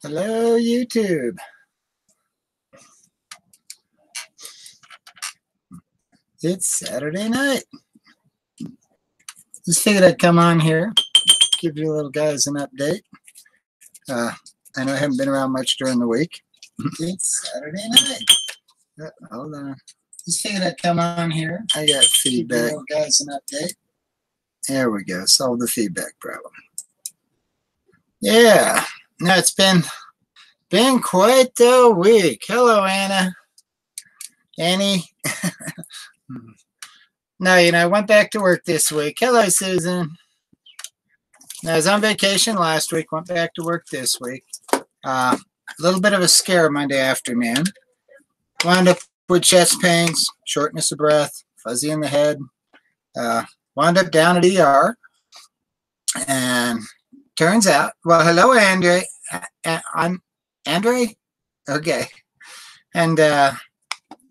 Hello, YouTube. It's Saturday night. Just figured I'd come on here, give you little guys an update. I know I haven't been around much during the week. It's Saturday night. Hold on. Just figured I'd come on here. I got feedback. Give you little guys an update. There we go. Solve the feedback problem. Yeah. No, it's been quite the week. Hello, Anna. Annie. No, I went back to work this week. Hello, Susan. I was on vacation last week, went back to work this week. A little bit of a scare Monday afternoon. Wound up with chest pains, shortness of breath, fuzzy in the head. Wound up down at ER. And turns out, well, hello, Andre. I'm Andre? Okay. And,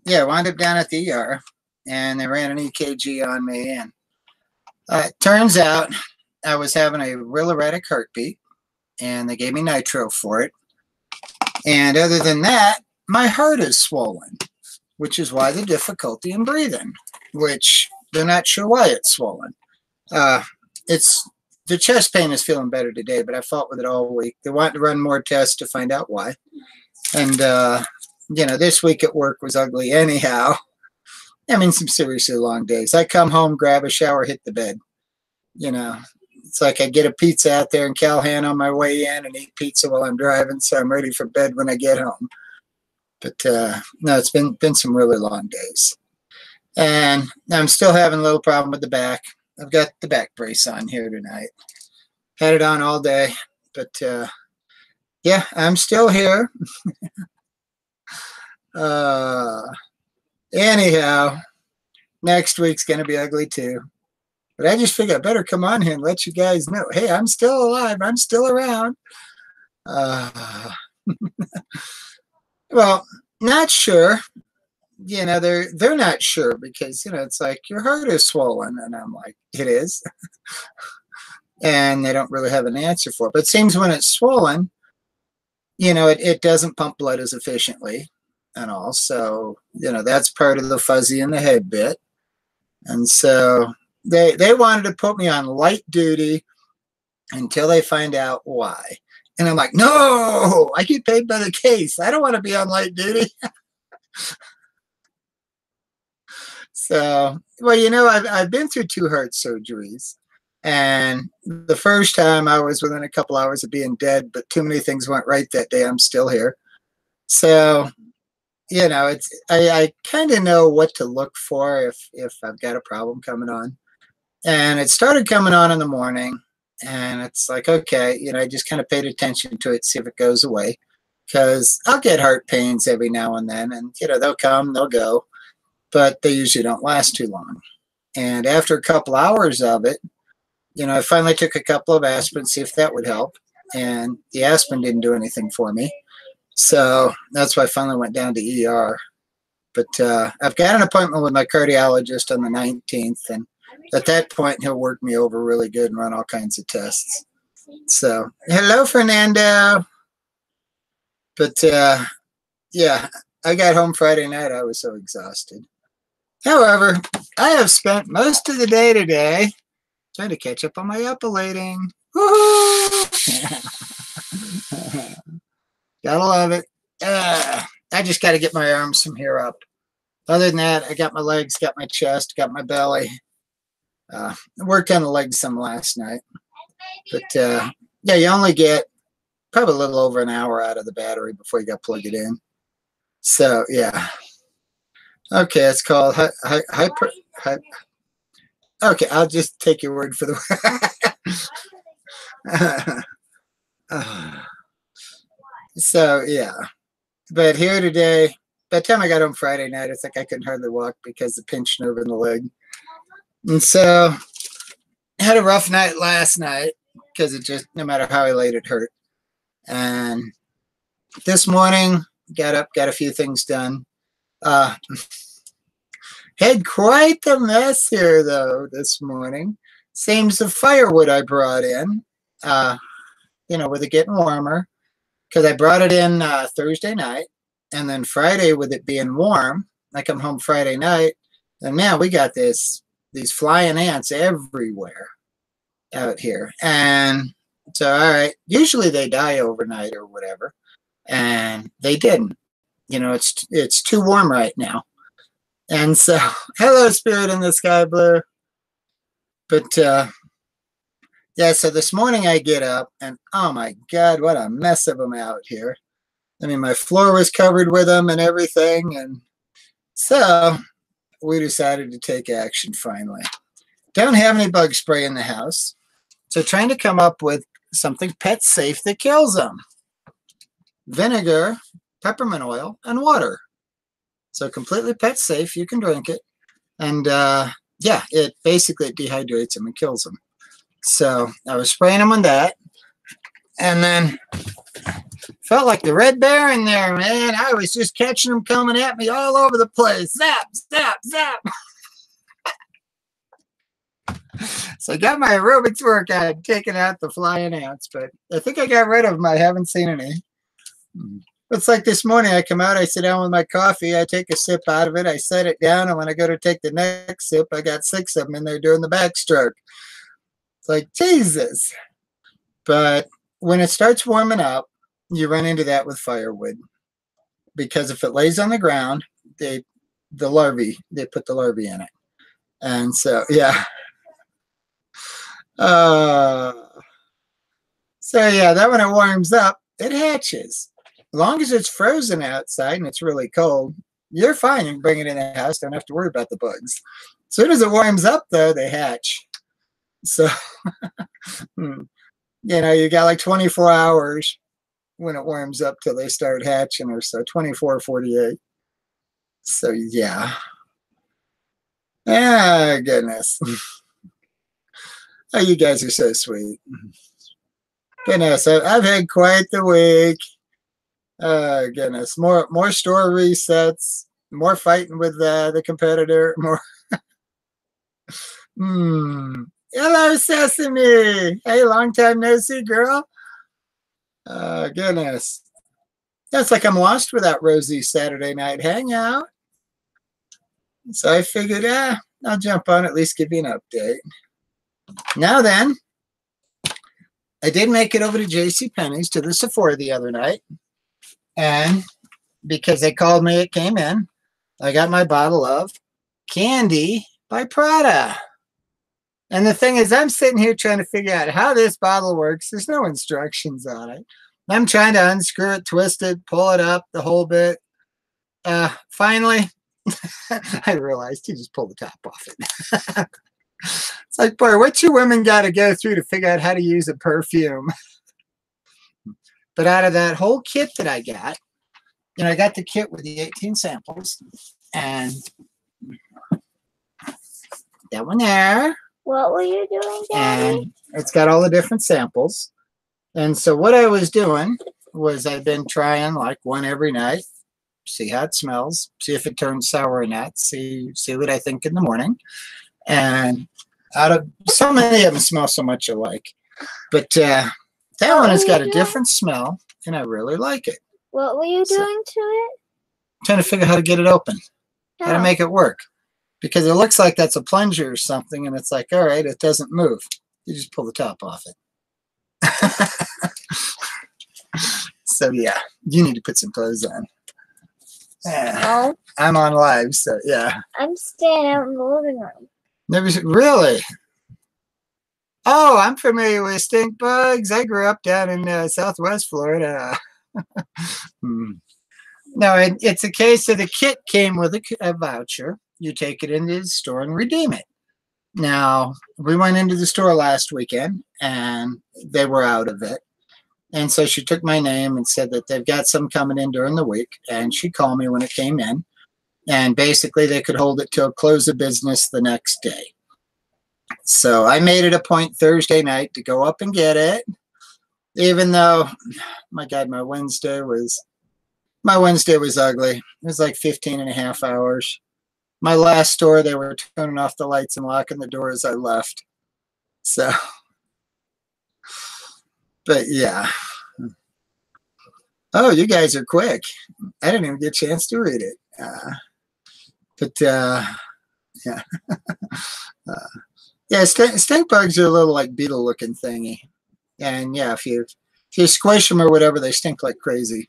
yeah, wound up down at the ER. And they ran an EKG on me. And turns out I was having a real erratic heartbeat. And they gave me nitro for it. And other than that, my heart is swollen, which is why the difficulty in breathing, which they're not sure why it's swollen. The chest pain is feeling better today, but I fought with it all week. They wanted to run more tests to find out why. And, this week at work was ugly anyhow. I mean, some seriously long days. I come home, grab a shower, hit the bed. It's like I get a pizza out there in Calhoun on my way in and eat pizza while I'm driving, so I'm ready for bed when I get home. But, no, it's been some really long days. And I'm still having a little problem with the back. I've got the back brace on here tonight. Had it on all day. But, yeah, I'm still here. Anyhow, next week's going to be ugly too. But I just figured I better come on here and let you guys know, hey, I'm still alive. I'm still around. Well, not sure. They're not sure because, it's like your heart is swollen. And I'm like, it is. And they don't really have an answer for it. But it seems when it's swollen, it doesn't pump blood as efficiently and all. So, that's part of the fuzzy in the head bit. And so they wanted to put me on light duty until they find out why. And I'm like, no, I get paid by the case. I don't want to be on light duty. So, well, I've been through 2 heart surgeries. And the first time I was within a couple hours of being dead, but too many things went right that day. I'm still here. So, I kind of know what to look for if I've got a problem coming on. And it started coming on in the morning. And it's like, okay, I just kind of paid attention to it, see if it goes away. Because I'll get heart pains every now and then. And, they'll come, they'll go. But they usually don't last too long. And after a couple hours of it, I finally took a couple of aspirin, see if that would help. And the aspirin didn't do anything for me. So that's why I finally went down to ER. But I've got an appointment with my cardiologist on the 19th. And at that point, he'll work me over really good and run all kinds of tests. So, hello, Fernando. But, yeah, I got home Friday night. I was so exhausted. However, I have spent most of the day today trying to catch up on my epilating. Woohoo! Gotta love it. I just got to get my arms from here up. Other than that, I got my legs, got my chest, got my belly. I worked on the legs some last night. But, yeah, you only get probably a little over an hour out of the battery before you got to plug it in. So, yeah. Okay, it's called hyper. Okay, I'll just take your word for the word. So, yeah. But here today, by the time I got home Friday night, it's like I couldn't hardly walk because of the pinched nerve in the leg. And so, I had a rough night last night because it just, no matter how I laid, it hurt. And this morning, got up, got a few things done. Had quite the mess here, though, this morning. Seems the firewood I brought in, with it getting warmer. because I brought it in Thursday night, and then Friday with it being warm, I come home Friday night, and man, we got these flying ants everywhere out here. And so, all right, usually they die overnight or whatever, and they didn't. You know, it's too warm right now. And so, hello, Spirit in the Sky Blue. But yeah, so this morning I get up, and oh my God, what a mess of them out here. I mean, my floor was covered with them and everything. And so we decided to take action finally. Don't have any bug spray in the house. So trying to come up with something pet safe that kills them. Vinegar, peppermint oil, and water. So completely pet safe. You can drink it. And yeah, it basically dehydrates them and kills them. So I was spraying them on that. And then felt like the red bear in there, man. I was just catching them coming at me all over the place. Zap, zap, zap. So I got my aerobics workout, taking out the flying ants, but I think I got rid of them. I haven't seen any. It's like this morning, I come out, I sit down with my coffee, I take a sip out of it, I set it down, and when I go to take the next sip, I got 6 of them in there doing the backstroke. It's like, Jesus. But when it starts warming up, you run into that with firewood. Because if it lays on the ground, they put the larvae in it. And so, yeah. So yeah, that when it warms up, it hatches. As long as it's frozen outside and it's really cold, you're fine. You can bring it in the house. Don't have to worry about the bugs. As soon as it warms up, though, they hatch. So, you know, you got like 24 hours when it warms up till they start hatching, or so, 24, 48. So, yeah. Ah, goodness. Oh, you guys are so sweet. Goodness, I've had quite the week. Oh, goodness. More store resets, more fighting with the competitor, more. Hello, Sesame. Hey, long time no see, girl. Oh, goodness. That's like I'm lost without Rosie's Saturday night hangout. So I figured, I'll jump on, at least give you an update. Now then, I did make it over to JCPenney's to the Sephora the other night. And because they called me, it came in. I got my bottle of Candy by Prada. And the thing is, I'm sitting here trying to figure out how this bottle works. There's no instructions on it. I'm trying to unscrew it, twist it, pull it up the whole bit. Finally, I realized you just pull the top off it. It's like, boy, what you women got to go through to figure out how to use a perfume. But out of that whole kit that I got, you know, I got the kit with the 18 samples, and that one there. What were you doing, Daddy? And it's got all the different samples. And so what I was doing was I've been trying like one every night, see how it smells, see if it turns sour or not, see what I think in the morning. And out of so many of them smell so much alike. But that one has got a different smell, and I really like it. What were you doing to it? Trying to figure out how to get it open, how to make it work. Because it looks like that's a plunger or something, and it's like, all right, it doesn't move. You just pull the top off it. So, yeah, you need to put some clothes on. No. I'm on live, so, yeah. I'm staying out in the living room. Really? Oh, I'm familiar with stink bugs. I grew up down in Southwest Florida. No, it's a case of the kit came with a voucher. You take it into the store and redeem it. Now, we went into the store last weekend, and they were out of it. And so she took my name and said that they've got some coming in during the week. And she called me when it came in. And basically, they could hold it till close of business the next day. So I made it a point Thursday night to go up and get it. Even though, my God, my Wednesday was ugly. It was like 15 and a half hours. My last store, they were turning off the lights and locking the door as I left. So, but yeah. Oh, you guys are quick. I didn't even get a chance to read it. Yeah. Yeah, stink bugs are a little like beetle looking thingy. And yeah, if you squish them or whatever, they stink like crazy.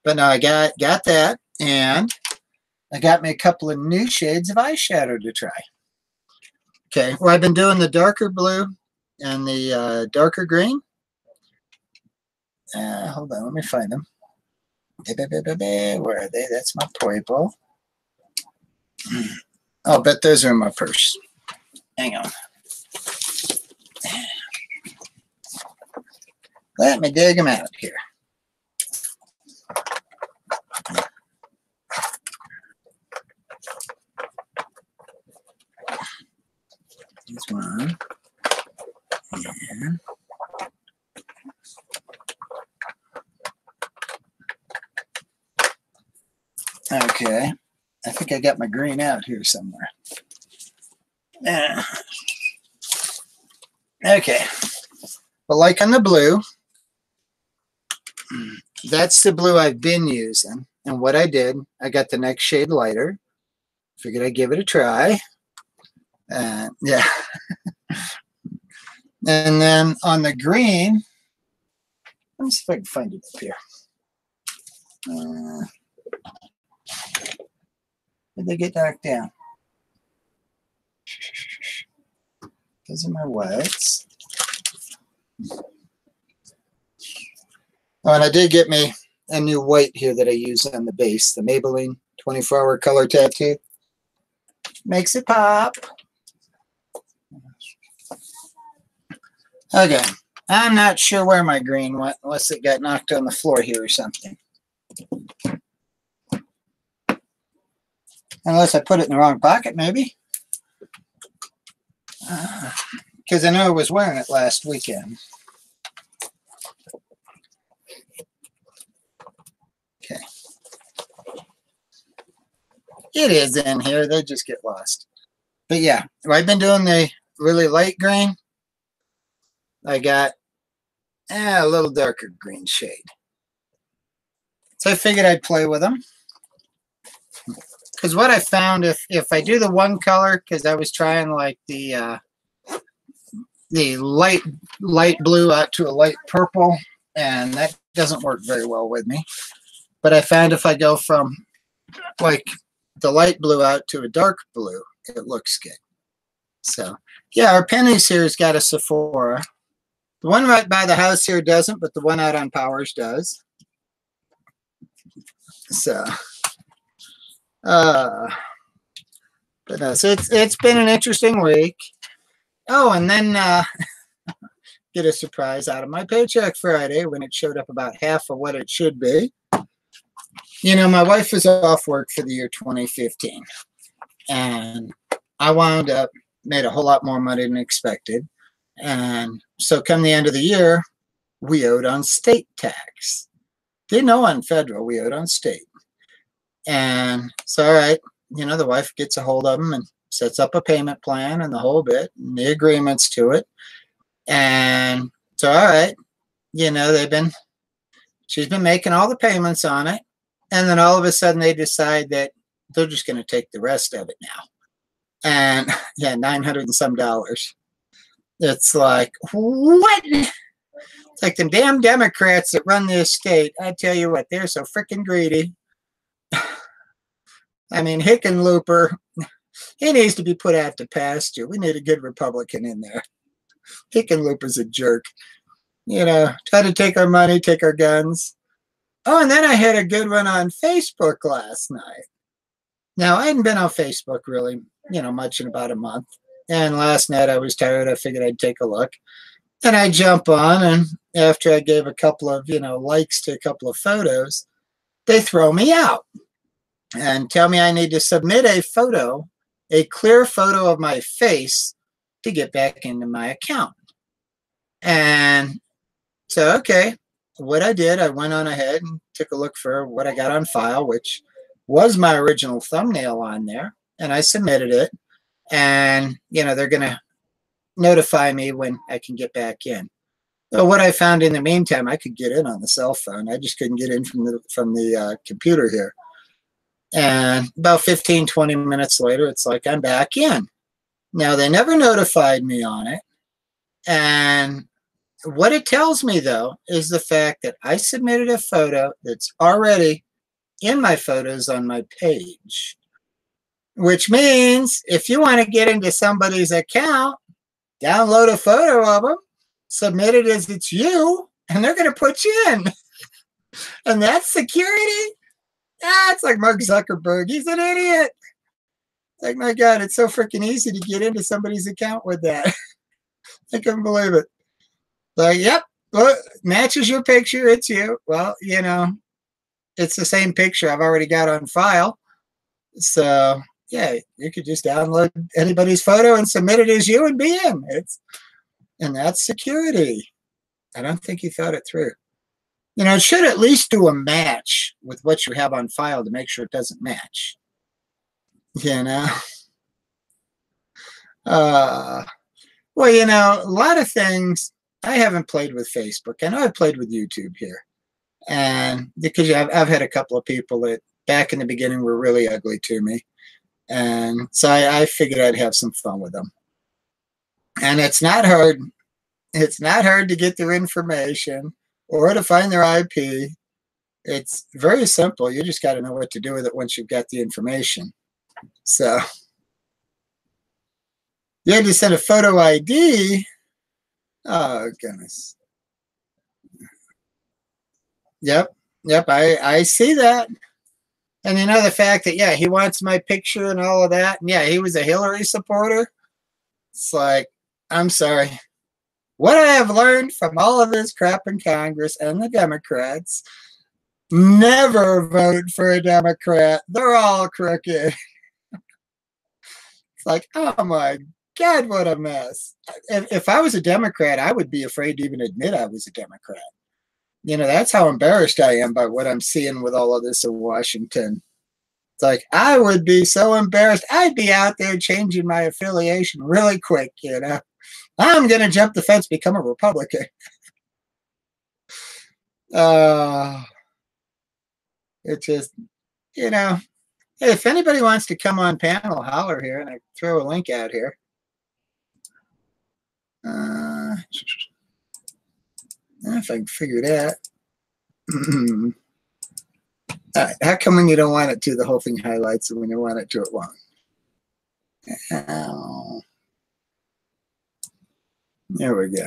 But no, I got that, and I got me a couple of new shades of eyeshadow to try. Okay, well, I've been doing the darker blue and the darker green. Hold on, let me find them. Where are they? That's my purple. I'll bet those are in my purse. Hang on. Let me dig them out here. This one. And okay. I think I got my green out here somewhere. Okay. But like on the blue, that's the blue I've been using. And what I did, I got the next shade lighter. Figured I'd give it a try. Yeah. And then on the green, let me see if I can find it up here. Did they get knocked down? Those are my whites. Oh, and I did get me a new white here that I use on the base, the Maybelline 24-hour color tattoo. Makes it pop. Okay, I'm not sure where my green went, unless it got knocked on the floor here or something. Unless I put it in the wrong pocket, maybe. Because I know I was wearing it last weekend. Okay. It is in here. They just get lost. But yeah, I've been doing the really light green. I got a little darker green shade. So I figured I'd play with them. Because what I found, if I do the one color, because I was trying like the light blue out to a light purple, and that doesn't work very well with me. But I found if I go from like the light blue out to a dark blue, it looks good. So yeah, our Penny's here's got a Sephora. The one right by the house here doesn't, but the one out on Powers does. So but no, so it's been an interesting week. Oh, and then get a surprise out of my paycheck Friday when it showed up about half of what it should be. You know, my wife was off work for the year 2015, and I wound up made a whole lot more money than expected. And so come the end of the year, we owed on state tax. Didn't owe on federal, we owed on state. And so, all right, you know, the wife gets a hold of them and sets up a payment plan and the whole bit and the agreements to it. And so, all right, you know, she's been making all the payments on it. And then all of a sudden they decide that they're just going to take the rest of it now. And yeah, $900 and some. It's like, what? It's like them damn Democrats that run this state. I tell you what, they're so freaking greedy. I mean, Hickenlooper, he needs to be put out to pasture. We need a good Republican in there. Hickenlooper's a jerk. You know, try to take our money, take our guns. Oh, and then I had a good one on Facebook last night. Now, I hadn't been on Facebook really, you know, much in about a month. And last night I was tired. I figured I'd take a look. And I jump on, and after I gave a couple of, you know, likes to a couple of photos, they throw me out and tell me I need to submit a photo, a clear photo of my face to get back into my account. And so, okay, what I did, I went on ahead and took a look for what I got on file, which was my original thumbnail on there, and I submitted it. And, you know, they're going to, notify me when I can get back in. So what I found in the meantime, I could get in on the cell phone. I just couldn't get in from the computer here. And about 15, 20 minutes later, it's like I'm back in. Now, they never notified me on it. And what it tells me, though, is the fact that I submitted a photo that's already in my photos on my page, which means if you want to get into somebody's account, download a photo of them, submit it as it's you, and they're going to put you in. And that's security? It's like Mark Zuckerberg. He's an idiot. Like, my God, it's so freaking easy to get into somebody's account with that. I couldn't believe it. Like, yep, look, matches your picture. It's you. Well, you know, it's the same picture I've already got on file. So, yeah, you could just download anybody's photo and submit it as you and be in. And that's security. I don't think he thought it through. You know, it should at least do a match with what you have on file to make sure it doesn't match. You know? Well, you know, a lot of things, I haven't played with Facebook. I know I've played with YouTube here. And because I've had a couple of people that back in the beginning were really ugly to me. And so I figured I'd have some fun with them. And it's not hard. It's not hard to get their information or to find their IP. It's very simple. You just got to know what to do with it once you've got the information. So you had to send a photo ID. Oh, goodness. Yep. I see that. And you know the fact that, yeah, he wants my picture and all of that. And yeah, he was a Hillary supporter. It's like, I'm sorry. What I have learned from all of this crap in Congress and the Democrats, never vote for a Democrat. They're all crooked. It's like, oh my God, what a mess. If I was a Democrat, I would be afraid to even admit I was a Democrat. You know, that's how embarrassed I am by what I'm seeing with all of this in Washington. It's like, I would be so embarrassed. I'd be out there changing my affiliation really quick, you know. I'm going to jump the fence, become a Republican. It just, you know, hey, if anybody wants to come on panel, holler here, and I throw a link out here. If I can figure it out. All right, how come when you don't want it to, the whole thing highlights, and when you want it to, it won't? There we go.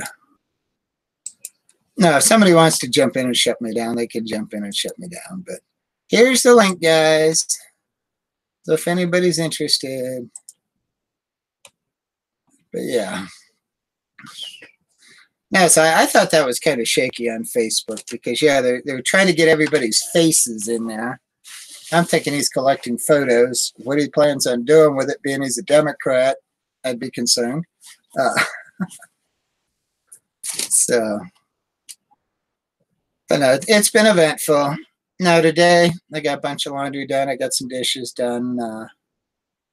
Now, if somebody wants to jump in and shut me down, they can jump in and shut me down. But here's the link, guys. So if anybody's interested. But yeah. Now, so I thought that was kind of shaky on Facebook because, yeah, they're trying to get everybody's faces in there. I'm thinking he's collecting photos. What he plans on doing with it, being he's a Democrat, I'd be concerned. So, but no, it's been eventful. Now today, I got a bunch of laundry done. I got some dishes done.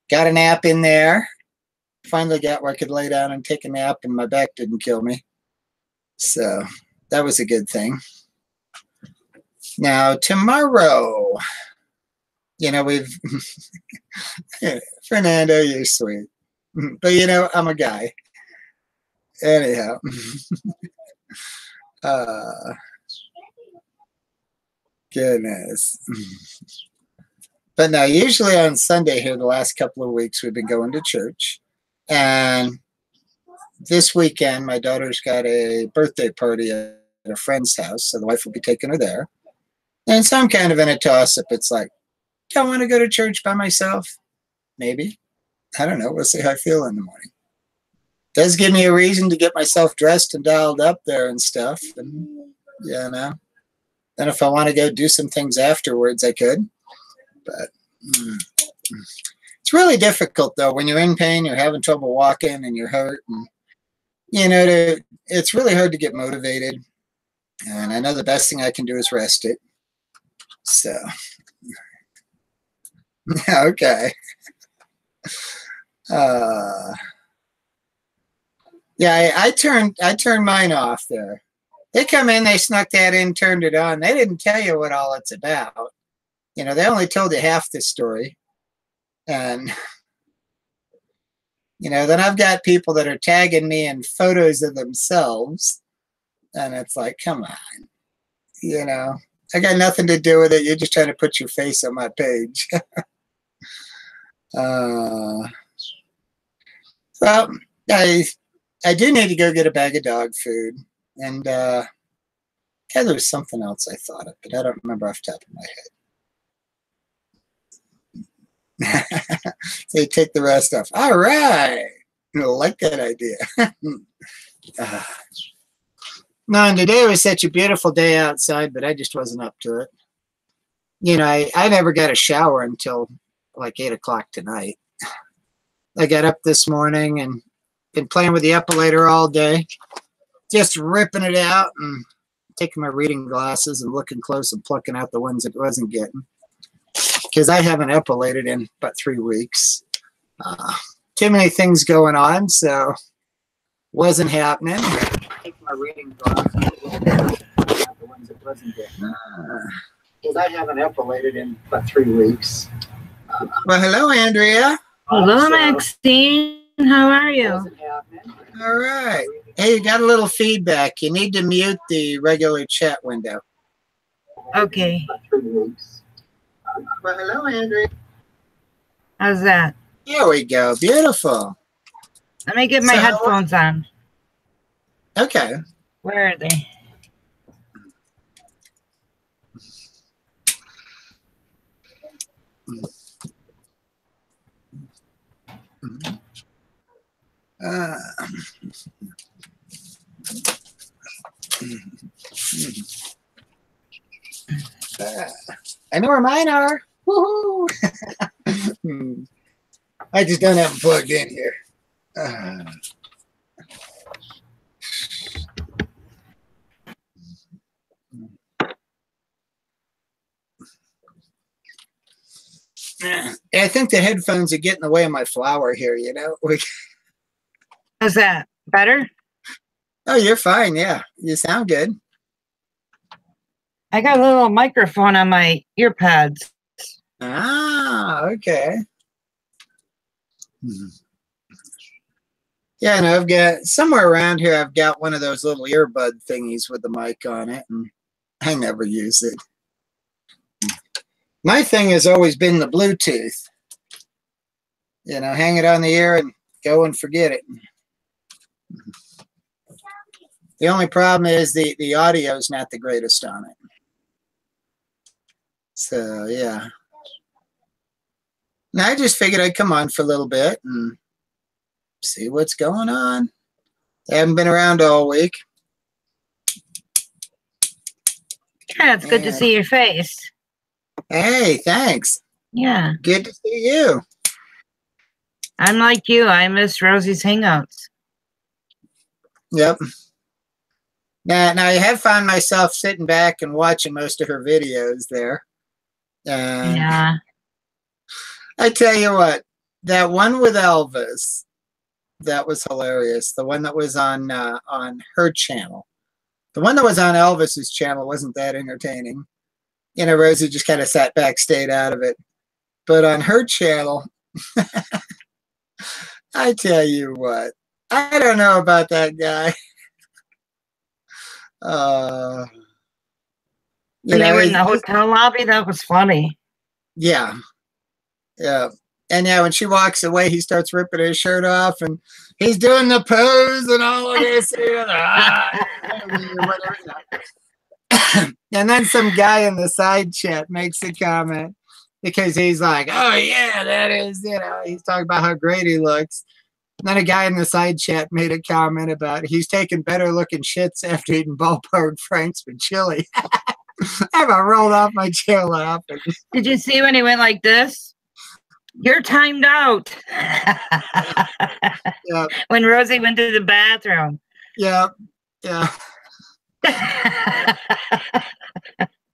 Got a nap in there. Finally got where I could lay down and take a nap, and my back didn't kill me. So that was a good thing. Now tomorrow, you know, we've Fernando, you're sweet, but you know, I'm a guy. Anyhow, goodness. But now, usually on Sunday here, the last couple of weeks, we've been going to church, and this weekend, my daughter's got a birthday party at a friend's house, so the wife will be taking her there. And so I'm kind of in a toss-up. It's like, do I want to go to church by myself? Maybe. I don't know. We'll see how I feel in the morning. Does give me a reason to get myself dressed and dialed up there and stuff. And, you know. Then if I want to go do some things afterwards, I could. But it's really difficult, though. When you're in pain, you're having trouble walking, and you're hurt, and you know, it's really hard to get motivated. And I know the best thing I can do is rest it. So, okay. Yeah, I turned mine off there. They come in, they snuck that in, turned it on. They didn't tell you what all it's about. You know, they only told you half the story. And, you know, then I've got people that are tagging me in photos of themselves. And it's like, come on. You know, I got nothing to do with it. You're just trying to put your face on my page. Well, I do need to go get a bag of dog food. And yeah, there was something else I thought of, but I don't remember off the top of my head. So you take the rest off. All right. I like that idea. No, and today was such a beautiful day outside, but I just wasn't up to it. You know, I never got a shower until like 8 o'clock tonight. I got up this morning and been playing with the epilator all day, just ripping it out and taking my reading glasses and looking close and plucking out the ones it wasn't getting. Because I haven't epilated in about 3 weeks. Too many things going on, so wasn't happening. Taking my reading glasses and looking out the ones it wasn't getting. Because I haven't epilated in about 3 weeks. Well, hello, Andrea. Hello, Maxine. How are you? All right. Hey, you got a little feedback. You need to mute the regular chat window. Okay. Well, hello, Andrea. How's that? There we go. Beautiful. Let me get my headphones on. Okay. Where are they? I know where mine are. Woohoo! I just don't have them plugged in here. I think the headphones are getting in the way of my flower here, you know. How's that? Better? Oh, you're fine. Yeah, you sound good. I got a little microphone on my ear pads. Ah, okay. Yeah, and I've got somewhere around here, I've got one of those little earbud thingies with the mic on it, and I never use it. My thing has always been the Bluetooth. You know, hang it on the ear and go and forget it. The only problem is the audio is not the greatest on it. So, yeah. And I just figured I'd come on for a little bit and see what's going on. I haven't been around all week. Yeah, it's good to see your face. Hey, thanks. Yeah. Good to see you. I'm like you. I miss Rosie's Hangouts. Yep. Now I have found myself sitting back and watching most of her videos there. Yeah. I tell you what, that one with Elvis, that was hilarious. The one that was on her channel. The one that was on Elvis's channel wasn't that entertaining. You know, Rosie just kind of sat back, stayed out of it. But on her channel, I tell you what, I don't know about that guy. When they were in the hotel lobby, that was funny. Yeah. Yeah. And yeah, when she walks away, he starts ripping his shirt off and he's doing the pose and all of this. And then some guy in the side chat makes a comment because he's like, oh, yeah, that is, you know, he's talking about how great he looks. And then a guy in the side chat made a comment about he's taking better looking shits after eating ballpark franks with chili. I about rolled off my chair laughing. Did you see when he went like this? You're timed out. Yep. When Rosie went to the bathroom. Yeah. Yeah.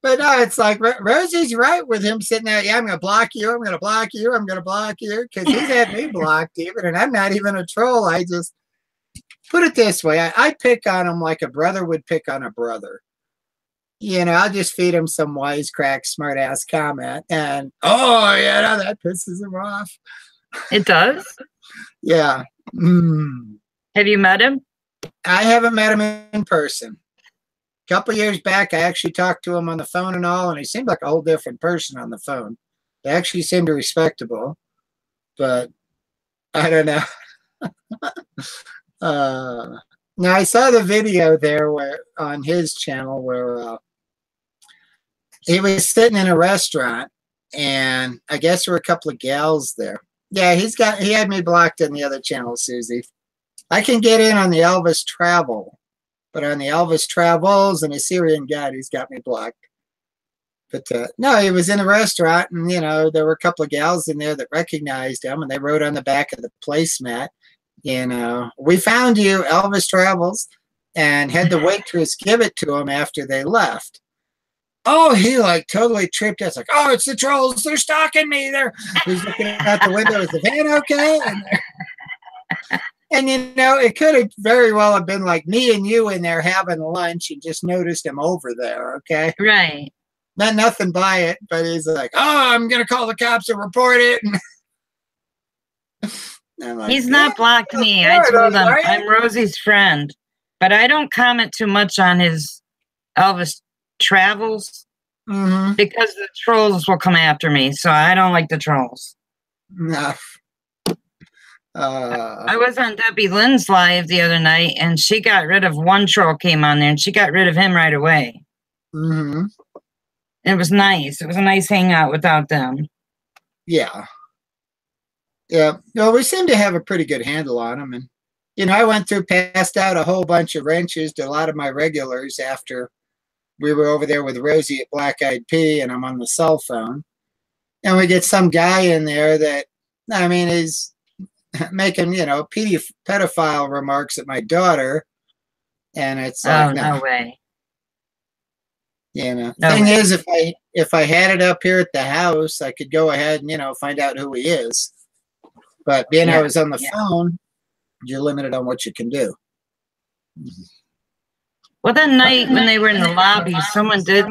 But no, it's like Rosie's right with him sitting there. Yeah, I'm going to block you. I'm going to block you. I'm going to block you. Because he's had me blocked even. And I'm not even a troll. I just, put it this way. I pick on him like a brother would pick on a brother. You know, I'll just feed him some wisecrack, smart ass comment, and oh, yeah, no, that pisses him off. It does? Yeah. Have you met him? I haven't met him in person. A couple years back, I actually talked to him on the phone and all, and he seemed like a whole different person on the phone. He actually seemed respectable, but I don't know. Now, I saw the video there where on his channel where he was sitting in a restaurant, and I guess there were a couple of gals there. Yeah, he had me blocked on the other channel, Susie. I can get in on the Elvis Travel, but on the Elvis Travels and the Syrian Guide, he's got me blocked. But no, he was in a restaurant, and you know there were a couple of gals in there that recognized him, and they wrote on the back of the placemat, you know, "We found you, Elvis Travels," and had the waitress give it to him after they left. Oh, he like totally tripped. It's like, oh, it's the trolls. They're stalking me. He's looking out the window. Is the van okay? And you know, it could have very well have been like me and you in there having lunch and just noticed him over there. Okay. Right. Nothing by it, but he's like, oh, I'm going to call the cops and report it. And like, he's not blocked me. I told him I'm Rosie's friend, but I don't comment too much on his Elvis Travels because the trolls will come after me. So I don't like the trolls. No. I was on Debbie Lynn's live the other night, and she got rid of one troll came on there, and she got rid of him right away. It was nice. It was a nice hangout without them. Yeah. Yeah. No, we seem to have a pretty good handle on them. And, you know, I went through, passed out a whole bunch of wrenches to a lot of my regulars after we were over there with Rosie at Black Eyed Pea, and I'm on the cell phone. And we get some guy in there that, I mean, is making, you know, pedophile remarks at my daughter. And it's like, no way. You know, thing is, if I had it up here at the house, I could go ahead and, you know, find out who he is. But being I was on the phone, you're limited on what you can do. Well, that night when they were in the lobby, someone did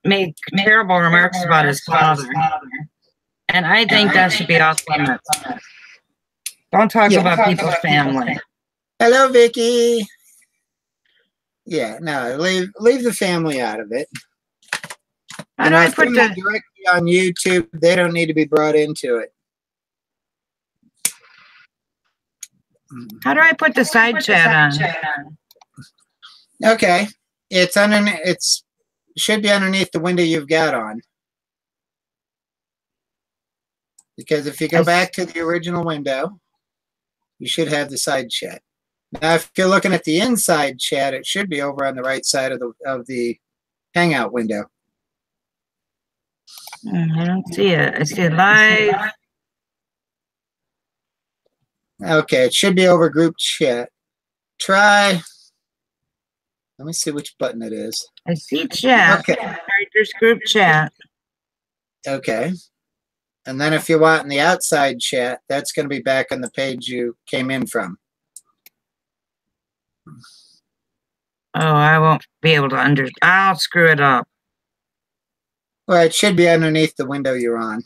make terrible remarks about his father. And I think that should be off limits. Don't talk about people's family. Hello, Vicky. Yeah, no, leave the family out of it. How do I put that directly on YouTube? They don't need to be brought into it. How do I put the side chat on? Okay, it's underneath. It's should be underneath the window you've got on. Because if you go back to the original window, you should have the side chat. Now, if you're looking at the inside chat, it should be over on the right side of the Hangout window. I don't see it. I see it live. Okay, it should be over group chat. Try. Let me see which button it is. I see chat. Okay. There's group chat. Okay. And then if you want in the outside chat, that's going to be back on the page you came in from. Oh, I won't be able to I'll screw it up. Well, it should be underneath the window you're on.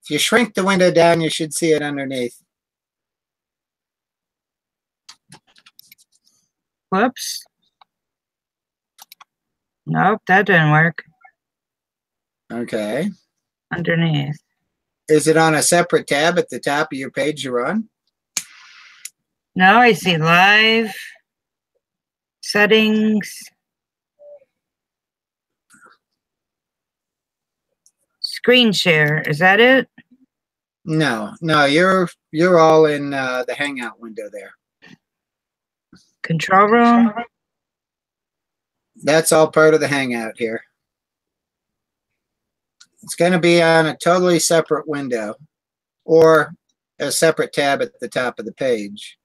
If you shrink the window down, you should see it underneath. Whoops. Nope, that didn't work. Okay. Underneath. Is it on a separate tab at the top of your page you're on? No, I see live. Settings. Screen share. Is that it? No, you're all in the Hangout window there. Control room. That's all part of the Hangout here. It's going to be on a totally separate window or a separate tab at the top of the page.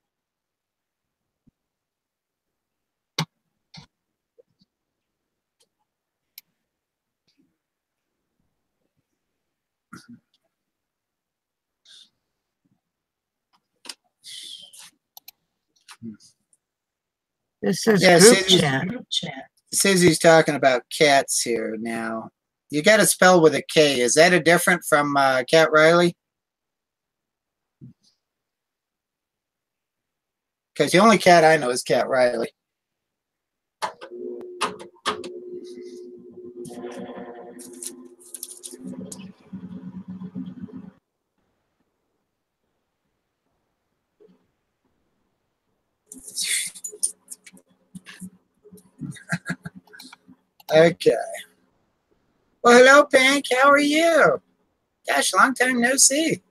This is Yeah, group Susie's, chat. Susie's talking about cats here now. You got to spell with a K. Is that a different from Cat Riley? Because the only cat I know is Cat Riley. Okay. Well, hello, Pink. How are you? Gosh, long time no see.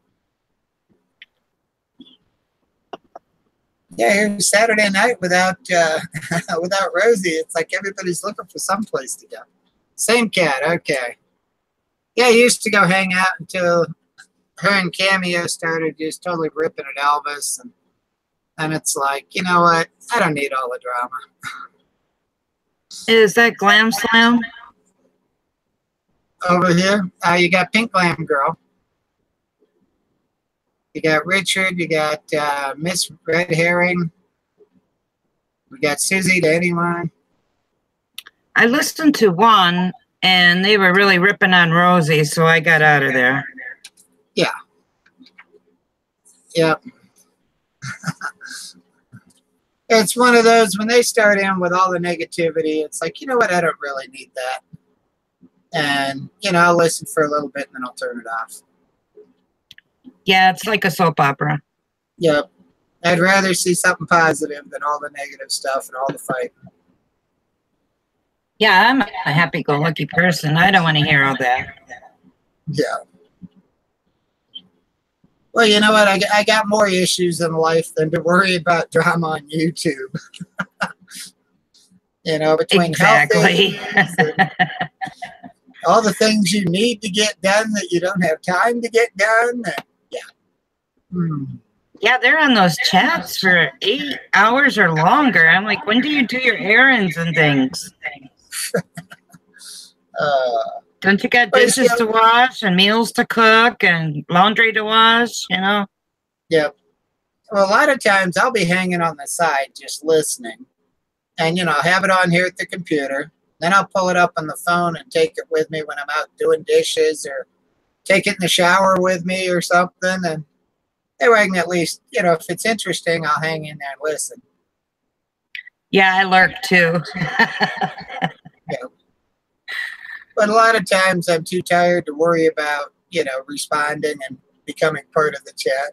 Yeah, here's Saturday night without without Rosie. It's like everybody's looking for some place to go. Same cat. Okay. Yeah, I used to go hang out until her and Cameo started just totally ripping at Elvis, and it's like, you know what? I don't need all the drama. Is that Glam Slam? Over here, you got Pink Glam Girl. You got Richard. You got Miss Red Herring. We got Susie to anyone. I listened to one, and they were really ripping on Rosie, so I got out of there. Yeah. Yep. It's one of those, when they start in with all the negativity, it's like, you know what, I don't really need that. And, you know, I'll listen for a little bit and then I'll turn it off. Yeah, it's like a soap opera. Yep. I'd rather see something positive than all the negative stuff and all the fighting. Yeah, I'm a happy-go-lucky person. I don't want to hear all that. Yeah. Well, you know what? I got more issues in life than to worry about drama on YouTube. You know, between exactly. all the things you need to get done that you don't have time to get done. Yeah. Yeah, they're on those chats for 8 hours or longer. I'm like, when do you do your errands and things? Don't you got dishes to wash and meals to cook and laundry to wash, you know? Yep. Well, a lot of times I'll be hanging on the side just listening. And, you know, I'll have it on here at the computer. Then I'll pull it up on the phone and take it with me when I'm out doing dishes or take it in the shower with me or something. And that way I can at least, you know, if it's interesting, I'll hang in there and listen. Yeah, I lurk too. Yeah. But a lot of times I'm too tired to worry about, you know, responding and becoming part of the chat.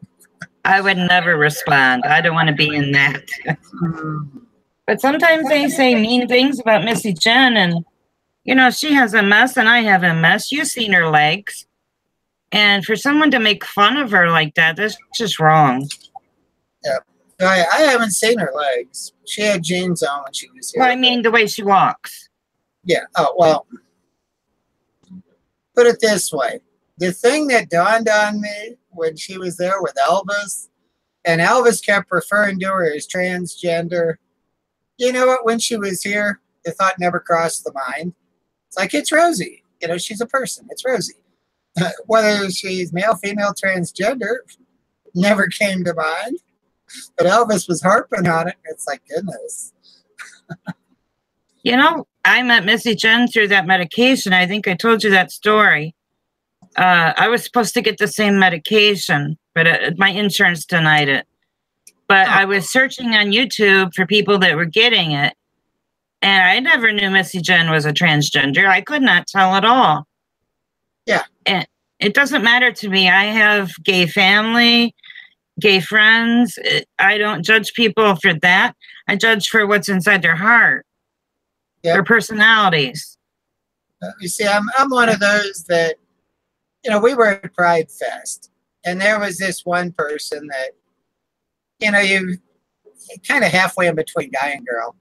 I would never respond. I don't want to be in that. But sometimes they say mean things about Missy Jen, and, you know, she has a mess and I have a mess. You've seen her legs. And for someone to make fun of her like that, that's just wrong. Yeah. I haven't seen her legs. She had jeans on when she was here. Well, I mean, the way she walks. Yeah. Oh, well. Put it this way. The thing that dawned on me when she was there with Elvis, and Elvis kept referring to her as transgender. You know what? When she was here, the thought never crossed the mind. It's like, it's Rosie. You know, she's a person. It's Rosie. Whether she's male, female, transgender, never came to mind. But Elvis was harping on it. It's like, goodness. You know, I met Missy Jen through that medication. I think I told you that story. I was supposed to get the same medication, but my insurance denied it. But I was searching on YouTube for people that were getting it. And I never knew Missy Jen was a transgender. I could not tell at all. Yeah. And it doesn't matter to me. I have gay family, gay friends. I don't judge people for that. I judge for what's inside their heart. Yep. Their personalities. You see, I'm one of those that, you know, we were at Pride Fest, and there was this one person that, you know, you kind of halfway in between guy and girl.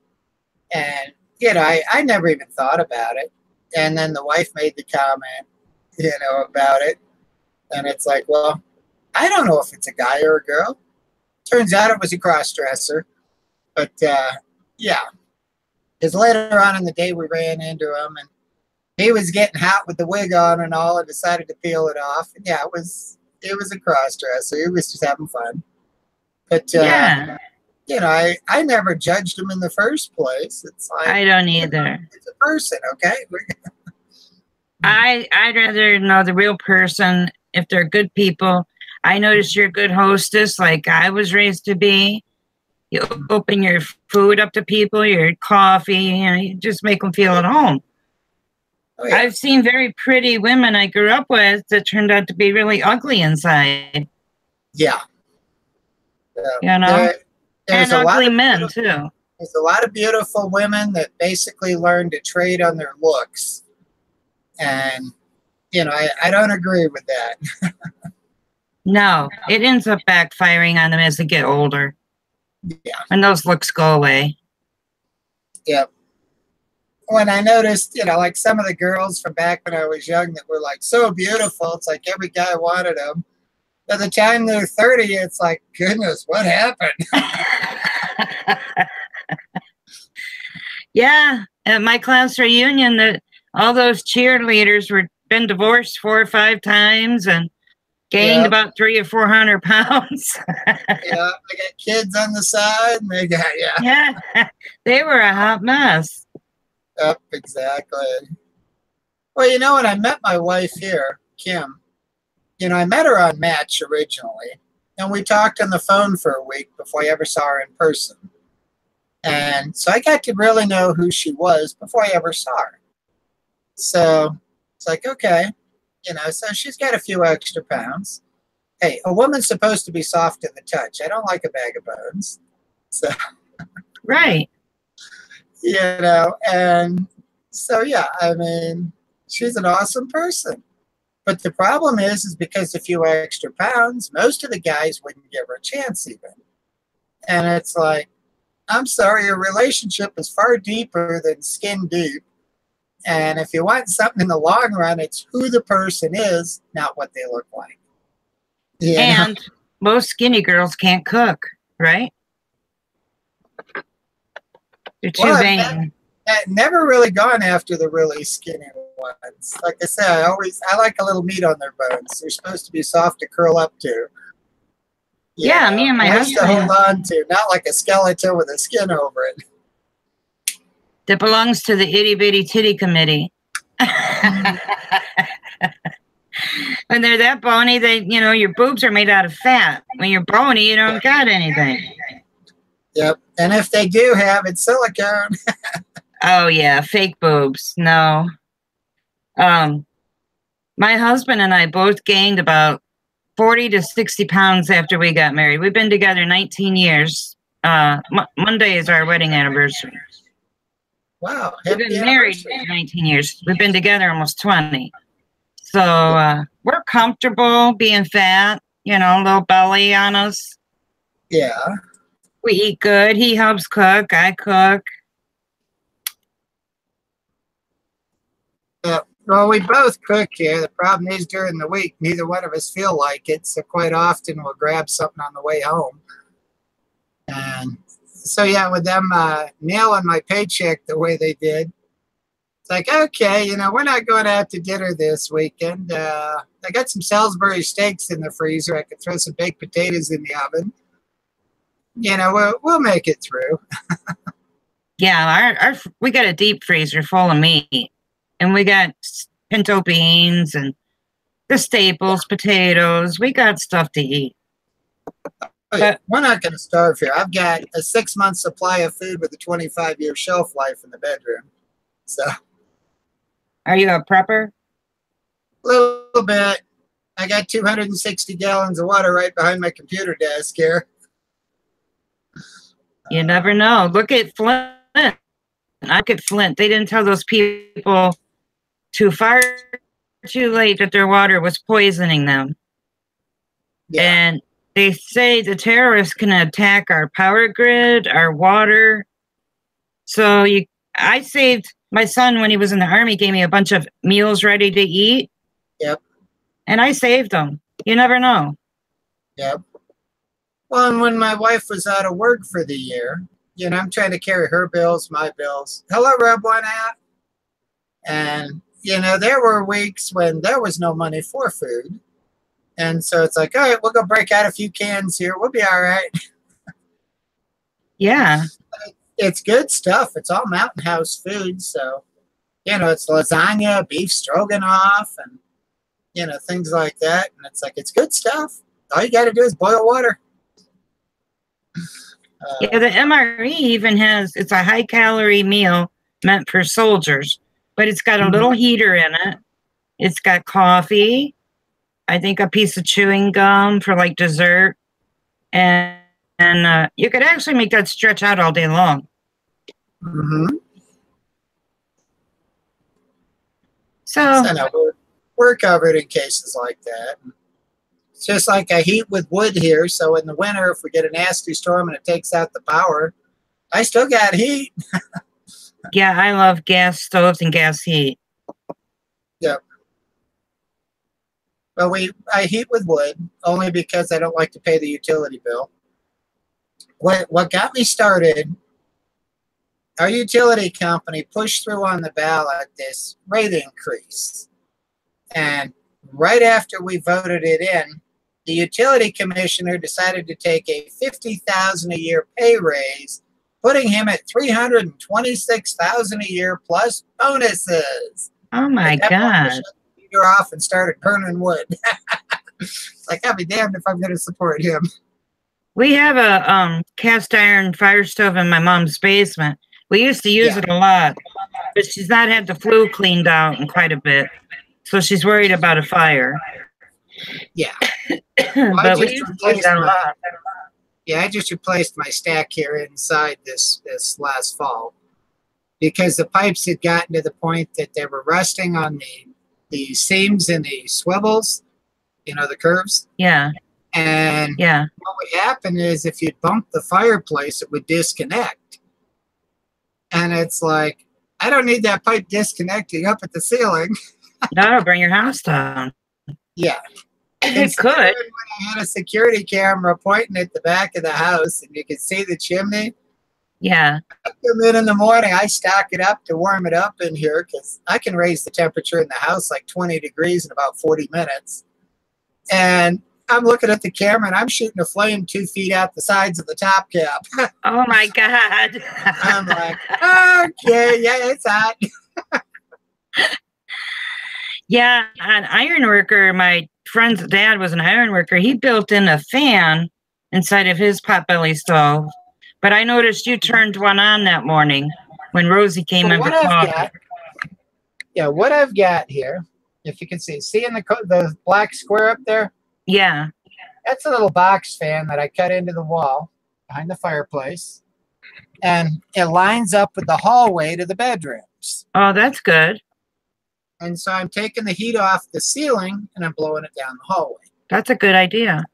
And, you know, I never even thought about it. And then the wife made the comment, you know, about it. And it's like, well, I don't know if it's a guy or a girl. Turns out it was a cross-dresser. But, yeah. Because later on in the day, we ran into him, and he was getting hot with the wig on and all, and decided to peel it off. And yeah, it was a cross-dresser. He was just having fun. But, yeah. you know, I never judged them in the first place. It's like, I don't either. it's a person, okay? I'd rather know the real person if they're good people. I notice you're a good hostess, like I was raised to be. You open your food up to people, your coffee, you just make them feel at home. Oh, yeah. I've seen very pretty women I grew up with that turned out to be really ugly inside. Yeah. You know? There's And a lot ugly of men, too. There's a lot of beautiful women that basically learn to trade on their looks. And, you know, I don't agree with that. No, it ends up backfiring on them as they get older. Yeah. And those looks go away. Yep. When I noticed, you know, like some of the girls from back when I was young that were like so beautiful, it's like every guy wanted them. By the time they're 30, it's like, goodness, what happened? Yeah, at my class reunion, all those cheerleaders were been divorced 4 or 5 times and gained about 300 or 400 pounds. Yeah, they got kids on the side, and they got yeah, they were a hot mess. Yep, exactly. Well, you know, when I met my wife here, Kim, you know, I met her on Match originally, and we talked on the phone for a week before I ever saw her in person. And so I got to really know who she was before I ever saw her. So it's like, okay, you know, so she's got a few extra pounds. Hey, a woman's supposed to be soft in the touch. I don't like a bag of bones. So, right. You know, and so, yeah, I mean, she's an awesome person. But the problem is because a few extra pounds, most of the guys wouldn't give her a chance even. And it's like, I'm sorry, your relationship is far deeper than skin deep. And if you want something in the long run, it's who the person is, not what they look like. And most skinny girls can't cook, right? They're too vain. I've never really gone after the really skinny ones. Like I said, I like a little meat on their bones. They're supposed to be soft to curl up to. Yeah, me and my husband. To hold on to, not like a skeleton with a skin over it. That belongs to the itty bitty titty committee. When they're that bony, you know, your boobs are made out of fat. When you're bony, you don't got anything. Yep. And if they do have it, silicone. Oh yeah, fake boobs. No. My husband and I both gained about 40 to 60 pounds after we got married. We've been together 19 years. Monday is our wedding anniversary. Wow. We've been married 19 years. We've been together almost 20. So we're comfortable being fat, you know, a little belly on us. Yeah. We eat good. He helps cook. I cook. Well, we both cook here. The problem is during the week, neither one of us feel like it. So quite often we'll grab something on the way home. And so, yeah, with them nailing my paycheck the way they did, it's like, okay, you know, we're not going out to dinner this weekend. I got some Salisbury steaks in the freezer. I could throw some baked potatoes in the oven. You know, we'll make it through. Yeah, we got a deep freezer full of meat. And we got pinto beans and the staples, potatoes. We got stuff to eat. But we're not going to starve here. I've got a 6-month supply of food with a 25-year shelf life in the bedroom. So, are you a prepper? A little bit. I got 260 gallons of water right behind my computer desk here. You never know. Look at Flint. Look at Flint. They didn't tell those people too late that their water was poisoning them. Yeah. And they say the terrorists can attack our power grid, our water. So I saved my son when he was in the Army, gave me a bunch of meals ready to eat. Yep. And I saved them. You never know. Yep. Well, and when my wife was out of work for the year, you know, I'm trying to carry her bills, my bills. Hello, Rob One Out. And, you know, there were weeks when there was no money for food. And so it's like, all right, we'll go break out a few cans here. We'll be all right. Yeah. It's good stuff. It's all Mountain House food. So, it's lasagna, beef stroganoff, and, things like that. And it's like, it's good stuff. All you got to do is boil water. Yeah, the MRE even it's a high calorie meal meant for soldiers, but it's got a little heater in it. It's got coffee, I think a piece of chewing gum for like dessert. And you could actually make that stretch out all day long. So we're covered in cases like that. It's just like I heat with wood here. So in the winter, if we get a nasty storm and it takes out the power, I still got heat. Yeah, I love gas stoves and gas heat. Yep. Well, I heat with wood only because I don't like to pay the utility bill. What got me started, our utility company pushed through on the ballot this rate increase. And right after we voted it in, the utility commissioner decided to take a $50,000 a year pay raise, putting him at $326,000 a year plus bonuses. Oh my God! You're off and started burning wood. Like, I'll be damned if I'm going to support him. We have a cast iron fire stove in my mom's basement. We used to use it a lot, but she's not had the flue cleaned out in quite a bit, so she's worried about a fire. Yeah. But we used to use that a lot. Yeah, I just replaced my stack here inside this last fall because the pipes had gotten to the point that they were rusting on the seams and the swivels, the curves. Yeah. And what would happen is if you bumped the fireplace, it would disconnect. And it's like, I don't need that pipe disconnecting up at the ceiling. That'll bring your house down. Yeah. It could. When I had a security camera pointing at the back of the house and you could see the chimney. Yeah. I come in the morning, I stock it up to warm it up in here because I can raise the temperature in the house like 20 degrees in about 40 minutes. And I'm looking at the camera and I'm shooting a flame 2 feet out the sides of the top cap. Oh my God. I'm like, okay, yeah, it's hot. Yeah, an iron worker, my friend's dad was an iron worker. He built in a fan inside of his potbelly stove. But I noticed you turned one on that morning when Rosie came in for coffee. What I've got here, if you can see in the black square up there? Yeah. That's a little box fan that I cut into the wall behind the fireplace. And it lines up with the hallway to the bedrooms. Oh, that's good. And so I'm taking the heat off the ceiling and I'm blowing it down the hallway. That's a good idea.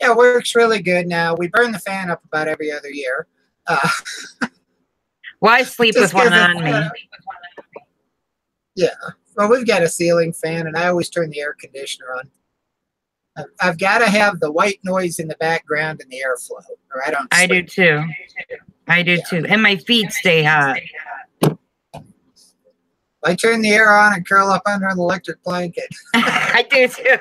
Yeah, it works really good now. We burn the fan up about every other year. Why sleep with one on me? Yeah. Well, we've got a ceiling fan and I always turn the air conditioner on. I've got to have the white noise in the background and the airflow, or I don't sleep. I do too. I do too. And my feet stay hot. I turn the air on and curl up under an electric blanket. I do too.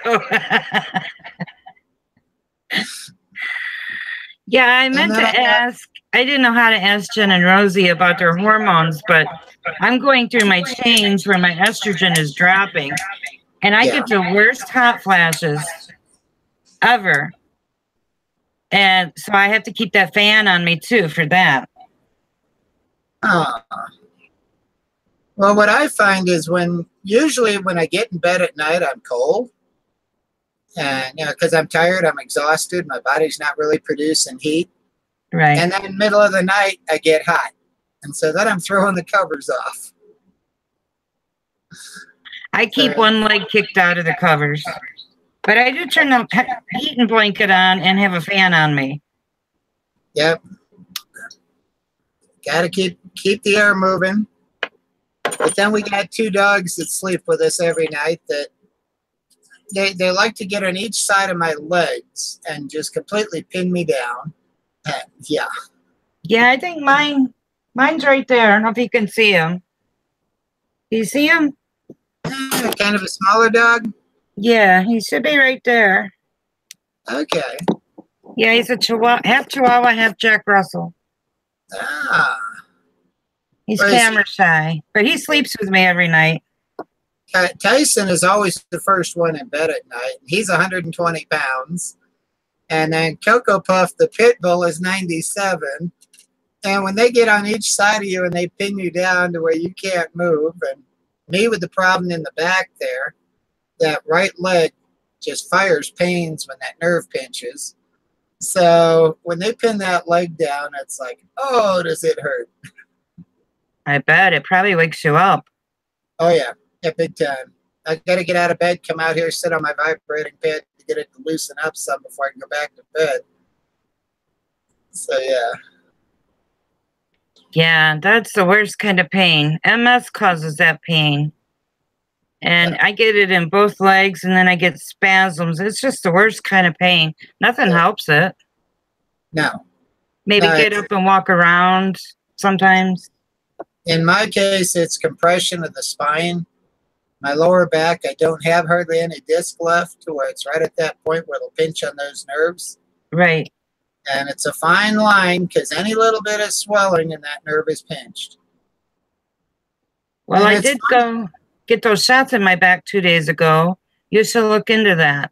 Yeah, I meant to ask. I didn't know how to ask Jen and Rosie about their hormones, but I'm going through my change where my estrogen is dropping. And I get the worst hot flashes ever. And so I have to keep that fan on me too for that. Well, what I find is usually when I get in bed at night, I'm cold. And, because I'm tired, I'm exhausted. My body's not really producing heat. Right. And then in the middle of the night, I get hot. And so then I'm throwing the covers off. I keep one leg kicked out of the covers. But I do turn the heating blanket on and have a fan on me. Yep. Got to keep the air moving. But then we got 2 dogs that sleep with us every night that they like to get on each side of my legs and just completely pin me down. And yeah. Yeah, I think mine's right there. I don't know if you can see him. Do you see him? Kind of a smaller dog? Yeah, he should be right there. Okay. Yeah, he's a half Chihuahua, half Jack Russell. Ah. He's Well, camera shy, but he sleeps with me every night. Tyson is always the first one in bed at night. He's 120 pounds. And then Cocoa Puff, the pit bull, is 97. And when they get on each side of you and they pin you down to where you can't move, and me with the problem in the back there, that right leg just fires pains when that nerve pinches. So when they pin that leg down, it's like, oh, does it hurt? I bet it probably wakes you up. Oh, yeah. Yeah, big time. I got to get out of bed, come out here, sit on my vibrating bed to get it to loosen up some before I can go back to bed. So, yeah. Yeah, that's the worst kind of pain. MS causes that pain. And I get it in both legs, and then I get spasms. It's just the worst kind of pain. Nothing helps it. No. Maybe get up and walk around sometimes. In my case, it's compression of the spine. My lower back, I don't have hardly any disc left to where it's right at that point where it'll pinch on those nerves. Right. And it's a fine line because any little bit of swelling and that nerve is pinched. Well, I did go get those shots in my back 2 days ago. You should look into that.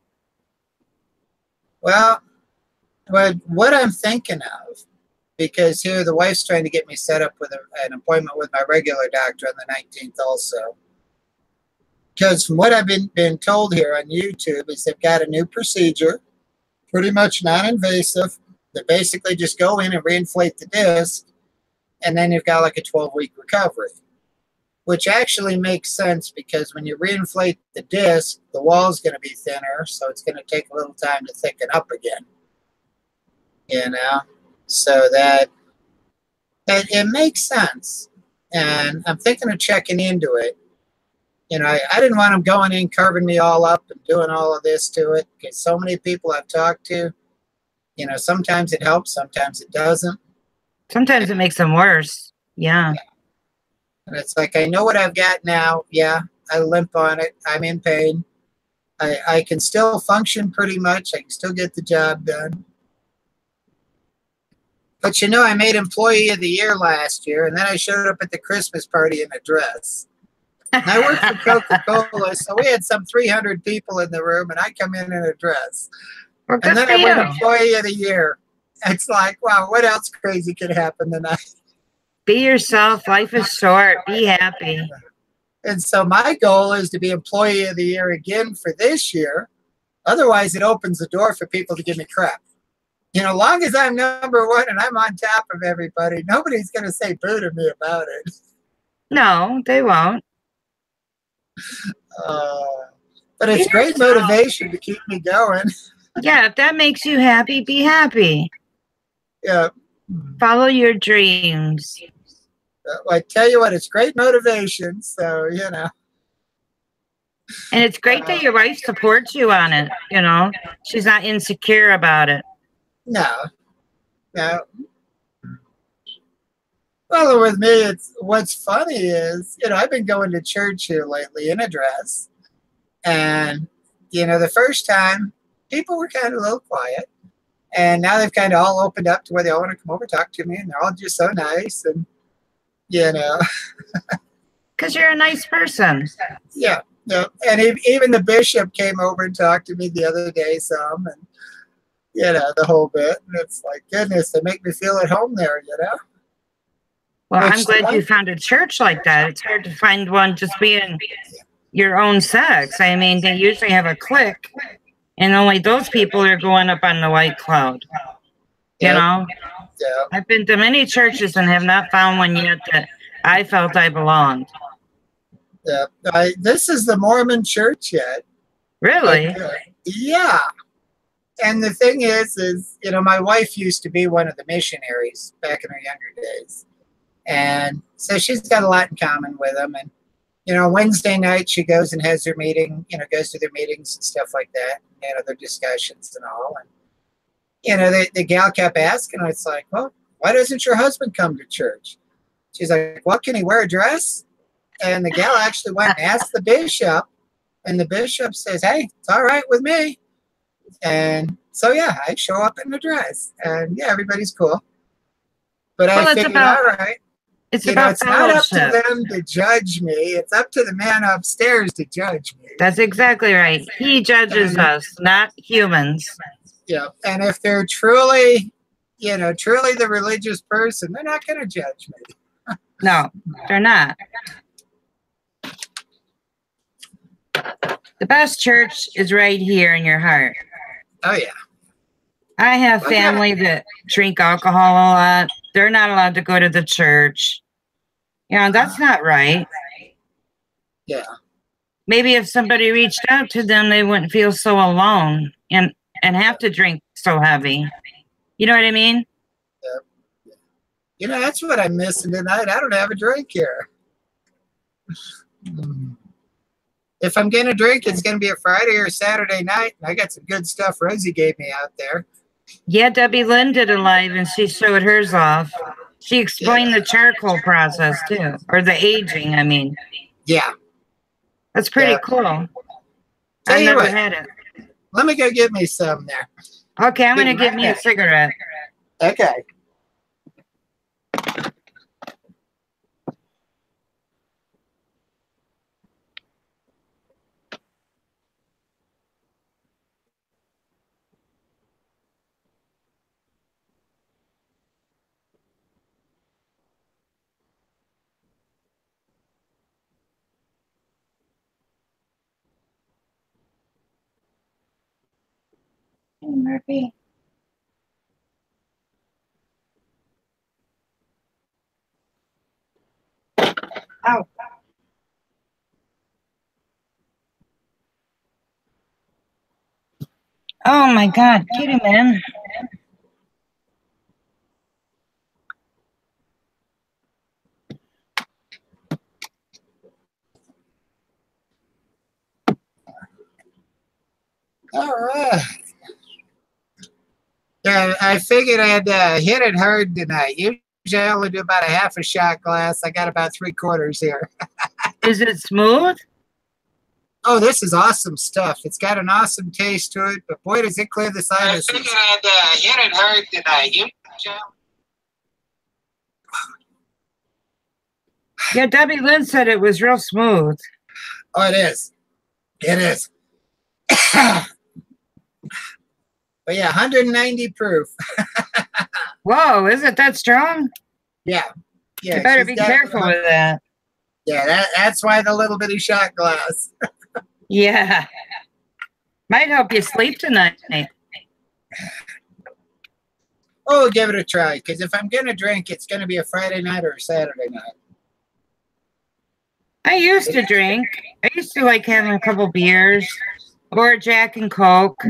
Well, what I'm thinking of, because here the wife's trying to get me set up with an appointment with my regular doctor on the 19th also. Because from what I've been told here on YouTube is they've got a new procedure, pretty much non-invasive. They basically just go in and reinflate the disc, and then you've got like a 12-week recovery, which actually makes sense because when you reinflate the disc, the wall's going to be thinner, so it's going to take a little time to thicken up again. You know, so that it makes sense, and I'm thinking of checking into it. You know, I didn't want them going in, carving me all up and doing all of this to it, because so many people I've talked to, you know, sometimes it helps, sometimes it doesn't. Sometimes it makes them worse. Yeah. And it's like, I know what I've got now. Yeah, I limp on it. I'm in pain. I can still function pretty much. I can still get the job done. But, you know, I made Employee of the Year last year, and then I showed up at the Christmas party in a dress. I worked for Coca-Cola, so we had some 300 people in the room, and I come in a dress. Well, and then I went Employee of the Year. It's like, wow, what else crazy could happen tonight? Be yourself. Life is short. Be happy. And so my goal is to be Employee of the Year again for this year. Otherwise, it opens the door for people to give me crap. You know, long as I'm number one and I'm on top of everybody, nobody's going to say boo to me about it. No, they won't. But it's great motivation to keep me going. Yeah, if that makes you happy, be happy. Yeah. Follow your dreams. I tell you what, it's great motivation. So, you know. And it's great that your wife supports you on it. You know, she's not insecure about it. No. Well, with me, it's what's funny is, you know, I've been going to church here lately in a dress. And, you know, the first time, people were kind of a little quiet. And now they've kind of all opened up to where they all want to come over and talk to me. And they're all just so nice. And, you know. Because you're a nice person. Yeah. And even the bishop came over and talked to me the other day some. And, you know, the whole bit. And it's like, goodness, they make me feel at home there, you know. Well, I'm glad you found a church like that. It's hard to find one just being your own sex. I mean, they usually have a clique, and only those people are going up on the white cloud. You know? Yeah. I've been to many churches and have not found one yet that I felt I belonged. Yeah. This is the Mormon church yet. Really? Yeah. And the thing is, you know, my wife used to be one of the missionaries back in her younger days. And so she's got a lot in common with them. And, you know, Wednesday night she goes and has their meeting, you know, goes to their meetings and stuff like that, you know, their discussions and all. And, you know, the gal kept asking, it's like, well, why doesn't your husband come to church? She's like, well, can he wear a dress? And the gal actually went and asked the bishop. And the bishop says, hey, it's all right with me. And So yeah, I show up in the dress, and yeah, everybody's cool. But Well, I it's figured, about- all right, It's you know, about it's not up to fellowship. them to judge me. It's up to the man upstairs to judge me. That's exactly right. He judges us, not humans. Yeah, and if they're truly, you know, truly the religious person, they're not going to judge me. No, they're not. The best church is right here in your heart. Oh yeah. I have Okay. family that drink alcohol a lot. They're not allowed to go to the church. You know, that's not right. Yeah. Maybe if somebody reached out to them, they wouldn't feel so alone and have to drink so heavy. You know what I mean? You know, that's what I'm missing tonight. I don't have a drink here. If I'm going to drink, it's going to be a Friday or Saturday night. And I got some good stuff Rosie gave me out there. Yeah, Debbie Lynn did a live and she showed hers off. She explained the charcoal process too, or the aging, I mean. Yeah. That's pretty cool. Tell I've you never what, had it. let me go get me some there. Okay, I'm going to get me a cigarette. Okay. Murphy. Ow. Oh my God, get him in. All right. Yeah, I figured I'd hit it hard tonight. Usually I only do about a half a shot glass. I got about 3/4 here. Is it smooth? Oh, this is awesome stuff. It's got an awesome taste to it, but boy, does it clear the sinuses. I figured I'd hit it hard tonight. Yeah, Debbie Lynn said it was real smooth. Oh, it is. It is. But yeah, 190 proof. Whoa, is it that strong? Yeah. Yeah. You better she's be got careful with that. Yeah, that's why the little bitty shot glass. Yeah. Might help you sleep tonight. Oh, we'll give it a try, because if I'm going to drink, it's going to be a Friday night or a Saturday night. I used to drink. I used to like having a couple beers or Jack and Coke.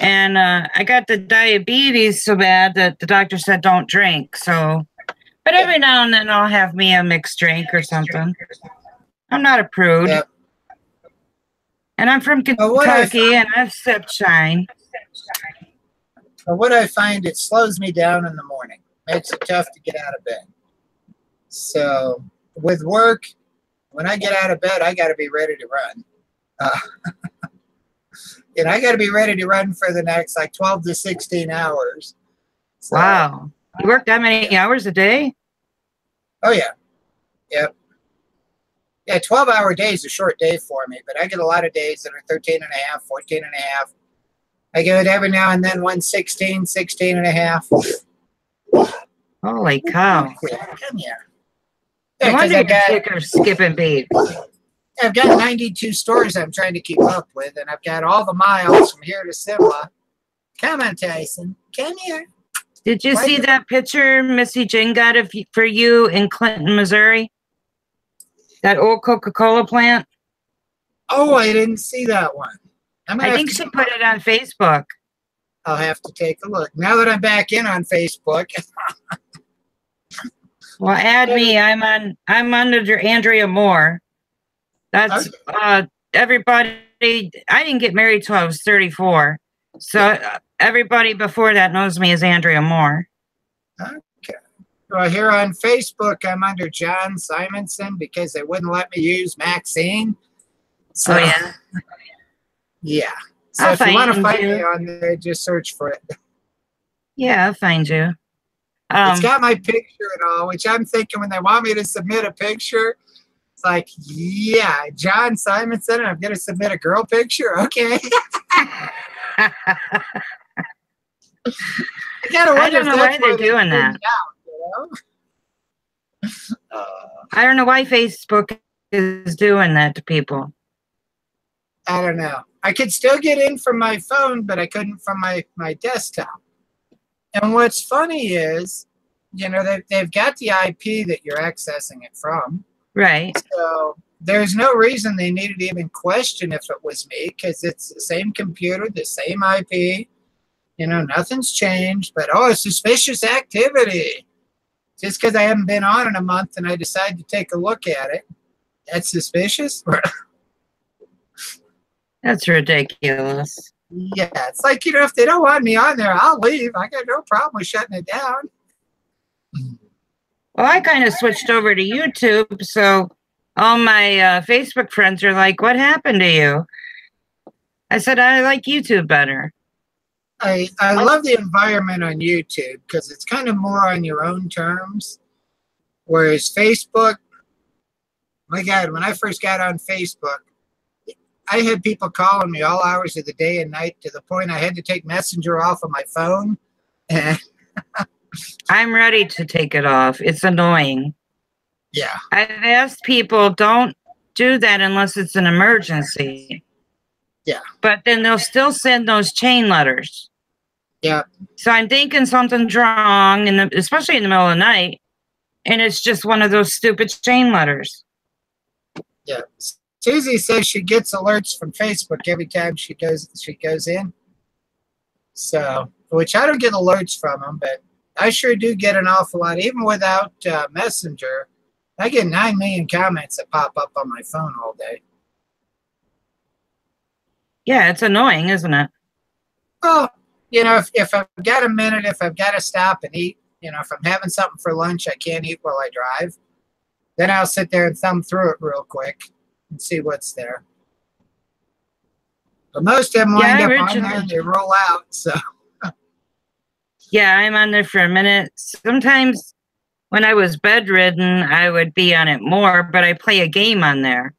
And I got the diabetes so bad that the doctor said don't drink. So, but every now and then I'll have me a mixed drink or something. I'm not a prude. Yep. And I'm from Kentucky and I've sipped shine. But what I find, it slows me down in the morning. Makes it tough to get out of bed. So with work, when I get out of bed, I got to be ready to run. And I got to be ready to run for the next like 12 to 16 hours. So, wow. You work that many hours a day? Oh, yeah. Yep. Yeah, 12-hour day is a short day for me, but I get a lot of days that are 13 and a half, 14 and a half. I get it every now and then, one 16, 16 and a half. Holy cow. Yeah, come here. No Yeah, wonder you're sick of skipping beats. I've got 92 stores I'm trying to keep up with, and I've got all the miles from here to Simla. Come on, Tyson. Come here. Did you see that picture Missy Jane got for you in Clinton, Missouri? That old Coca-Cola plant? Oh, I didn't see that one. I think she put it on Facebook. I'll have to take a look. Now that I'm back in on Facebook. Well, add me. I'm under Andrea Moore. That's everybody. I didn't get married till I was 34. So everybody before that knows me as Andrea Moore. Okay. Well, here on Facebook, I'm under John Simonson because they wouldn't let me use Maxine. So, oh, yeah? Yeah. So I'll if you want to find find you. me on there, just search for it. Yeah, I'll find you. It's got my picture and all, which I'm thinking when they want me to submit a picture, it's like, yeah, John Simonson, I'm going to submit a girl picture. Okay. I gotta wonder I don't if know that's why they're why they doing figured that. out, you know? I don't know why Facebook is doing that to people. I don't know. I could still get in from my phone, but I couldn't from my desktop. And what's funny is, you know, they've got the IP that you're accessing it from. Right. So there's no reason they needed to even question if it was me because it's the same computer, the same IP. You know, nothing's changed, but oh, suspicious activity. Just because I haven't been on in a month and I decide to take a look at it, that's suspicious? That's ridiculous. Yeah, it's like, you know, if they don't want me on there, I'll leave. I got no problem with shutting it down. Well, I kind of switched over to YouTube, so all my Facebook friends are like, "What happened to you?" I said, "I like YouTube better." I love the environment on YouTube because it's kind of more on your own terms. Whereas Facebook, my God, when I first got on Facebook, I had people calling me all hours of the day and night to the point I had to take Messenger off of my phone. And I'm ready to take it off. It's annoying. yeah. I've asked people, don't do that unless it's an emergency. Yeah. But then they'll still send those chain letters. Yeah. So I'm thinking something's wrong, especially in the middle of the night. And it's just one of those stupid chain letters. Yeah. Susie says she gets alerts from Facebook every time she goes in. So, which I don't get alerts from them, but I sure do get an awful lot. Even without Messenger, I get 9 million comments that pop up on my phone all day. Yeah, it's annoying, isn't it? Well, you know, if I've got a minute, if I've got to stop and eat, you know, if I'm having something for lunch I can't eat while I drive, then I'll sit there and thumb through it real quick and see what's there. But most of them wind up on there and they roll out, so. Yeah, I'm on there for a minute. Sometimes when I was bedridden, I would be on it more, but I play a game on there.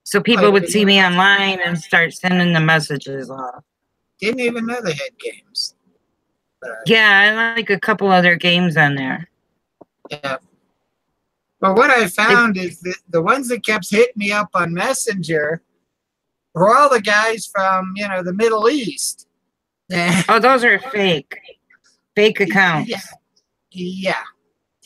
So people would see me online and start sending the messages off. Didn't even know they had games. Yeah, I like a couple other games on there. Yeah. But what I found is that the ones that kept hitting me up on Messenger were all the guys from, you know, the Middle East. Oh, those are fake. Fake accounts. Yeah. Yeah.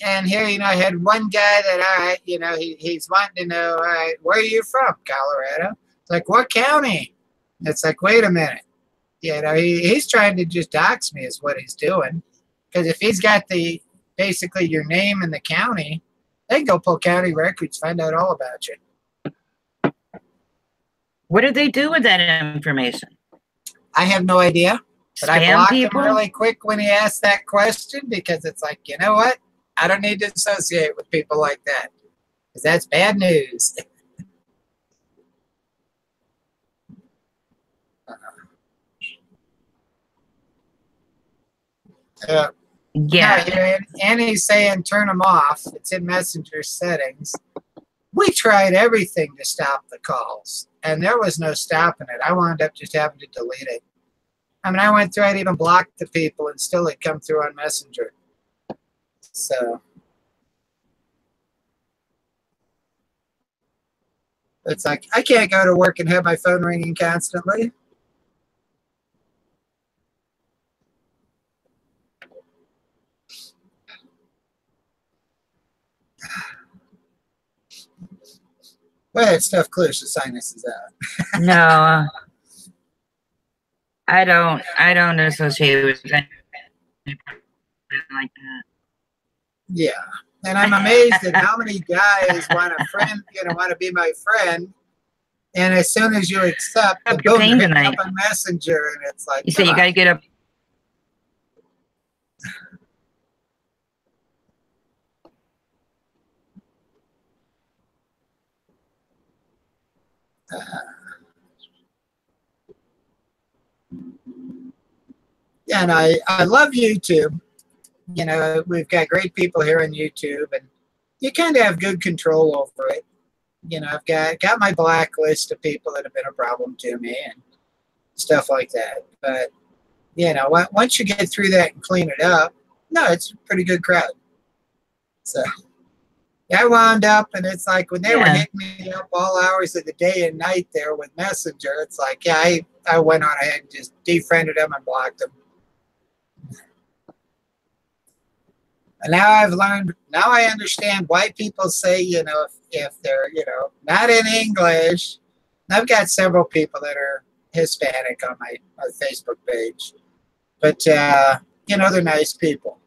And here, you know, I had one guy that, all right, you know, he's wanting to know, all right, where are you from? Colorado. It's like, what county? It's like, wait a minute. You know, he's trying to just dox me is what he's doing. Because if he's got basically your name and the county, they can go pull county records, find out all about you. What did they do with that information? I have no idea. But I blocked him really quick when he asked that question because it's like, you know what? I don't need to associate with people like that because that's bad news. Yeah. Annie's saying turn them off. It's in Messenger settings. We tried everything to stop the calls, and there was no stopping it. I wound up just having to delete it. I mean, I went through, I'd even blocked the people, and still it come through on Messenger. So it's like, I can't go to work and have my phone ringing constantly. Well, that stuff clears the sinuses out. No. I don't associate with anything like that. Yeah. And I'm amazed at how many guys want a friend, you know, want to be my friend. And as soon as you accept, the boom, you're hitting up on Messenger, and it's like, you say you got to get up. And I love YouTube. You know, we've got great people here on YouTube, and you kind of have good control over it. You know, I've got my blacklist of people that have been a problem to me and stuff like that. But, you know, once you get through that and clean it up, no, it's a pretty good crowd. So I wound up, and it's like when they were hitting me up all hours of the day and night there with Messenger, it's like, yeah, I went on ahead and just defriended them and blocked them. And now I've learned, now I understand why people say, you know, if they're, you know, not in English. I've got several people that are Hispanic on my Facebook page. But, you know, they're nice people.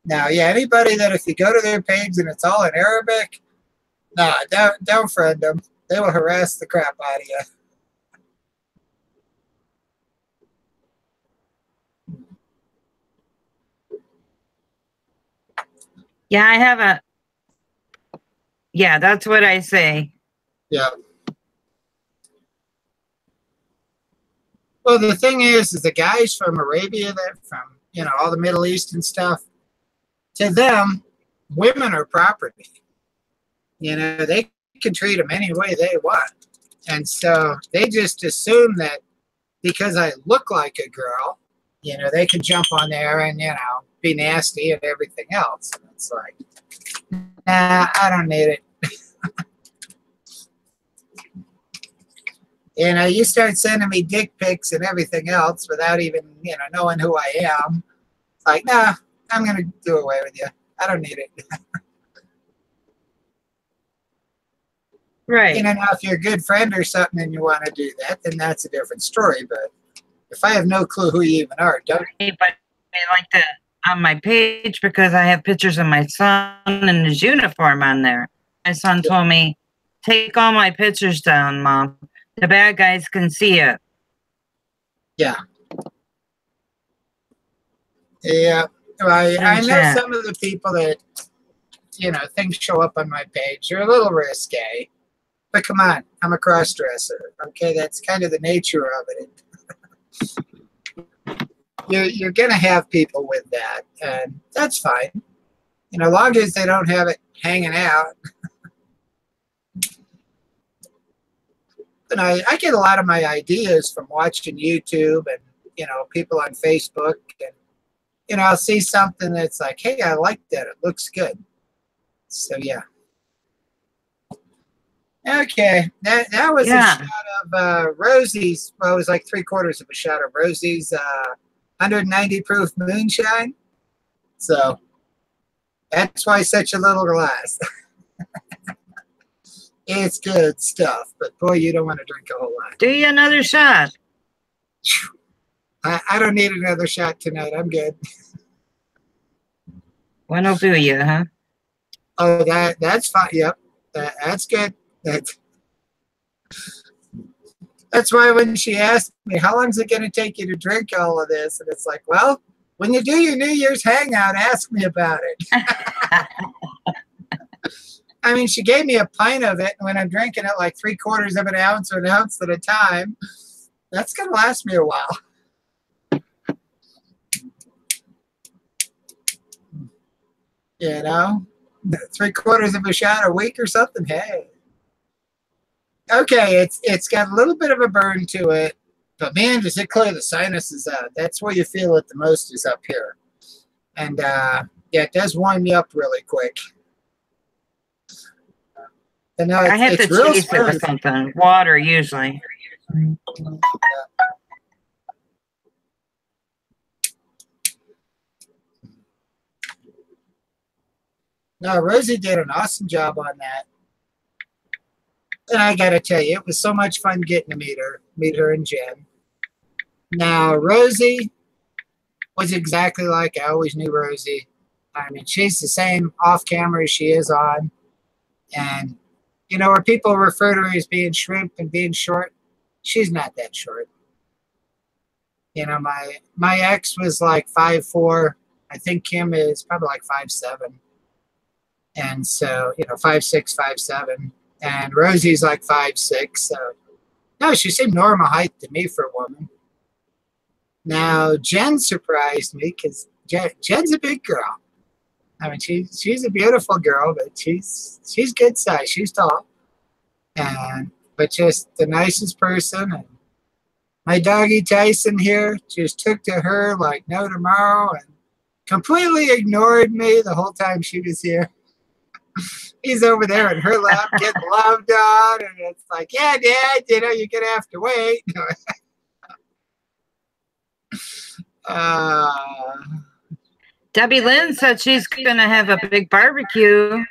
Now, yeah, anybody that if you go to their page and it's all in Arabic, nah, don't friend them. They will harass the crap out of you. Yeah, I have a, yeah, that's what I say. Yeah. Well, the thing is the guys from Arabia, that from, you know, all the Middle East and stuff, to them, women are property. You know, they can treat them any way they want. And so they just assume that because I look like a girl, you know, they can jump on there and, you know, be nasty and everything else. And it's like, nah, I don't need it. You know, you start sending me dick pics and everything else without even, you know, knowing who I am. It's like, nah, I'm going to do away with you. I don't need it. Right. You know, now if you're a good friend or something and you want to do that, then that's a different story. But if I have no clue who you even are, don't. But I like that on my page because I have pictures of my son in his uniform on there. My son told me, take all my pictures down, Mom. The bad guys can see it. Yeah. Yeah. I know some of the people that, you know, things show up on my page. They're a little risque. But come on, I'm a cross-dresser. Okay, that's kind of the nature of it. You're going to have people with that, and that's fine. You know, as long as they don't have it hanging out. And I get a lot of my ideas from watching YouTube and, you know, people on Facebook. And, you know, I'll see something that's like, hey, I like that. It looks good. So, yeah. Okay. That was a shot of Rosie's. Well, it was like 3/4 of a shot of Rosie's 190 proof moonshine. So, that's why such a little glass. It's good stuff, but boy, you don't want to drink a whole lot. Do you another shot? I don't need another shot tonight. I'm good. What'll do you, huh? Oh, that's fine. Yep, that's good. That's why when she asked me, how long is it going to take you to drink all of this? And it's like, well, when you do your New Year's hangout, ask me about it. I mean, she gave me a pint of it, and when I'm drinking it like 3/4 of an ounce or an ounce at a time, that's going to last me a while. You know, 3/4 of a shot a week or something. Hey, okay, it's got a little bit of a burn to it, but man, does it clear the sinuses out. That's where you feel it the most is up here, and yeah, it does warm you up really quick. And now I have to chase it with something. Water, usually. No, Rosie did an awesome job on that. And I got to tell you, it was so much fun getting to meet her and Jen. Now, Rosie was exactly like I always knew Rosie. I mean, she's the same off camera as she is on. And you know, where people refer to her as being shrimp and being short, she's not that short. You know, my ex was like 5'4". I think Kim is probably like 5'7". And so, you know, 5'6", 5'7". And Rosie's like 5'6". So, no, she seemed normal height to me for a woman. Now, Jen surprised me because Jen's a big girl. I mean, she's a beautiful girl, but she's good size. She's tall, but just the nicest person. And my doggy Tyson here just took to her like no tomorrow and completely ignored me the whole time she was here. He's over there in her lap getting loved on, and it's like, yeah, Dad, you're gonna have to wait. Debbie Lynn said she's going to have a big barbecue.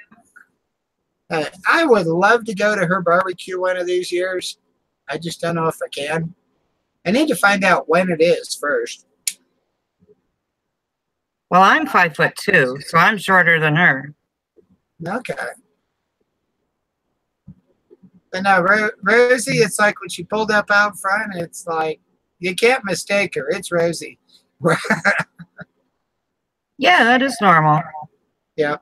I would love to go to her barbecue one of these years. I just don't know if I can. I need to find out when it is first. Well, I'm 5'2", so I'm shorter than her. Okay. But no, Rosie, it's like when she pulled up out front, it's like, you can't mistake her. It's Rosie. Yeah, that is normal. Yep.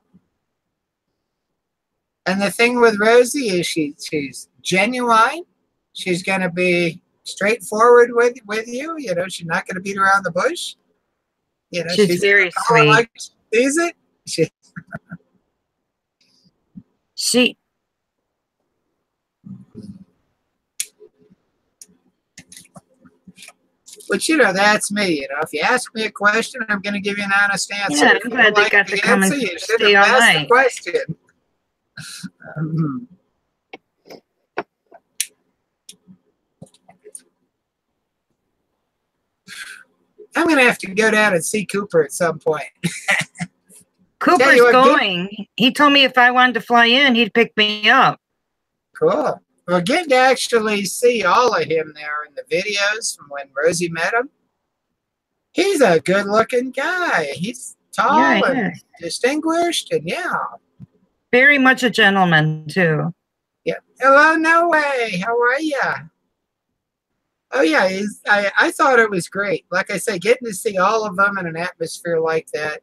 And the thing with Rosie is she's genuine. She's going to be straightforward with you. She's not going to beat around the bush. She's very sweet. Like she sees it. She. But that's me. If you ask me a question, I'm going to give you an honest answer. Yeah, I'm glad they got to come and stay all night. Question. I'm going to have to go down and see Cooper at some point. Cooper's going. He told me if I wanted to fly in, he'd pick me up. Cool. Well, getting to actually see all of him there in the videos from when Rosie met him, he's a good-looking guy. He's tall and distinguished, and very much a gentleman, too. Yeah. Hello, no way. How are you? Oh, yeah. I thought it was great. Like I say, getting to see all of them in an atmosphere like that,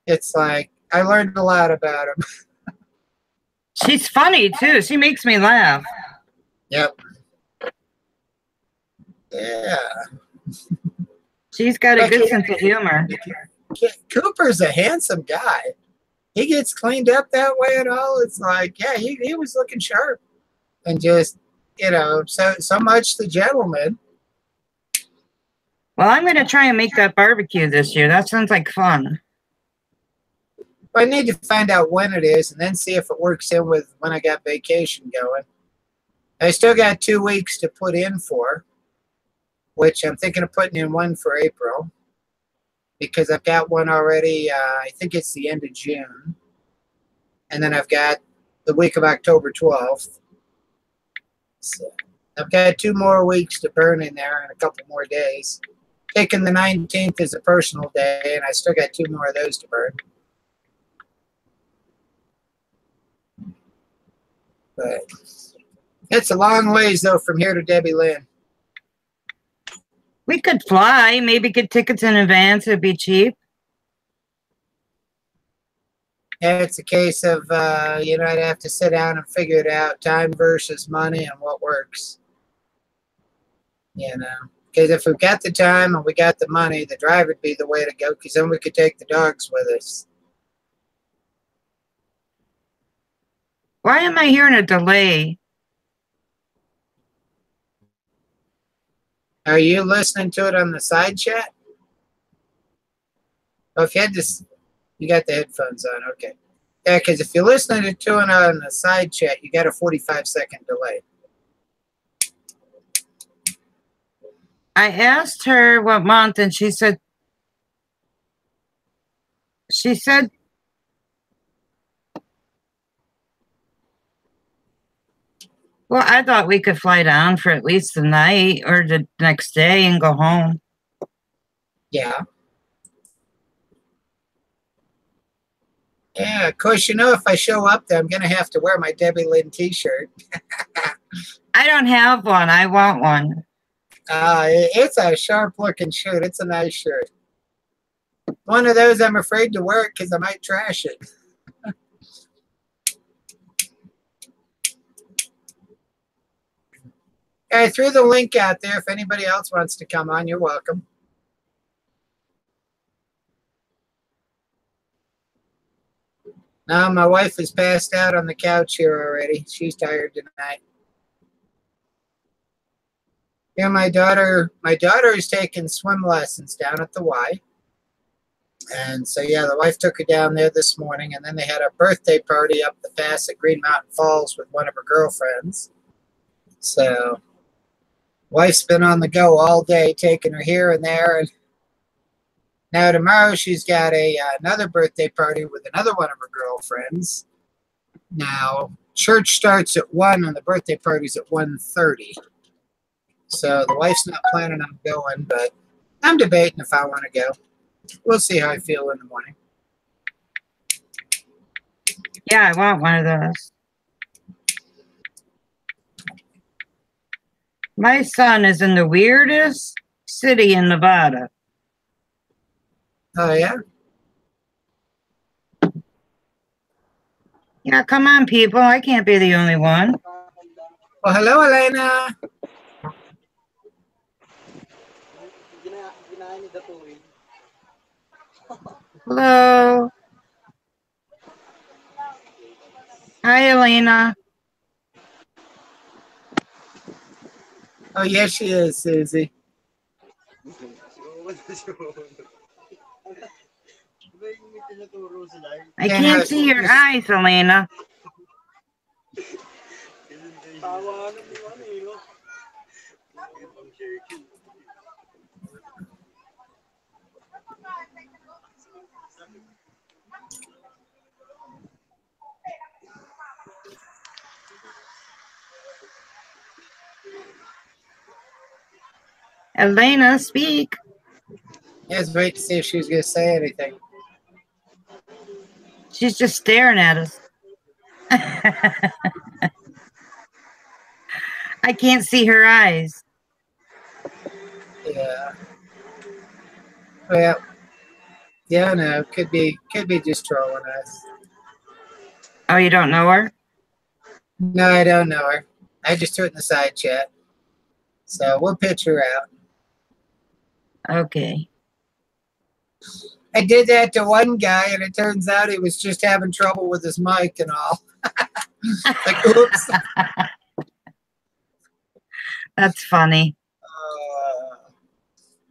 it's like I learned a lot about him. She's funny, too. She makes me laugh. Yep. Yeah. She's got a good sense of humor. Cooper's a handsome guy. He gets cleaned up that way and all. It's like, yeah, he was looking sharp. And just, so much the gentleman. Well, I'm going to try and make that barbecue this year. That sounds like fun. I need to find out when it is and then see if it works in with when I got vacation going. I still got 2 weeks to put in for, which I'm thinking of putting in one for April because I've got one already. I think it's the end of June. And then I've got the week of October 12th. So I've got 2 more weeks to burn in there and a couple more days. Taking the 19th as a personal day, and I still got 2 more of those to burn. But it's a long ways, though, from here to Debbie Lynn. We could fly. Maybe get tickets in advance. It'd be cheap. And it's a case of, I'd have to sit down and figure it out, time versus money and what works. Because if we've got the time and we got the money, the drive would be the way to go because then we could take the dogs with us. Why am I hearing a delay? Are you listening to it on the side chat? Oh, if you had this, you got the headphones on, okay. Yeah, because if you're listening to it on the side chat, you got a 45-second delay. I asked her what month, and she said, well, I thought we could fly down for at least the night or the next day and go home. Yeah. Yeah, of course, if I show up there, I'm going to have to wear my Debbie Lynn t-shirt. I don't have one. I want one. It's a sharp-looking shirt. It's a nice shirt. One of those I'm afraid to wear it because I might trash it. I threw the link out there. If anybody else wants to come on, you're welcome. Now my wife is passed out on the couch here already. She's tired tonight. Yeah, my daughter is taking swim lessons down at the Y. And so, yeah, the wife took her down there this morning, and then they had a birthday party up the pass at Green Mountain Falls with one of her girlfriends. So, wife's been on the go all day, taking her here and there. And now tomorrow she's got another birthday party with another one of her girlfriends. Now, church starts at 1 and the birthday party's at 1:30. So the wife's not planning on going, but I'm debating if I want to go. We'll see how I feel in the morning. Yeah, I want one of those. My son is in the weirdest city in Nevada. Oh, yeah? Yeah, come on, people. I can't be the only one. Well, hello, Elena. Hello. Hi, Elena. Oh, yes, she is, Susie. I can't see your eyes, Elena. Elena, speak. I was waiting to see if she was going to say anything. She's just staring at us. I can't see her eyes. Yeah. Well, yeah, no, could be just trolling us. Oh, you don't know her? No, I don't know her. I just threw it in the side chat. So we'll pitch her out. Okay. I did that to one guy, and it turns out he was just having trouble with his mic and all. Like, oops. That's funny.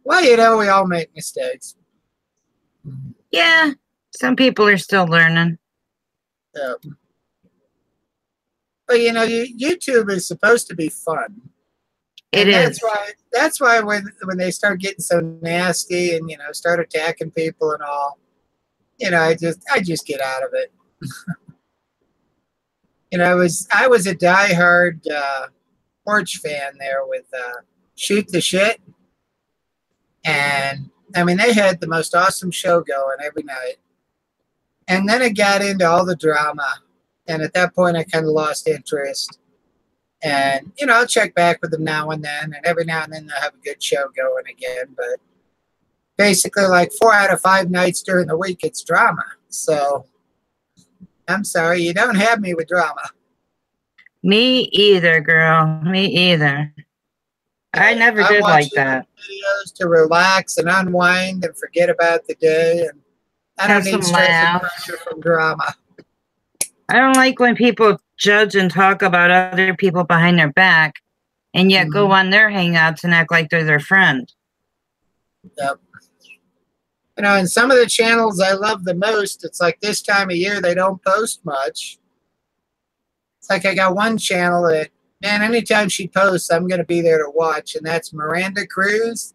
Well, you know, we all make mistakes. Yeah, some people are still learning. But you know, YouTube is supposed to be fun. It is. That's why when they start getting so nasty and start attacking people and all, I just get out of it. I was a diehard Porch fan there with Shoot the Shit, and I mean they had the most awesome show going every night, and then it got into all the drama, and at that point I kind of lost interest. And, I'll check back with them now and then, and every now and then they'll have a good show going again. But basically, like 4 out of 5 nights during the week, it's drama. So, I'm sorry, you don't have me with drama. Me either, girl. Me either. I never did like that. Videos to relax and unwind and forget about the day. And I don't need stress and pressure from drama. I don't like when people judge and talk about other people behind their back and yet go on their hangouts and act like they're their friend. Yep. And some of the channels I love the most, it's like this time of year they don't post much. It's like I got one channel that, man, anytime she posts, I'm going to be there to watch, and that's Miranda Cruz.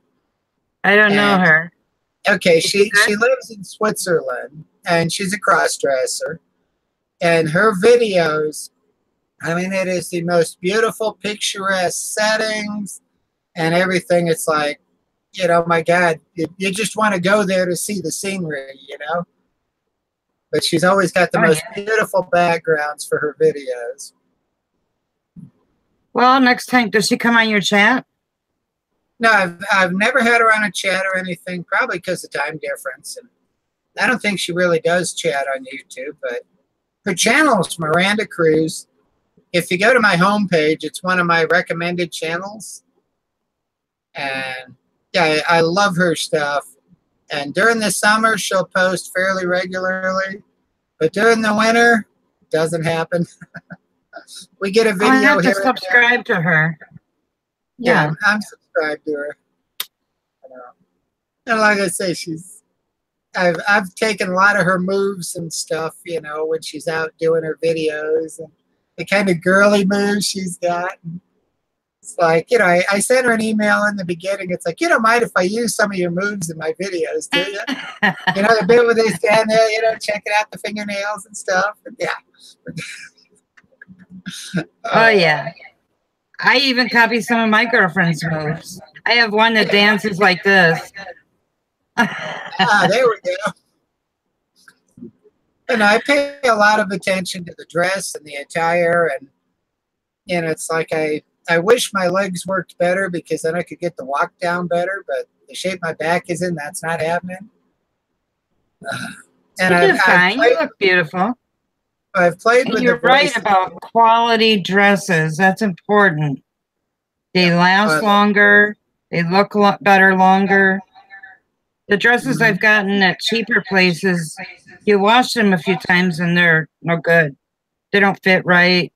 I don't know her. Okay, she lives in Switzerland, and she's a cross-dresser. And her videos, I mean, it is the most beautiful, picturesque settings and everything. It's like, my God, you just want to go there to see the scenery, But she's always got the most beautiful backgrounds for her videos. Well, next time, does she come on your chat? No, I've never had her on a chat or anything, probably because of time difference. And I don't think she really does chat on YouTube, but her channel is Miranda Cruz. If you go to my homepage, it's one of my recommended channels. And yeah, I love her stuff. And during the summer, she'll post fairly regularly. But during the winter, doesn't happen. We get a video I have here to subscribe to her. Yeah, I'm subscribed to her. And like I say, I've taken a lot of her moves and stuff, you know, when she's out doing her videos and the kind of girly moves she's got. It's like, you know, I sent her an email in the beginning. It's like, you don't mind if I use some of your moves in my videos, do you? You know, the bit where they stand there, you know, checking out the fingernails and stuff. And yeah. Oh, yeah. I even copy some of my girlfriend's moves. I have one that dances like this. There we go. And I pay a lot of attention to the dress and the attire, and it's like I wish my legs worked better because then I could get the walk down better, but the shape my back is in, that's not happening. And you do fine. You look beautiful. I've played with you're right about quality dresses. That's important. They last longer. They look a lot better longer. The dresses I've gotten at cheaper places, you wash them a few times and they're no good. They don't fit right.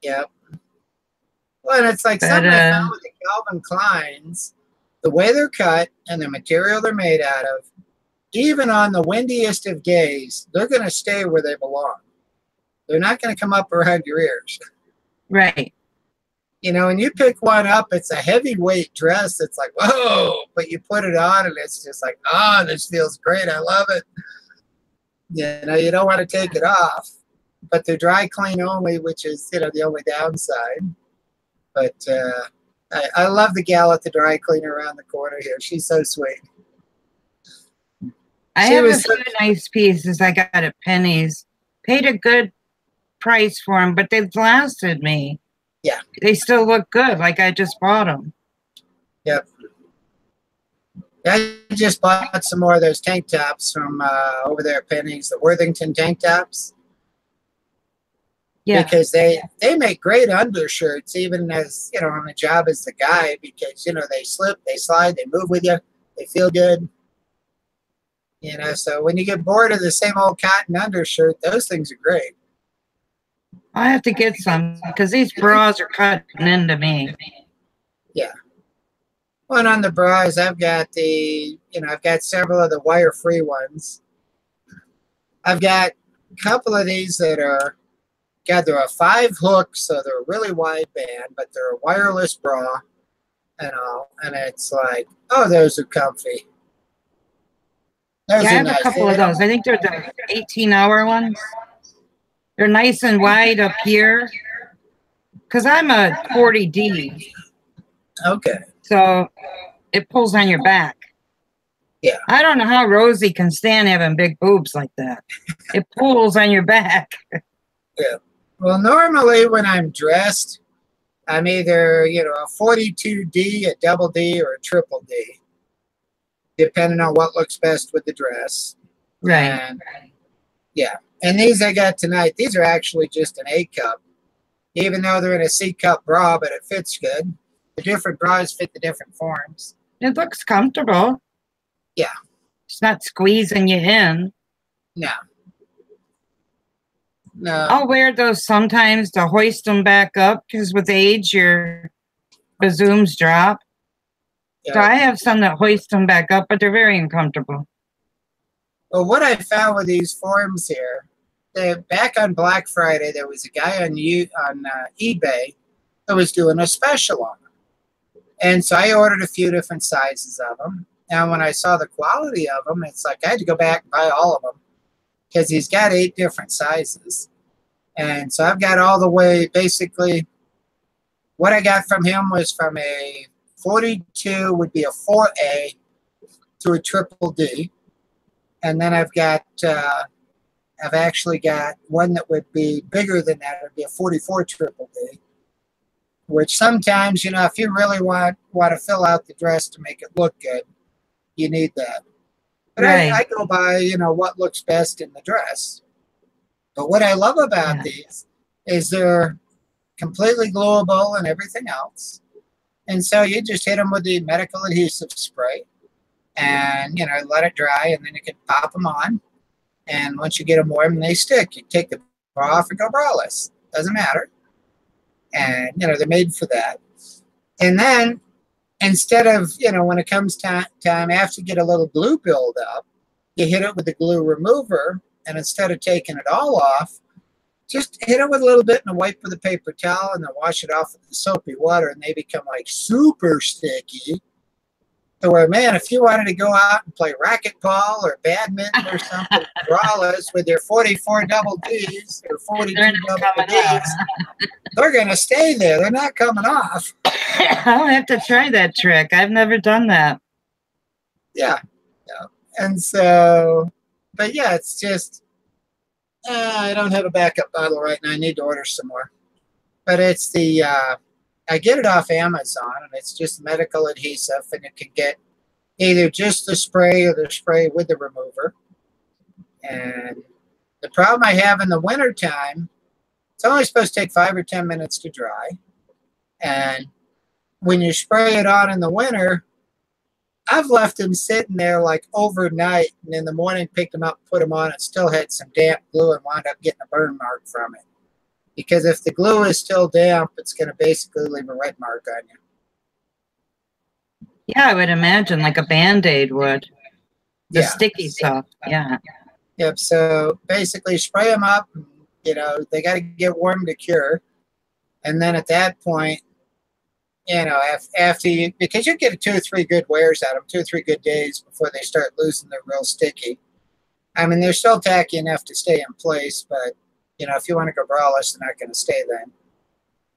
Yep. Well, and it's like something I found with the Calvin Kleins, the way they're cut and the material they're made out of, even on the windiest of days, they're going to stay where they belong. They're not going to come up around your ears. Right. You know, when you pick one up, it's a heavyweight dress. It's like, whoa, but you put it on and it's just like, oh, this feels great. I love it. You know, you don't want to take it off, but they're dry clean only, which is, you know, the only downside. But I love the gal at the dry cleaner around the corner here. She's so sweet. I have a few nice pieces I got at Penny's. Paid a good price for them, but they've lasted me. Yeah. They still look good, like I just bought them. Yep. I just bought some more of those tank tops from over there at Penny's, the Worthington tank tops. Yeah. Because they make great undershirts, even as, you know, on the job as the guy, because, you know, they slip, they slide, they move with you, they feel good. You know, so when you get bored of the same old cotton undershirt, those things are great. I have to get some because these bras are cutting into me. Yeah. Well, on the bras, I've got I've got several of the wire-free ones. I've got a couple of these that are, they're a 5 hook, so they're a really wide band, but they're a wireless bra and all. And it's like, oh, those are comfy. I have a couple of those. I think they're the 18-hour ones. They're nice and wide up here. Because I'm a 40D. Okay. So it pulls on your back. Yeah. I don't know how Rosie can stand having big boobs like that. It pulls on your back. Yeah. Well, normally when I'm dressed, I'm either, you know, a 42D, a double D, or a triple D, depending on what looks best with the dress. Right. And, yeah. And these I got tonight, these are actually just an A cup, even though they're in a C cup bra, but it fits good. The different bras fit the different forms. It looks comfortable. Yeah. It's not squeezing you in. No. No. I'll wear those sometimes to hoist them back up because with age, your zooms drop. Yeah. So I have some that hoist them back up, but they're very uncomfortable. Well, what I found with these forms here, back on Black Friday, there was a guy on eBay that was doing a special on them. And so I ordered a few different sizes of them. And when I saw the quality of them, it's like I had to go back and buy all of them because he's got 8 different sizes. And so I've got all the way, basically, what I got from him was from a 42 would be a 4A to a triple D. And then I've actually got one that would be bigger than that. It would be a 44 triple D, which sometimes, you know, if you really want to fill out the dress to make it look good, you need that. But right. I go by, you know, what looks best in the dress. But what I love about these is they're completely gluable and everything else. And so you just hit them with the medical adhesive spray and, you know, let it dry, and then you can pop them on. And once you get them warm, they stick. You take the bra off and go braless. Doesn't matter. And, you know, they're made for that. And then instead of, you know, when it comes time after you get a little glue build up, you hit it with the glue remover. And instead of taking it all off, just hit it with a little bit and wipe with a paper towel and then wash it off with the soapy water. And they become like super sticky. So where, man, if you wanted to go out and play racquetball or badminton or something, braless with your 44 double Ds or 42 double Ds, they're going to stay there. They're not coming off. I'll have to try that trick. I've never done that. Yeah. Yeah. And so, but yeah, it's just, I don't have a backup bottle right now. I need to order some more. But it's the, I get it off Amazon, and it's just medical adhesive, and it can get either just the spray or the spray with the remover. And the problem I have in the wintertime, it's only supposed to take 5 or 10 minutes to dry. And when you spray it on in the winter, I've left them sitting there like overnight, and in the morning picked them up, put them on, and still had some damp glue and wound up getting a burn mark from it. Because if the glue is still damp, it's going to basically leave a red mark on you. Yeah, I would imagine like a Band-Aid would. The Yeah. sticky stuff. Yeah. Yep. So basically spray them up. You know, they got to get warm to cure. And then at that point, you know, after you, because you get 2 or 3 good wears out of them, 2 or 3 good days before they start losing their real sticky. I mean, they're still tacky enough to stay in place, but you know, if you want to go braless, they're not going to stay then.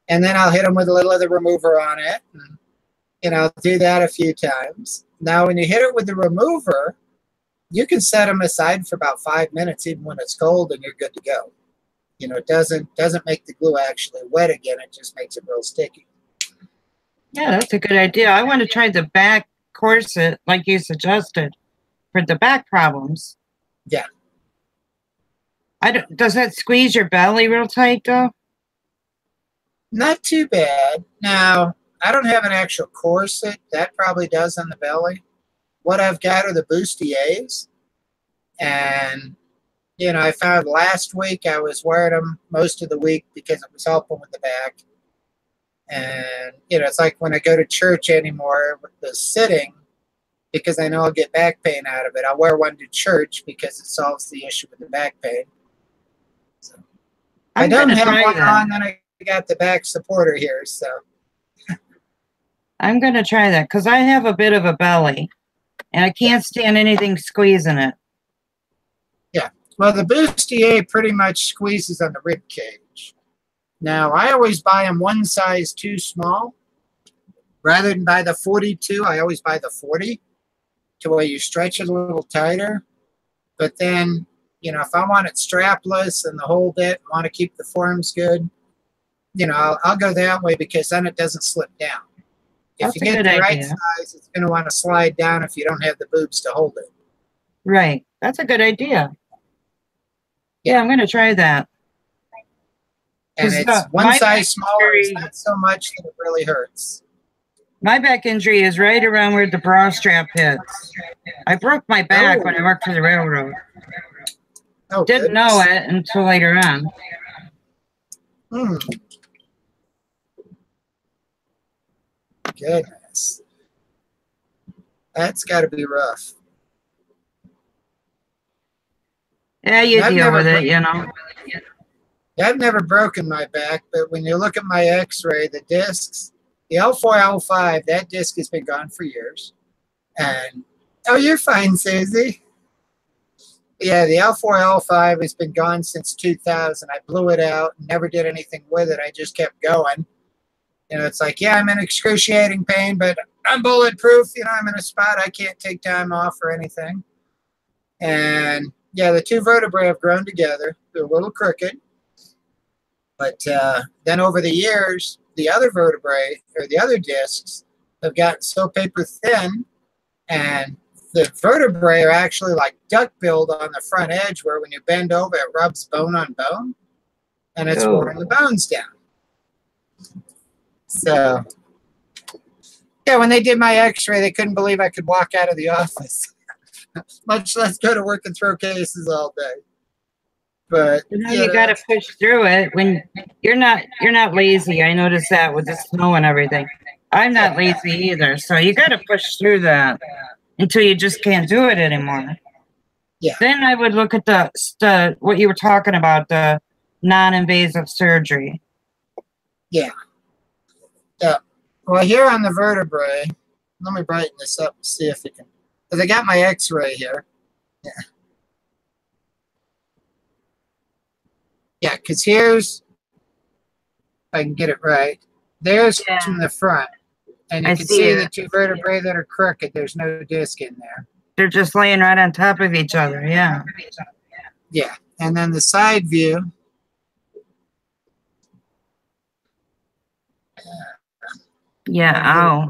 And then I'll hit them with a little of the remover on it. And, you know, do that a few times. Now, when you hit it with the remover, you can set them aside for about 5 minutes, even when it's cold, and you're good to go. You know, it doesn't make the glue actually wet again. It just makes it real sticky. Yeah, that's a good idea. I want to try the back corset, like you suggested, for the back problems. Yeah. Does that squeeze your belly real tight, though? Not too bad. Now, I don't have an actual corset. That probably does on the belly. What I've got are the bustiers. And, you know, I found last week I was wearing them most of the week because it was helping with the back. And, you know, it's like when I go to church anymore with the sitting, because I know I'll get back pain out of it. I'll wear one to church because it solves the issue with the back pain. So I don't have one on, and I got the back supporter here. So I'm going to try that because I have a bit of a belly, and I can't stand anything squeezing it. Yeah. Well, the bustier pretty much squeezes on the rib cage. Now, I always buy them one size too small. Rather than buy the 42, I always buy the 40 to where you stretch it a little tighter. But then, you know, if I want it strapless and the whole bit, want to keep the forms good, you know, I'll go that way because then it doesn't slip down. If you get the right size, it's going to want to slide down if you don't have the boobs to hold it. Right. That's a good idea. Yeah, I'm going to try that. And it's one size smaller. It's not so much that it really hurts. My back injury is right around where the bra strap hits. I broke my back when I worked for the railroad. Oh, didn't know it until later on. Goodness. That's got to be rough. Yeah, you deal with it, you know. I've never broken my back, but when you look at my x-ray, the discs, the L4, L5, that disc has been gone for years. And, oh, you're fine, Susie. Yeah, the L4, L5 has been gone since 2000. I blew it out and never did anything with it. I just kept going. You know, it's like, yeah, I'm in excruciating pain, but I'm bulletproof. You know, I'm in a spot I can't take time off or anything. And, yeah, the 2 vertebrae have grown together. They're a little crooked. But then over the years, the other vertebrae, or the other discs, have gotten so paper thin, and the vertebrae are actually like duck-billed on the front edge, where when you bend over, it rubs bone on bone, and it's wearing the bones down. So, yeah, when they did my x-ray, they couldn't believe I could walk out of the office. much less go to work and throw cases all day. But you got to push through it. When you're not lazy. I noticed that with the snow and everything. I'm not lazy either, so you got to push through that until you just can't do it anymore. Yeah. Then I would look at the what you were talking about, the non-invasive surgery. Yeah. Yeah. Well, here on the vertebrae, let me brighten this up and see if it can. Because I got my X-ray here. Yeah. Yeah, because here's, if I can get it right, there's from the front. And you can see the two vertebrae that are crooked. There's no disc in there. They're just laying right on top of each other, yeah. Yeah, and then the side view. Yeah, ow.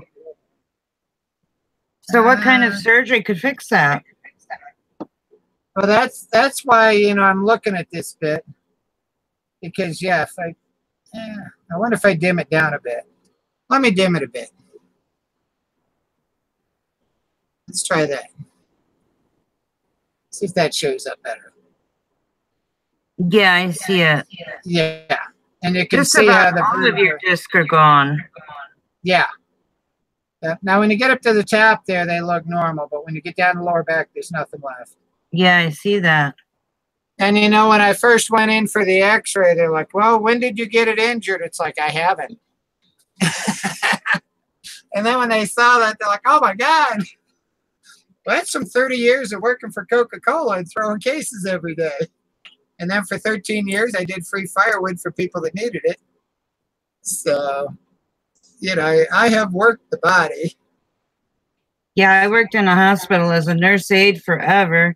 So what kind of surgery could fix that? Well, that's why, you know, I'm looking at this bit. Because, yeah, if I wonder if I dim it down a bit. Let me dim it a bit. Let's try that. See if that shows up better. Yeah, I see it. Yeah, and you can just see how all of your discs are gone. Yeah. Now, when you get up to the top there, they look normal, but when you get down the lower back, there's nothing left. Yeah, I see that. And, you know, when I first went in for the x-ray, they're like, well, when did you get it injured? It's like, I haven't. And then when they saw that, they're like, oh, my God. Well, that's some 30 years of working for Coca-Cola and throwing cases every day. And then for 13 years, I did free firewood for people that needed it. So, you know, I have worked the body. Yeah, I worked in a hospital as a nurse aide forever.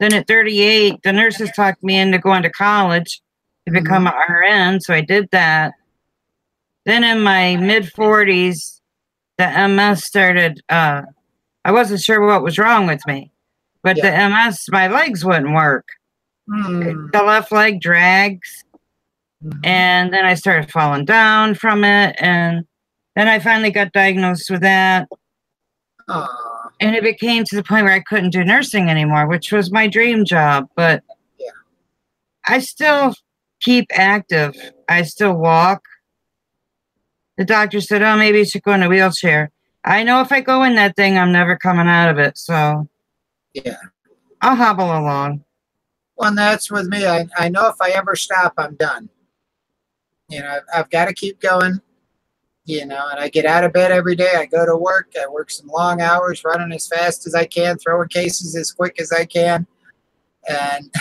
Then at 38, the nurses talked me into going to college to become an RN, so I did that. Then in my mid-40s, the MS started. I wasn't sure what was wrong with me, but the MS, my legs wouldn't work. The left leg drags, and then I started falling down from it, and then I finally got diagnosed with that. And it became to the point where I couldn't do nursing anymore, which was my dream job. But I still keep active. I still walk. The doctor said, oh, maybe you should go in a wheelchair. I know if I go in that thing, I'm never coming out of it. So I'll hobble along. Well, and that's with me. I know if I ever stop, I'm done. You know, I've got to keep going. You know, and I get out of bed every day. I go to work. I work some long hours, running as fast as I can, throwing cases as quick as I can. And,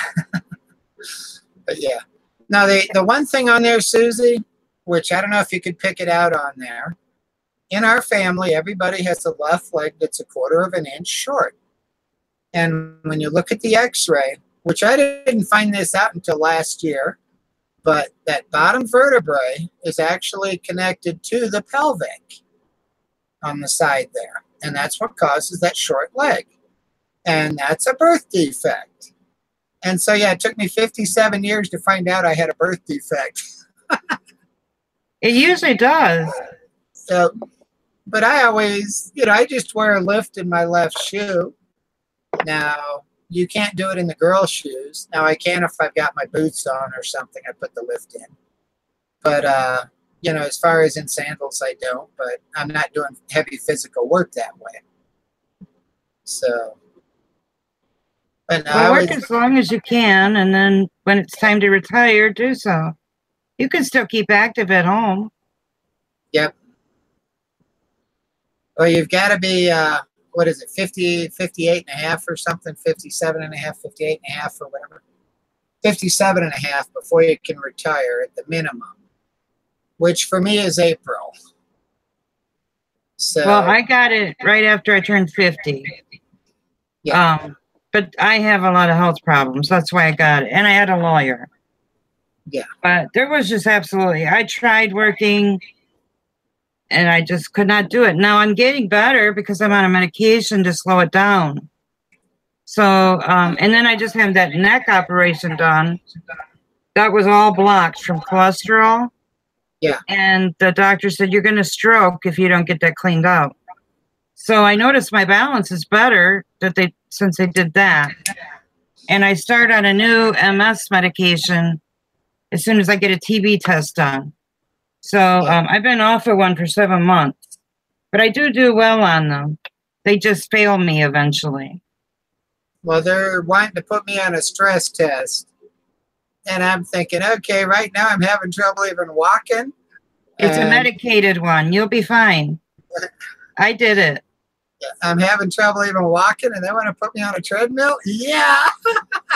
but yeah. Now, the one thing on there, Susie, which I don't know if you could pick it out on there. In our family, everybody has a left leg that's 1/4 of an inch short. And when you look at the x-ray, which I didn't find this out until last year, but that bottom vertebrae is actually connected to the pelvic on the side there. And that's what causes that short leg. And that's a birth defect. And so, yeah, it took me 57 years to find out I had a birth defect. It usually does. So, but I always, you know, I just wear a lift in my left shoe. Now, you can't do it in the girl's shoes. Now, I can if I've got my boots on or something. I put the lift in. But, you know, as far as in sandals, I don't. But I'm not doing heavy physical work that way. So. But no, well, work as long as you can. And then when it's time to retire, do so. You can still keep active at home. Yep. Well, you've got to be, what is it, 58 and a half or something, 57 and a half, 58 and a half or whatever. 57 and a half before you can retire at the minimum, which for me is April. So, well, I got it right after I turned 50. Yeah. But I have a lot of health problems. That's why I got it. And I had a lawyer. Yeah. But there was just absolutely, I tried working and I just could not do it. Now I'm getting better because I'm on a medication to slow it down. So, and then I just had that neck operation done. That was all blocked from cholesterol. Yeah. And the doctor said, you're going to stroke if you don't get that cleaned out. So I noticed my balance is better since they did that. And I start on a new MS medication as soon as I get a TB test done. So I've been off of one for 7 months, but I do well on them. They just fail me eventually. Well, they're wanting to put me on a stress test. And I'm thinking, okay, right now I'm having trouble even walking. It's a medicated one. You'll be fine. I did it. I'm having trouble even walking, and they want to put me on a treadmill? Yeah.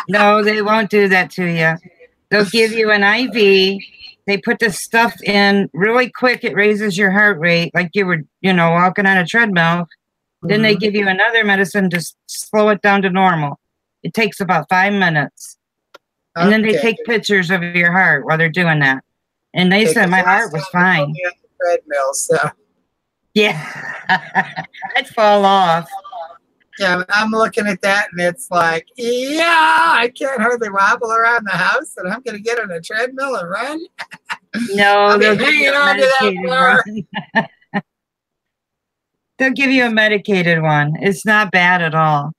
No, they won't do that to you. They'll give you an IV. They put this stuff in really quick. It raises your heart rate like you were, walking on a treadmill. Then they give you another medicine to slow it down to normal. It takes about 5 minutes. And then they take pictures of your heart while they're doing that. And they said my heart was fine. Treadmill, so. Yeah. I'd fall off. Yeah, I'm looking at that, and it's like, yeah, I can't hardly wobble around the house, and I'm going to get on a treadmill and run. No, they'll give you a medicated one. They'll give you a medicated one. It's not bad at all.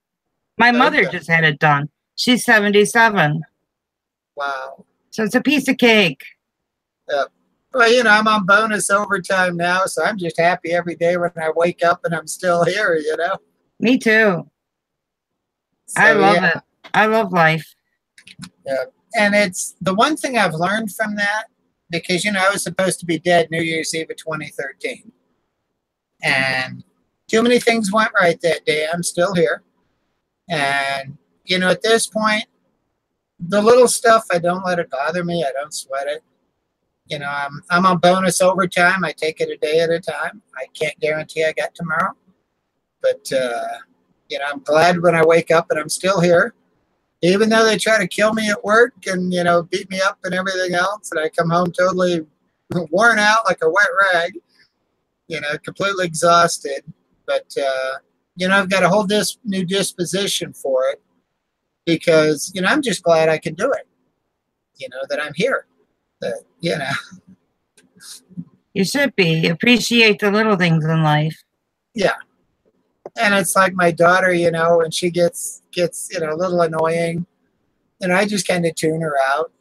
My mother just had it done. She's 77. Wow. So it's a piece of cake. Yeah. Well, I'm on bonus overtime now, so I'm just happy every day when I wake up and I'm still here, Me too. So, I love it. I love life. Yeah. And it's the one thing I've learned from that, because, I was supposed to be dead New Year's Eve of 2013. And too many things went right that day. I'm still here. And, at this point, the little stuff, I don't let it bother me. I don't sweat it. I'm on bonus overtime. I take it a day at a time. I can't guarantee I got tomorrow. But, I'm glad when I wake up and I'm still here. Even though they try to kill me at work and, beat me up and everything else, and I come home totally worn out like a wet rag, completely exhausted. But, I've got a whole new disposition for it because, I'm just glad I can do it, that I'm here. That, You should be. Appreciate the little things in life. Yeah. And it's like my daughter, when she gets a little annoying, I just kind of tune her out,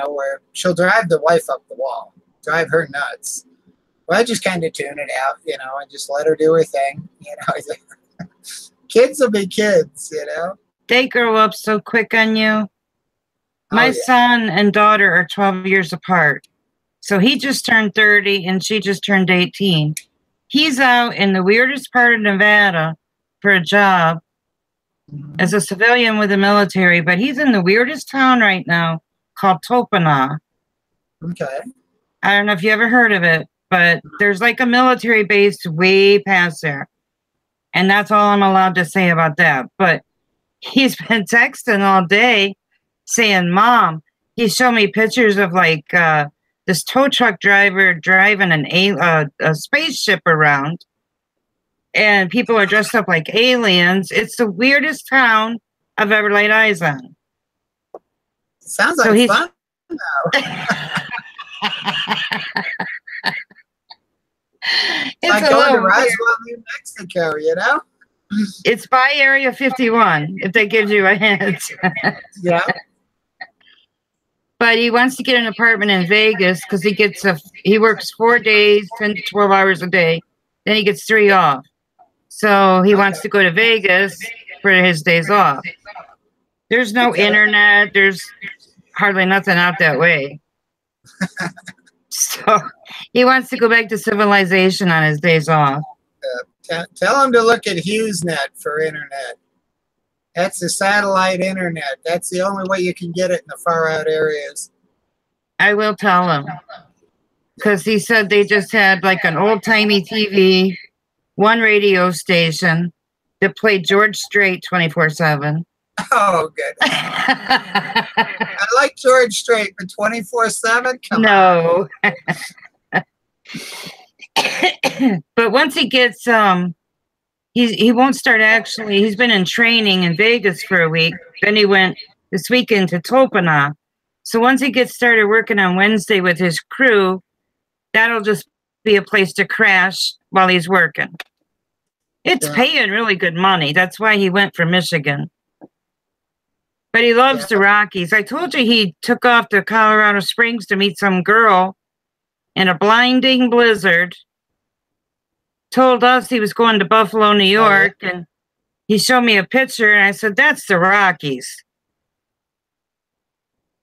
where she'll drive the wife up the wall, drive her nuts. Well, I just kind of tune it out, and just let her do her thing, Kids will be kids, They grow up so quick on you. My son and daughter are 12 years apart. So he just turned 30 and she just turned 18. He's out in the weirdest part of Nevada for a job as a civilian with the military, but he's in the weirdest town right now called Topana. Okay. I don't know if you ever heard of it, but there's like a military base way past there. And that's all I'm allowed to say about that. But he's been texting all day saying, Mom, he showed me pictures of like this tow truck driver driving a spaceship around. And people are dressed up like aliens. It's the weirdest town I've ever laid eyes on. Sounds like fun now. It's like going to Roswell, New Mexico, It's by Area 51, if that gives you a hint. Yeah. But he wants to get an apartment in Vegas because he works 4 days, 10 to 12 hours a day. Then he gets 3 off. So he wants to go to Vegas for his days off. There's no internet. There's hardly nothing out that way. So he wants to go back to civilization on his days off. Tell him to look at HughesNet for internet. That's the satellite internet. That's the only way you can get it in the far out areas. I will tell him. Because he said they just had like an old-timey TV, one radio station that played George Strait 24/7. Oh, good. I like George Strait, but 24/7? Come on. But once he gets he won't start actually. He's been in training in Vegas for a week. Then he went this weekend to Topana. So once he gets started working on Wednesday with his crew, that'll just be a place to crash while he's working. It's Yeah. paying really good money. That's why he went for Michigan. But he loves the Rockies. I told you he took off to Colorado Springs to meet some girl in a blinding blizzard. Told us he was going to Buffalo, New York, and he showed me a picture, and I said, that's the Rockies.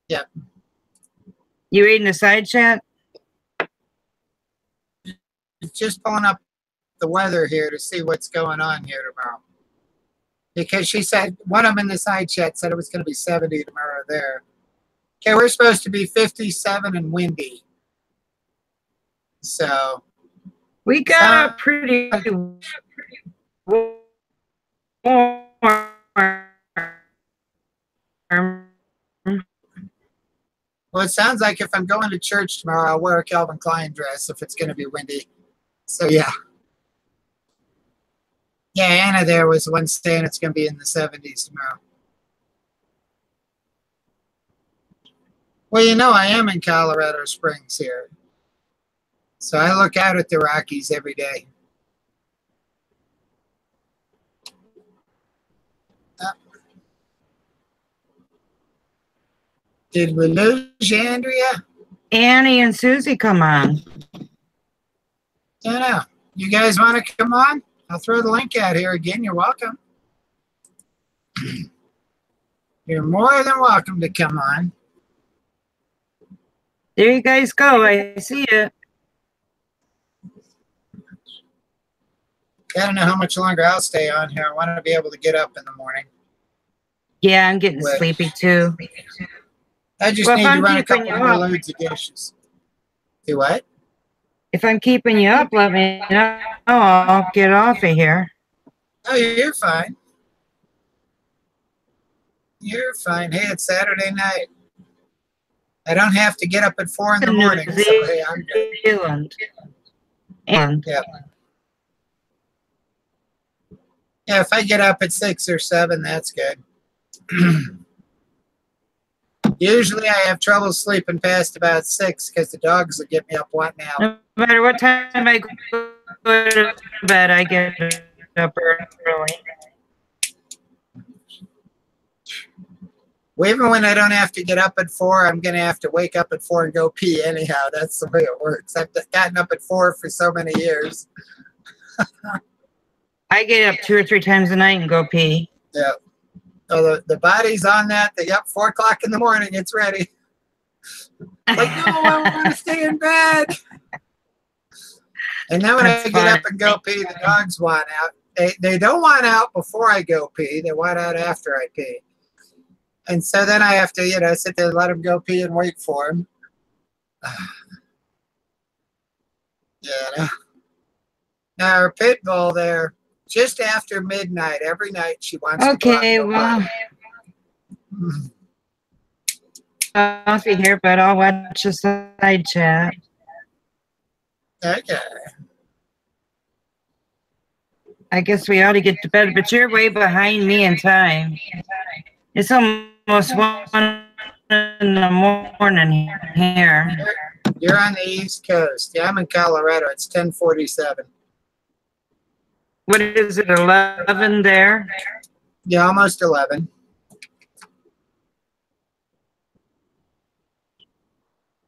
Yeah. You reading the side chat? Just pulling up the weather here to see what's going on here tomorrow. Because she said, one of them in the side chat said it was going to be 70 tomorrow there. Okay, we're supposed to be 57 and windy. So. We got a pretty warm. Well, it sounds like if I'm going to church tomorrow, I'll wear a Calvin Klein dress if it's going to be windy. So, yeah. Yeah, Anna there was the one saying it's going to be in the 70s tomorrow. Well, you know, I am in Colorado Springs here. So I look out at the Rockies every day. Did we lose you, Andrea? Annie and Susie come on. I don't know. You guys want to come on? I'll throw the link out here again. You're welcome. You're more than welcome to come on. There you guys go. I see it. I don't know how much longer I'll stay on here. I want to be able to get up in the morning. Yeah, I'm getting sleepy too. I just need to run a couple more loads of dishes. Do what? If I'm keeping you up, let me know. I'll get off of here. Oh, you're fine. You're fine. Hey, it's Saturday night. I don't have to get up at 4 in the morning. So, hey, I'm good. And yeah. Yeah, if I get up at 6 or 7, that's good. Usually I have trouble sleeping past about 6 because the dogs will get me up wanting out. No matter what time I go to bed, I get up early. Well, even when I don't have to get up at 4, I'm going to have to wake up at 4 and go pee anyhow. That's the way it works. I've gotten up at 4 for so many years. I get up 2 or 3 times a night and go pee. Yeah. So the body's on that. Yep, 4 o'clock in the morning, it's ready. Like, no, I want to stay in bed. And then when I get up and go pee, the dogs want out. They don't want out before I go pee. They want out after I pee. And so then I have to, sit there and let them go pee and wait for them. Yeah. Now, our pit bull there, just after midnight, every night she wants to go out and go well, I'll be here, but I'll watch the side chat. Okay. I guess we ought to get to bed, but you're way behind me in time. It's almost 1 in the morning here. You're on the East Coast. Yeah, I'm in Colorado. It's 10:47. What is it, 11 there? Yeah, almost 11.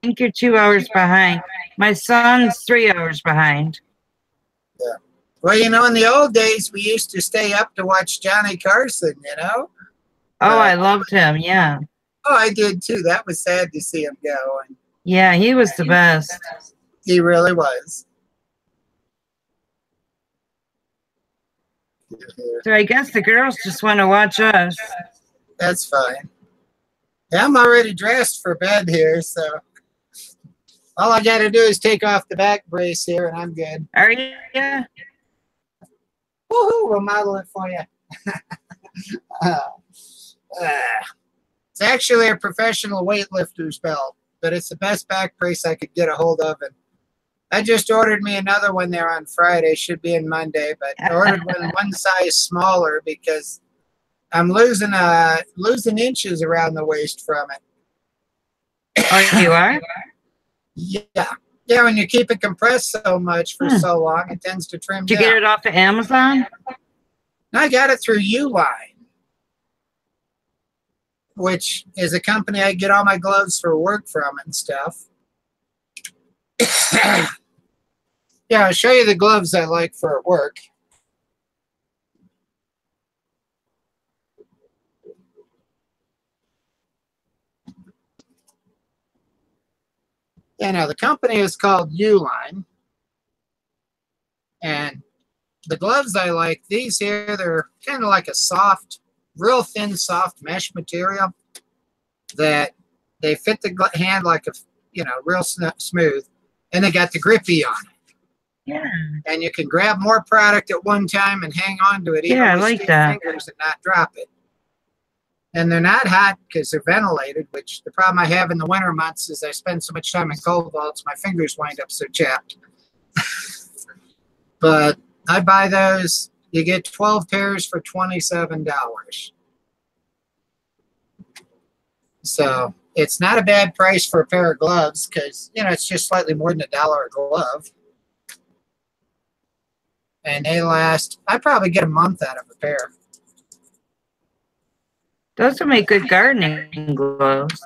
I think you're 2 hours behind. My son's 3 hours behind. Yeah. Well, in the old days, we used to stay up to watch Johnny Carson, Oh, I loved him, yeah. Oh, I did too. That was sad to see him go. Yeah, he was the best. He really was. So I guess the girls just want to watch us. That's fine. Yeah, I'm already dressed for bed here, so all I got to do is take off the back brace here, and I'm good. Are you? Yeah. Woohoo! We'll model it for you. It's actually a professional weightlifter's belt, but it's the best back brace I could get a hold of, and I just ordered me another one there on Friday. Should be in Monday, but I ordered one size smaller because I'm losing inches around the waist from it. Oh, you are? Yeah. Yeah, when you keep it compressed so much for so long, it tends to trim Did you down. get it off of Amazon? I got it through Uline, which is a company I get all my gloves for work from and stuff. Yeah, I'll show you the gloves I like for work. Yeah, now the company is called Uline. And the gloves I like, these here, they're kind of like a soft, real thin, soft mesh material that they fit the hand like a, real smooth. And they got the grippy on it. Yeah. And you can grab more product at one time and hang on to it even Yeah, I with like stiff that. fingers and not drop it. And they're not hot because they're ventilated, which the problem I have in the winter months is I spend so much time in cold vaults, my fingers wind up so chapped. But I buy those. You get 12 pairs for $27. So it's not a bad price for a pair of gloves because, it's just slightly more than $1 a glove. And they last, I probably get a month out of a pair. Those will make good gardening gloves.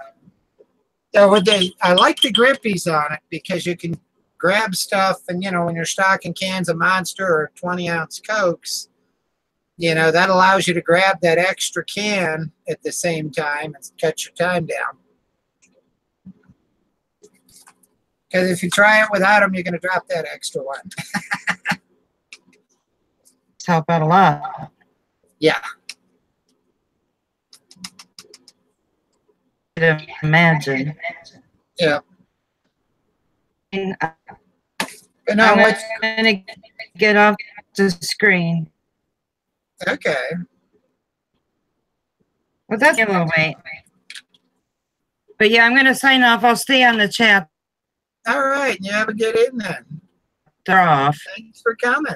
So I like the grippies on it because you can grab stuff and, when you're stocking cans of Monster or 20-ounce Cokes, that allows you to grab that extra can at the same time and cut your time down. Because if you try it without them, you're going to drop that extra one. It's help out a lot. Yeah. Imagine. Yeah. I'm But no, going to get off the screen. Okay. Well, that's a little wait. But yeah, I'm going to sign off. I'll stay on the chat. All right. You have a good evening. They're off. Thanks for coming.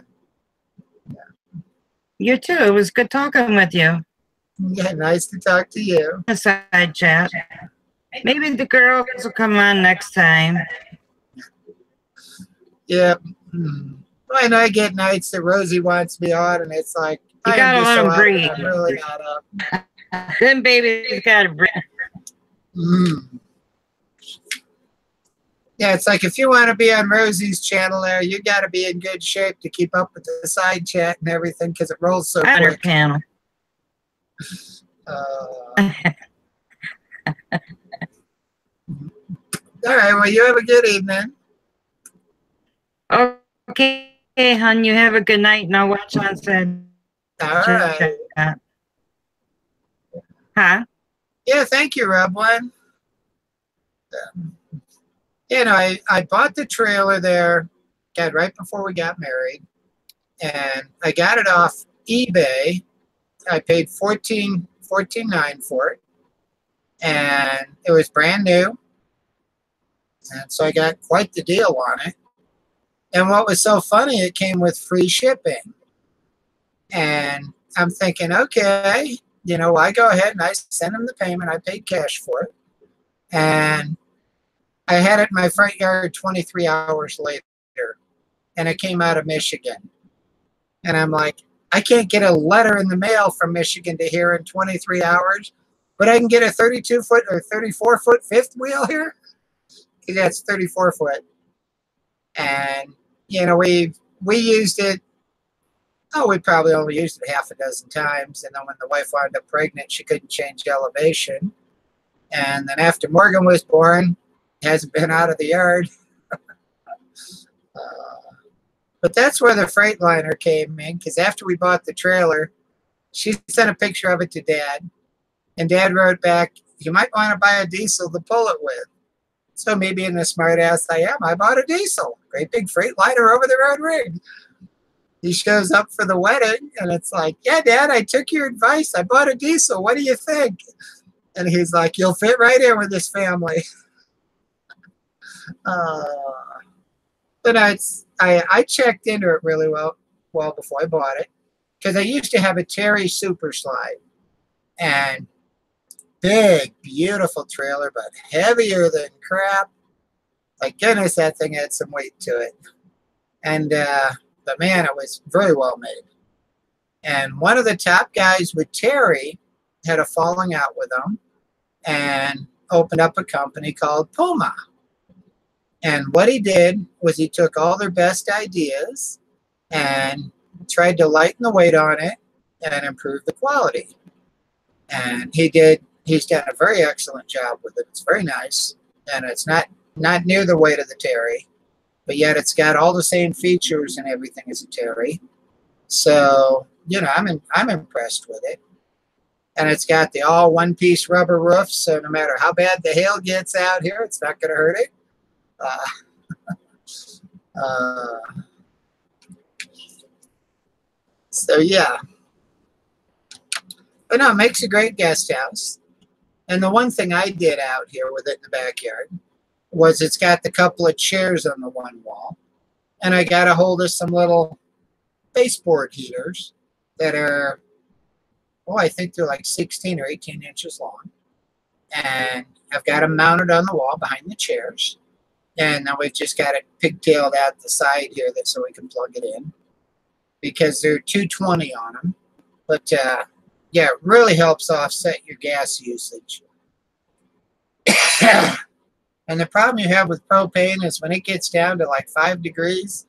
You too. It was good talking with you. Yeah, nice to talk to you. A side chat. Maybe the girls will come on next time. Yeah. And I get nights that Rosie wants me on, and it's like, You gotta let them breathe. I'm really not up. Then baby's gotta breathe. Yeah, it's like if you want to be on Rosie's channel there, you got to be in good shape to keep up with the side chat and everything because it rolls so On her quick. panel. All right, well, you have a good evening. Okay, hon, you have a good night, and I'll watch on said. All right. Huh? Yeah, thank you, Rob One. I bought the trailer there, right before we got married, and I got it off eBay. I paid $14.9 for it, and it was brand new, and so I got quite the deal on it. And what was so funny, it came with free shipping, and I'm thinking, okay, I go ahead and I send them the payment. I paid cash for it, and I had it in my front yard 23 hours later, and it came out of Michigan. And I'm like, I can't get a letter in the mail from Michigan to here in 23 hours, but I can get a 32-foot or 34-foot fifth wheel here. That's 34-foot. And, we used it. Oh, we probably only used it half a dozen times. And then when the wife wound up pregnant, she couldn't change elevation. And then after Morgan was born, hasn't been out of the yard. But that's where the Freightliner came in, because after we bought the trailer, she sent a picture of it to Dad, and Dad wrote back, you might want to buy a diesel to pull it with. So me being the smart ass I am, I bought a diesel. Great big Freightliner over the road rig. He shows up for the wedding, and it's like, yeah, Dad, I took your advice. I bought a diesel. What do you think? And he's like, you'll fit right in with this family. But I checked into it really well before I bought it, because I used to have a Terry Super Slide, and big, beautiful trailer, but heavier than crap. Like goodness, that thing had some weight to it. And but man, it was very well made. And one of the top guys with Terry had a falling out with him and opened up a company called Puma. And what he did was he took all their best ideas and tried to lighten the weight on it and improve the quality. And he's done a very excellent job with it. It's very nice. And it's not near the weight of the Terry, but yet it's got all the same features and everything as a Terry. So, you know, I'm impressed with it. And it's got the all one-piece rubber roof, so no matter how bad the hail gets out here, it's not going to hurt it. So yeah. But no, it makes a great guest house. And the one thing I did out here with it in the backyard was it's got the couple of chairs on the one wall. And I got a hold of some little baseboard heaters that are, oh, I think they're like 16 or 18 inches long. And I've got them mounted on the wall behind the chairs. And now we've just got it pigtailed out the side here so we can plug it in. Because they're 220 on them. But yeah, it really helps offset your gas usage. And the problem you have with propane is when it gets down to like 5 degrees,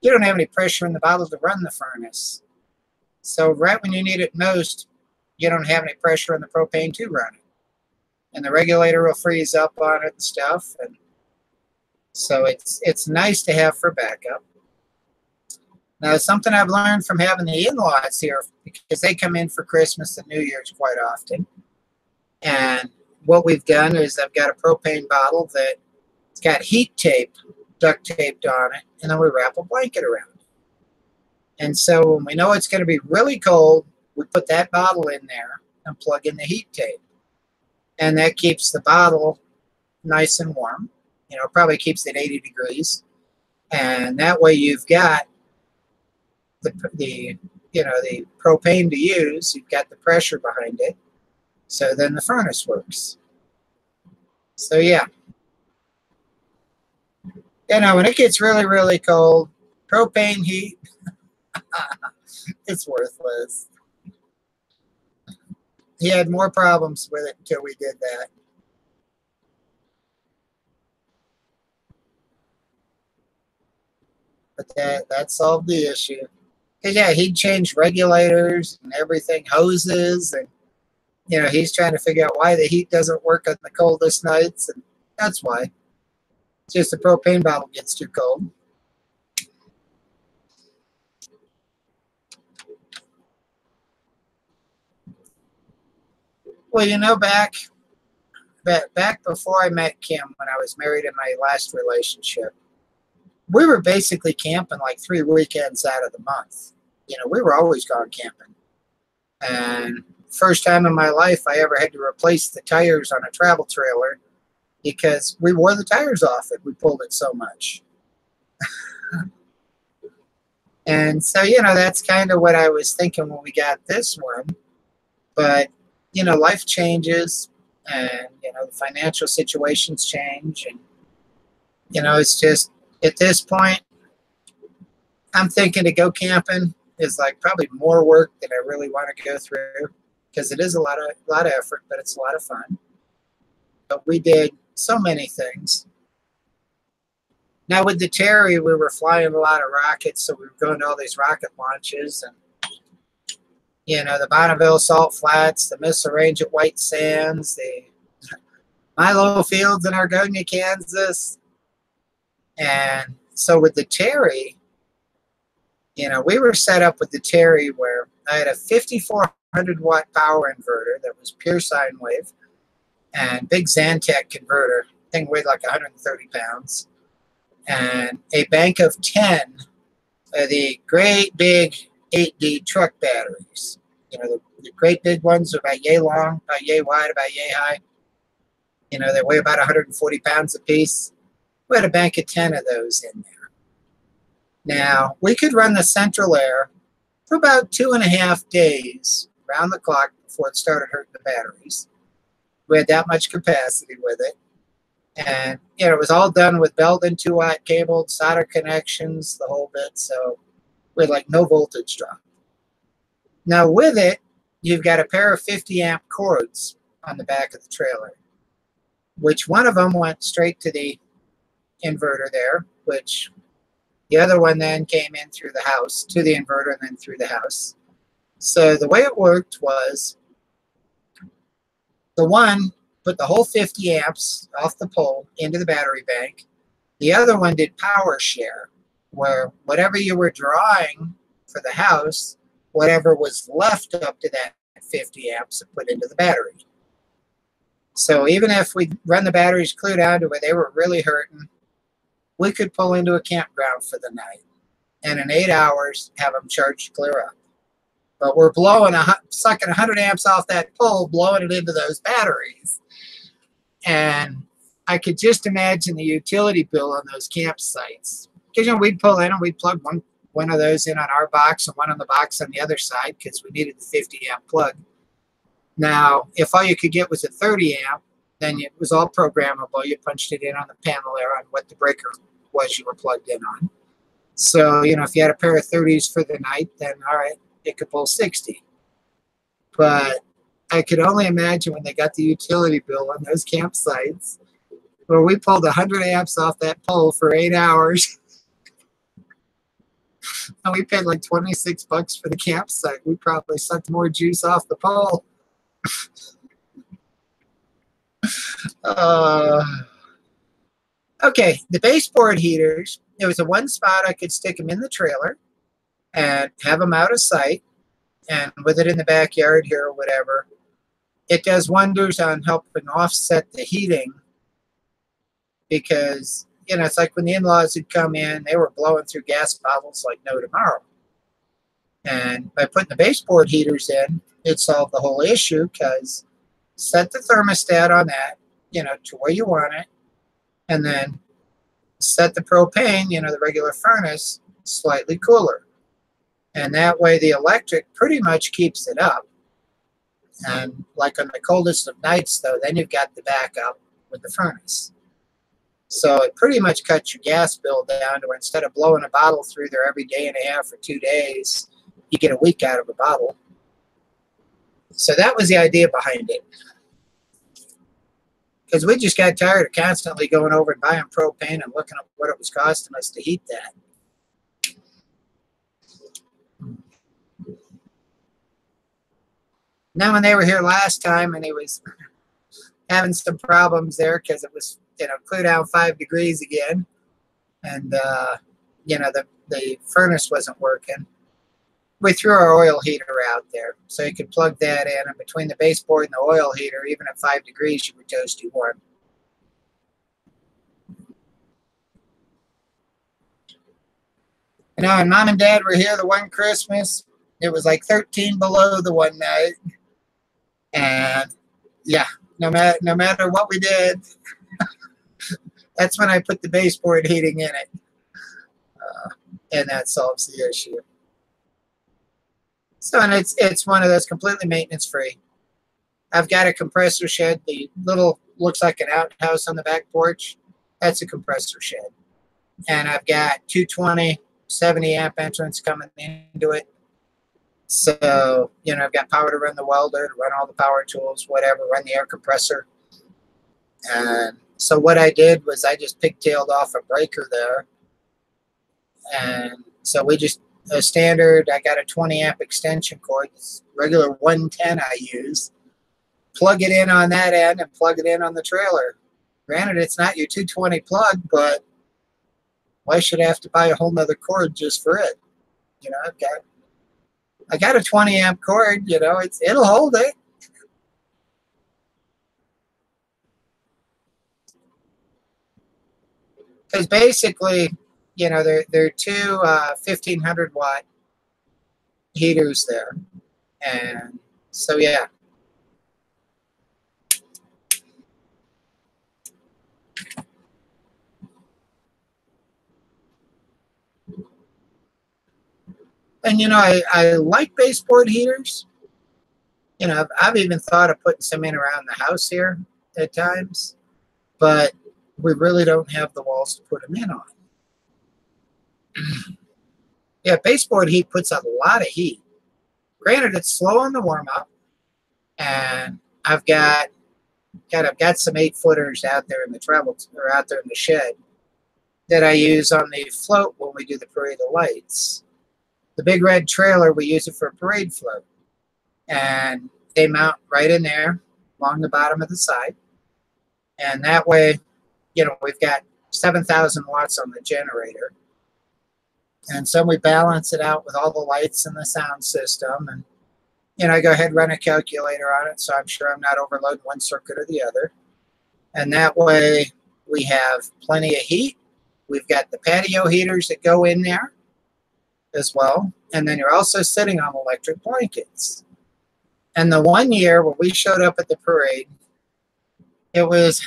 you don't have any pressure in the bottle to run the furnace. So right when you need it most, you don't have any pressure in the propane to run it. And the regulator will freeze up on it and stuff. And so it's nice to have for backup. Now, something I've learned from having the in-laws here, because they come in for Christmas and New Year's quite often. And what we've done is I've got a propane bottle that's got heat tape duct taped on it, and then we wrap a blanket around it. And so when we know it's going to be really cold, we put that bottle in there and plug in the heat tape. And that keeps the bottle nice and warm. You know, it probably keeps it 80 degrees. And that way you've got the propane to use, you've got the pressure behind it, so then the furnace works. So yeah, you know, when it gets really, really cold, propane heat, it's worthless. He had more problems with it until we did that. But that solved the issue. Because, yeah, he'd change regulators and everything, hoses, and, you know, he's trying to figure out why the heat doesn't work on the coldest nights, and that's why. It's just the propane bottle gets too cold. Well, you know, back before I met Kim, when I was married in my last relationship, we were basically camping like 3 weekends out of the month. You know, we were always gone camping. And first time in my life I ever had to replace the tires on a travel trailer because we wore the tires off it. We pulled it so much. And so, you know, that's kind of what I was thinking when we got this one. But, you know, life changes and, you know, the financial situations change. And, you know, it's just, at this point, I'm thinking to go camping is like probably more work than I really want to go through because it is a lot of effort, but it's a lot of fun. But we did so many things. Now with the Terry, we were flying a lot of rockets, so we were going to all these rocket launches and, you know, the Bonneville Salt Flats, the Missile Range at White Sands, the Milo Fields in Argonia, Kansas. And so with the Terry, you know, we were set up with the Terry where I had a 5,400 watt power inverter that was pure sine wave and big Xantec converter. Thing weighed like 130 pounds. And a bank of 10 of the great big 8D truck batteries. You know, the great big ones are about yay long, about yay wide, about yay high. You know, they weigh about 140 pounds a piece. We had a bank of 10 of those in there. Now, we could run the central air for about 2.5 days around the clock before it started hurting the batteries. We had that much capacity with it. And, you know, it was all done with Belden 2-watt cable, solder connections, the whole bit. So we had like no voltage drop. Now with it, you've got a pair of 50 amp cords on the back of the trailer, which one of them went straight to the inverter there, which the other one then came in through the house to the inverter and then through the house. So the way it worked was the one put the whole 50 amps off the pole into the battery bank. The other one did power share, where whatever you were drawing for the house, whatever was left up to that 50 amps, it put into the battery. So even if we run the batteries clear down to where they were really hurting, we could pull into a campground for the night and in 8 hours have them charged clear up. But we're sucking 100 amps off that pole, blowing it into those batteries. And I could just imagine the utility bill on those campsites. Because, you know, we'd pull in and we'd plug one of those in on our box and one on the box on the other side because we needed the 50 amp plug. Now, if all you could get was a 30 amp, then it was all programmable. You punched it in on the panel there on what the breaker was you were plugged in on. So, you know, if you had a pair of 30s for the night, then all right, it could pull 60. But I could only imagine when they got the utility bill on those campsites where we pulled 100 amps off that pole for 8 hours. And we paid like $26 for the campsite. We probably sucked more juice off the pole. Okay, the baseboard heaters, there was a one spot I could stick them in the trailer and have them out of sight, and with it in the backyard here or whatever, it does wonders on helping offset the heating because, you know, it's like when the in-laws had come in, they were blowing through gas bottles like no tomorrow. And by putting the baseboard heaters in, it solved the whole issue because set the thermostat on that, you know, to where you want it, and then set the propane, you know, the regular furnace, slightly cooler. And that way the electric pretty much keeps it up. And like on the coldest of nights, though, then you've got the backup with the furnace. So it pretty much cuts your gas bill down to where instead of blowing a bottle through there every day and a half or 2 days, you get a week out of a bottle. So that was the idea behind it. Because we just got tired of constantly going over and buying propane and looking at what it was costing us to heat that. Now, when they were here last time and he was having some problems there because it was, you know, clear down 5 degrees again, and you know, the furnace wasn't working, we threw our oil heater out there so you could plug that in, and between the baseboard and the oil heater, even at 5 degrees, you were toasty warm. You know, and Mom and Dad were here the one Christmas. It was like 13 below the one night. And yeah, no matter what we did, that's when I put the baseboard heating in it. And that solves the issue. So, and it's one of those completely maintenance free. I've got a compressor shed. The little looks like an outhouse on the back porch. That's a compressor shed. And I've got 220, 70 amp entrance coming into it. So, you know, I've got power to run the welder, to run all the power tools, whatever, run the air compressor. And so what I did was I just pigtailed off a breaker there. And so we just, a standard, I got a 20 amp extension cord, it's regular 110 I use. Plug it in on that end and plug it in on the trailer. Granted, it's not your 220 plug, but why should I have to buy a whole nother cord just for it? You know, I got a 20 amp cord, you know, it'll hold it. Because basically, you know, there are two 1500 watt heaters there. And so, yeah. And, you know, I like baseboard heaters. You know, I've even thought of putting some in around the house here at times. But we really don't have the walls to put them in on. Yeah, baseboard heat puts a lot of heat. Granted, it's slow on the warm up, and I've got some 8-footers out there in the out there in the shed that I use on the float when we do the Parade of Lights. The big red trailer, we use it for a parade float, and they mount right in there along the bottom of the side, and that way, you know, we've got 7,000 watts on the generator. And so we balance it out with all the lights and the sound system. And, you know, I go ahead and run a calculator on it, so I'm sure I'm not overloading one circuit or the other. And that way we have plenty of heat. We've got the patio heaters that go in there as well. And then you're also sitting on electric blankets. And the one year when we showed up at the parade, it was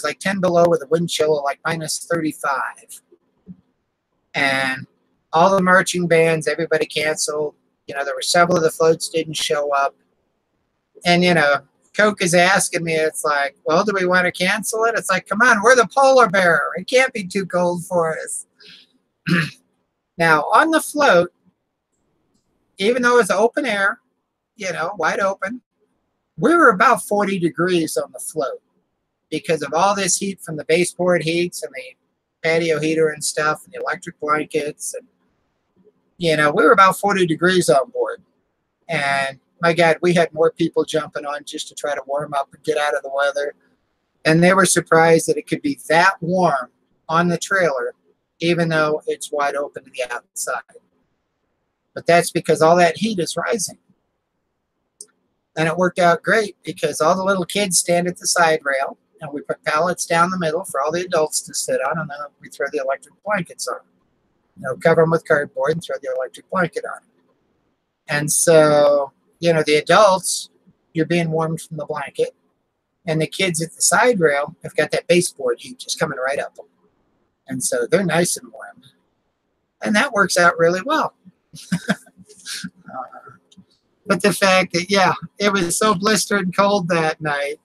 like 10 below with a wind chill of like -35. And all the marching bands, everybody canceled. You know, there were several of the floats didn't show up. And, you know, Coke is asking me, it's like, well, do we want to cancel it? It's like, come on, we're the polar bear. It can't be too cold for us. Now, on the float, even though it's open air, you know, wide open, we were about 40 degrees on the float because of all this heat from the baseboard heats and the patio heater and stuff and the electric blankets. And, you know, we were about 40 degrees on board. And my God, we had more people jumping on just to try to warm up and get out of the weather. And they were surprised that it could be that warm on the trailer, even though it's wide open to the outside. But that's because all that heat is rising. And it worked out great because all the little kids stand at the side rail, and we put pallets down the middle for all the adults to sit on, and then we throw the electric blankets on. You know, cover them with cardboard and throw the electric blanket on. And so, you know, the adults, you're being warmed from the blanket, and the kids at the side rail have got that baseboard heat just coming right up them. And so they're nice and warm. And that works out really well. But the fact that, yeah, it was so blistered and cold that night,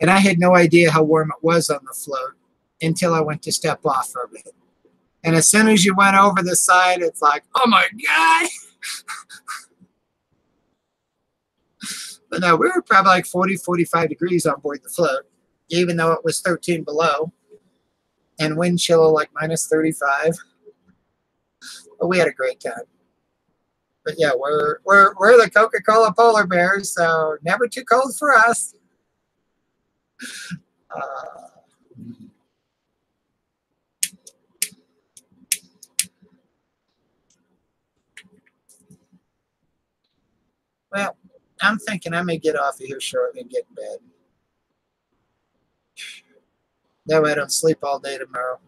and I had no idea how warm it was on the float until I went to step off of it. And as soon as you went over the side, it's like, oh my God. But no, we were probably like 40, 45 degrees on board the float, even though it was 13 below and wind chill like -35. But we had a great time. But yeah, we're the Coca-Cola polar bears, so never too cold for us. Well, I'm thinking I may get off of here shortly and get in bed. That way I don't sleep all day tomorrow.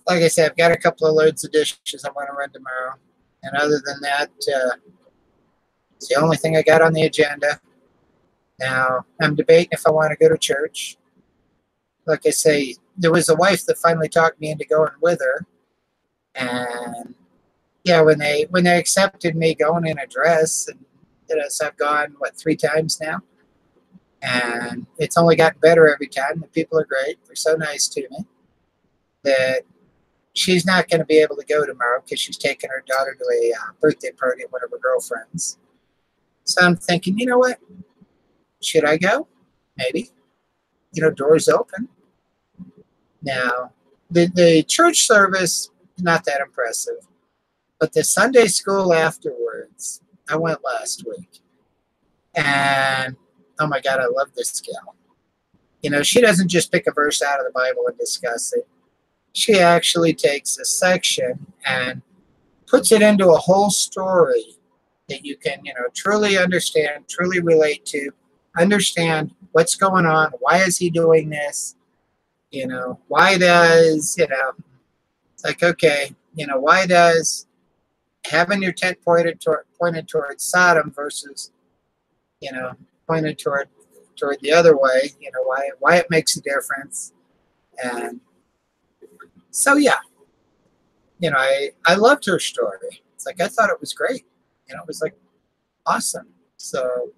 Like I said, I've got a couple of loads of dishes I want to run tomorrow. And other than that, it's the only thing I got on the agenda. Now, I'm debating if I want to go to church. Like I say, there was a wife that finally talked me into going with her. And yeah, when they accepted me going in a dress, and you know, so I've gone, what, 3 times now? And it's only gotten better every time. The people are great. They're so nice to me that she's not going to be able to go tomorrow because she's taking her daughter to a birthday party at one of her girlfriends. So I'm thinking, you know what? Should I go? Maybe. You know, doors open. Now, the church service, not that impressive. But the Sunday school afterwards, I went last week. And, oh my God, I love this gal. You know, she doesn't just pick a verse out of the Bible and discuss it. She actually takes a section and puts it into a whole story that you can, you know, truly understand, truly relate to, understand what's going on, why is he doing this, you know, why does, you know, it's like, okay, you know, why does having your tent pointed towards Sodom versus, you know, pointed toward the other way, you know, why it makes a difference. And so, yeah, you know, I loved her story. It's like, I thought it was great. You know, it was like awesome. So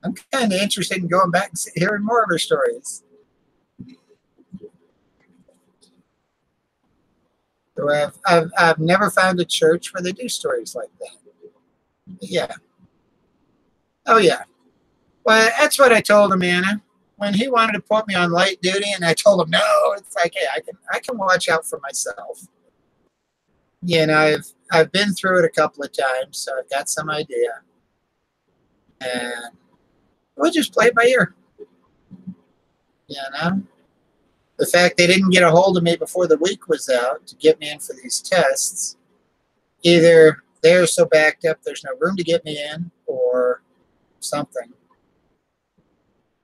I'm kind of interested in going back and hearing more of her stories. So I've never found a church where they do stories like that. Yeah. Oh yeah. Well, that's what I told him, Anna. When he wanted to put me on light duty, and I told him no, it's like, hey, I can watch out for myself. You know, I've been through it a couple of times, so I've got some idea, and we'll just play it by ear. You know, the fact they didn't get a hold of me before the week was out to get me in for these tests, either they're so backed up there's no room to get me in, or something.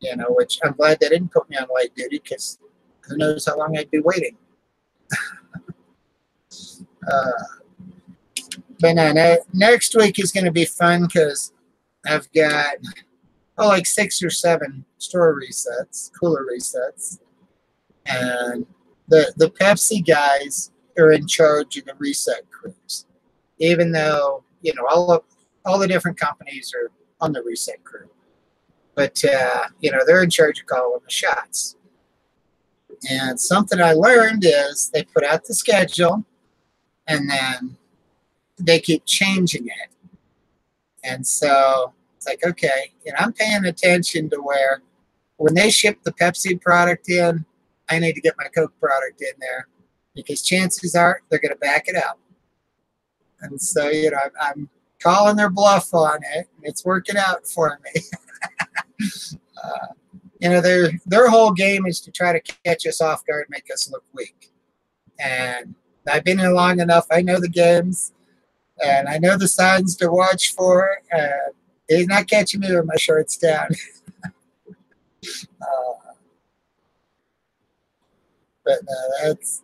You know, which I'm glad they didn't put me on light duty, because who knows how long I'd be waiting. But no, next week is going to be fun, because I've got like 6 or 7 store resets, cooler resets, and the Pepsi guys are in charge of the reset crews, even though, you know, all the different companies are on the reset crew. But, you know, they're in charge of calling the shots. And something I learned is they put out the schedule, and then they keep changing it. And so it's like, okay, you know, I'm paying attention to where when they ship the Pepsi product in, I need to get my Coke product in there, because chances are they're going to back it up. And so, you know, I'm calling their bluff on it, and it's working out for me. You know, their whole game is to try to catch us off guard, make us look weak. And I've been here long enough. I know the games, and I know the signs to watch for. He's not catching me with my shorts down. But no, that's.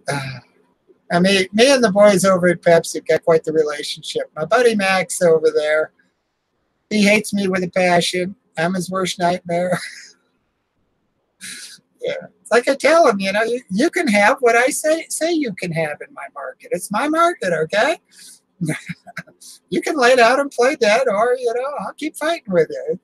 I mean, me and the boys over at Pepsi have got quite the relationship. My buddy Max over there, he hates me with a passion. I'm his worst nightmare. Yeah, it's like I tell him, you know, you can have what I say you can have in my market. It's my market, okay? You can lay down and play dead, or, you know, I'll keep fighting with you.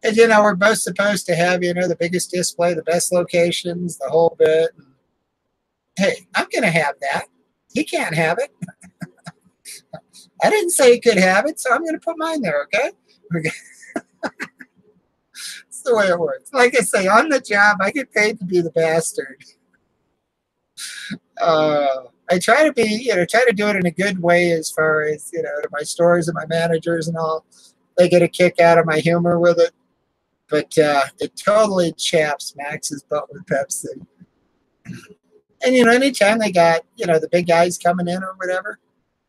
And, you know, we're both supposed to have, you know, the biggest display, the best locations, the whole bit. And, hey, I'm going to have that. He can't have it. I didn't say he could have it, so I'm going to put mine there, okay? It's the way it works. Like I say, on the job, I get paid to be the bastard. I try to be, you know, try to do it in a good way, as far as, you know, to my stores and my managers and all. They get a kick out of my humor with it. But it totally chaps Max's butt with Pepsi. And, you know, anytime they got, you know, the big guys coming in or whatever,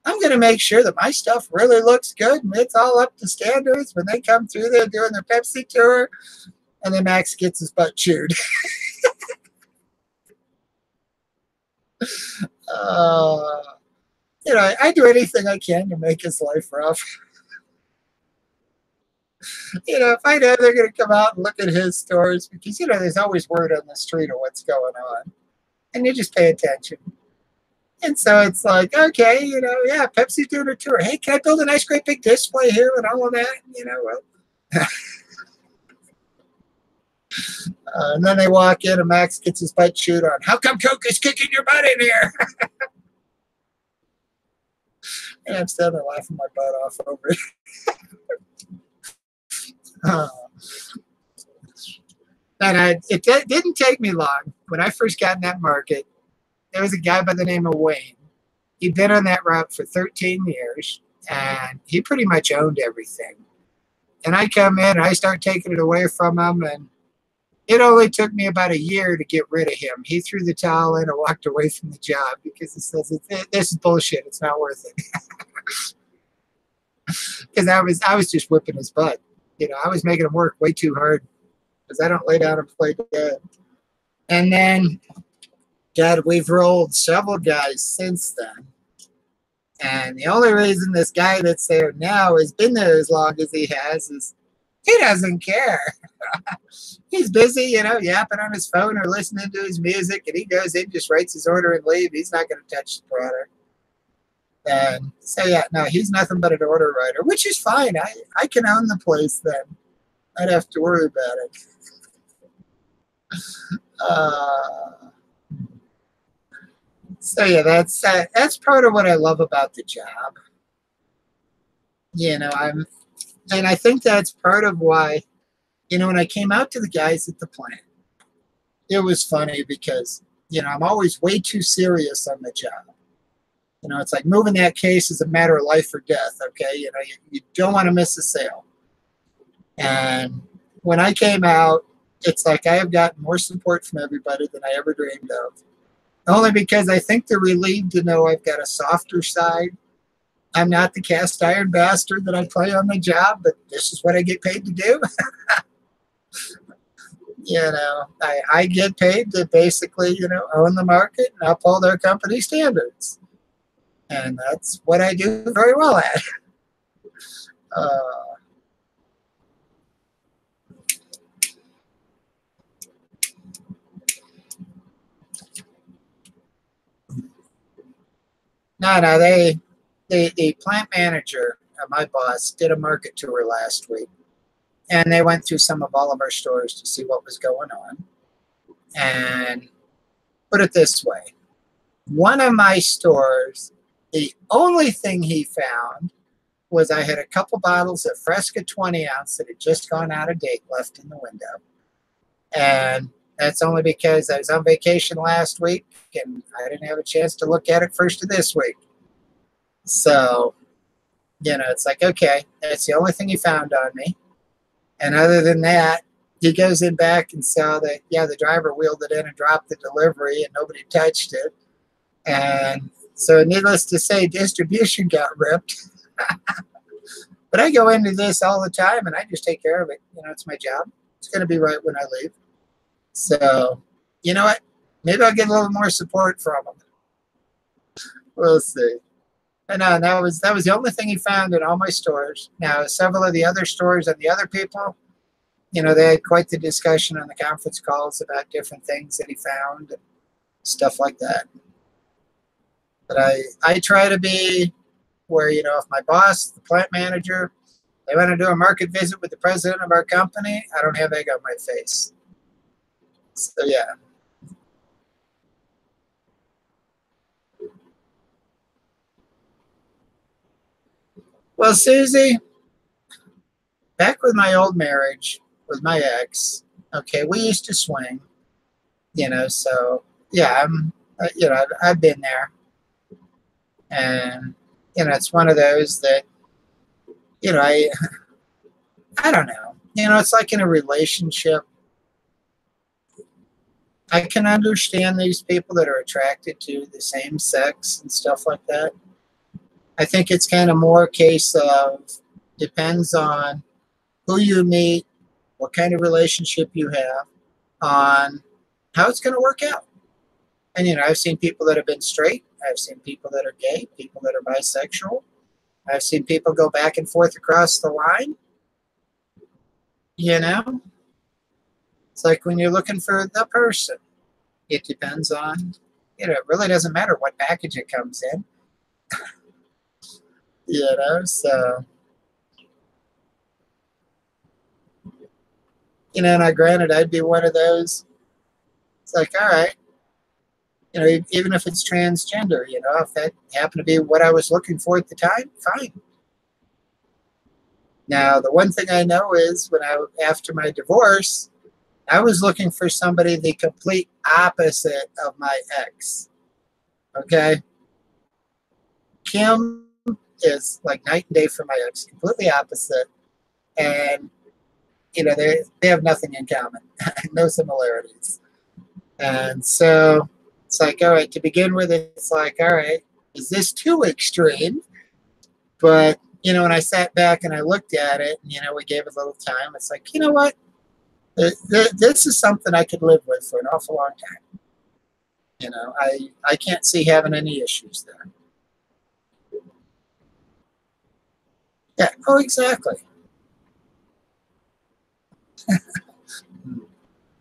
I'm going to make sure that my stuff really looks good and it's all up to standards when they come through there doing their Pepsi tour. And then Max gets his butt chewed. You know, I do anything I can to make his life rough. You know, if I know they're going to come out and look at his stores, because, you know, there's always word on the street of what's going on. And you just pay attention. And so it's like, okay, you know, yeah, Pepsi's doing a tour. Hey, can I build a nice, great big display here and all of that? You know, well. And then they walk in and Max gets his butt chewed on. How come Coke is kicking your butt in here? And I'm still there laughing my butt off over it. And it didn't take me long. When I first got in that market, there was a guy by the name of Wayne. He'd been on that route for 13 years, and he pretty much owned everything. And I come in, and I start taking it away from him, and it only took me about a year to get rid of him. He threw the towel in and walked away from the job because he says, this is bullshit. It's not worth it. Because I was just whipping his butt. You know, I was making him work way too hard because I don't lay down and play dead. And then, God, we've rolled several guys since then. And the only reason this guy that's there now has been there as long as he has is he doesn't care. He's busy, you know, yapping on his phone or listening to his music, and he goes in, just writes his order and leaves. He's not going to touch the product. And so, yeah, no, he's nothing but an order writer, which is fine. I can own the place then. I don't have to worry about it. So yeah, that's part of what I love about the job. You know, and I think that's part of why, you know, when I came out to the guys at the plant, it was funny because, you know, I'm always way too serious on the job. You know, it's like moving that case is a matter of life or death, okay? You know, you don't want to miss a sale. And when I came out, it's like I have gotten more support from everybody than I ever dreamed of. Only because I think they're relieved to know I've got a softer side. I'm not the cast iron bastard that I play on the job, but this is what I get paid to do. You know, I get paid to basically, you know, own the market and uphold our company standards. And that's what I do very well at. No, the plant manager, my boss, did a market tour last week. And they went through some of all of our stores to see what was going on. And put it this way, one of my stores, the only thing he found was I had a couple bottles of Fresca 20 ounce that had just gone out of date left in the window. And that's only because I was on vacation last week and I didn't have a chance to look at it first of this week. So, you know, it's like, okay, that's the only thing he found on me. And other than that, he goes in back and saw that, yeah, the driver wheeled it in and dropped the delivery and nobody touched it. And so needless to say, distribution got ripped. But I go into this all the time and I just take care of it. You know, it's my job. It's going to be right when I leave. So, you know what? Maybe I'll get a little more support from him. We'll see. And that was the only thing he found in all my stores. Now, several of the other stores and the other people, you know, they had quite the discussion on the conference calls about different things that he found and stuff like that. But I try to be where, you know, if my boss, the plant manager, they want to do a market visit with the president of our company, I don't have egg on my face. So, yeah. Well, Susie, back with my old marriage with my ex, okay, we used to swing, you know, so yeah, you know, I've been there. And, you know, it's one of those that, you know, I don't know, you know, it's like in a relationship. I can understand these people that are attracted to the same sex and stuff like that. I think it's kind of more a case of depends on who you meet, what kind of relationship you have, on how it's going to work out. And, you know, I've seen people that have been straight. I've seen people that are gay, people that are bisexual. I've seen people go back and forth across the line. You know, it's like when you're looking for the person, it depends on, you know, it really doesn't matter what package it comes in. You know, so, you know, now granted, I'd be one of those. It's like, all right, you know, even if it's transgender, you know, if that happened to be what I was looking for at the time, fine. Now, the one thing I know is after my divorce, I was looking for somebody the complete opposite of my ex. Okay? Kim is like night and day for my ex, completely opposite. And, you know, they have nothing in common, no similarities. And so it's like, all right, to begin with, it's like, all right, is this too extreme? But, you know, when I sat back and I looked at it, and, you know, we gave it a little time, it's like, you know what? This is something I could live with for an awful long time. You know, I can't see having any issues there. Yeah, oh, exactly.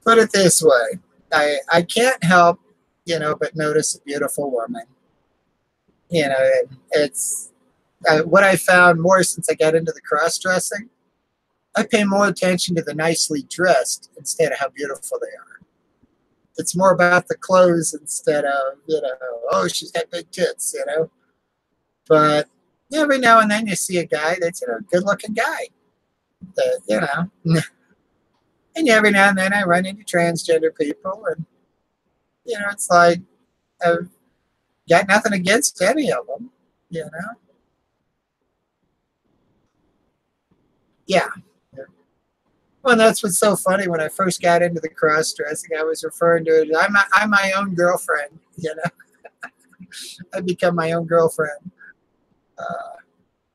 Put it this way. I can't help, you know, but notice a beautiful woman. You know, it's what I found more since I got into the cross-dressing. I pay more attention to the nicely dressed instead of how beautiful they are. it's more about the clothes instead of, oh, she's got big tits, But every now and then you see a guy that's, a good-looking guy. That, and every now and then I run into transgender people, and, it's like I've got nothing against any of them, Yeah. Well, that's what's so funny. When I first got into the cross-dressing, I was referring to it. I'm my own girlfriend, I become my own girlfriend.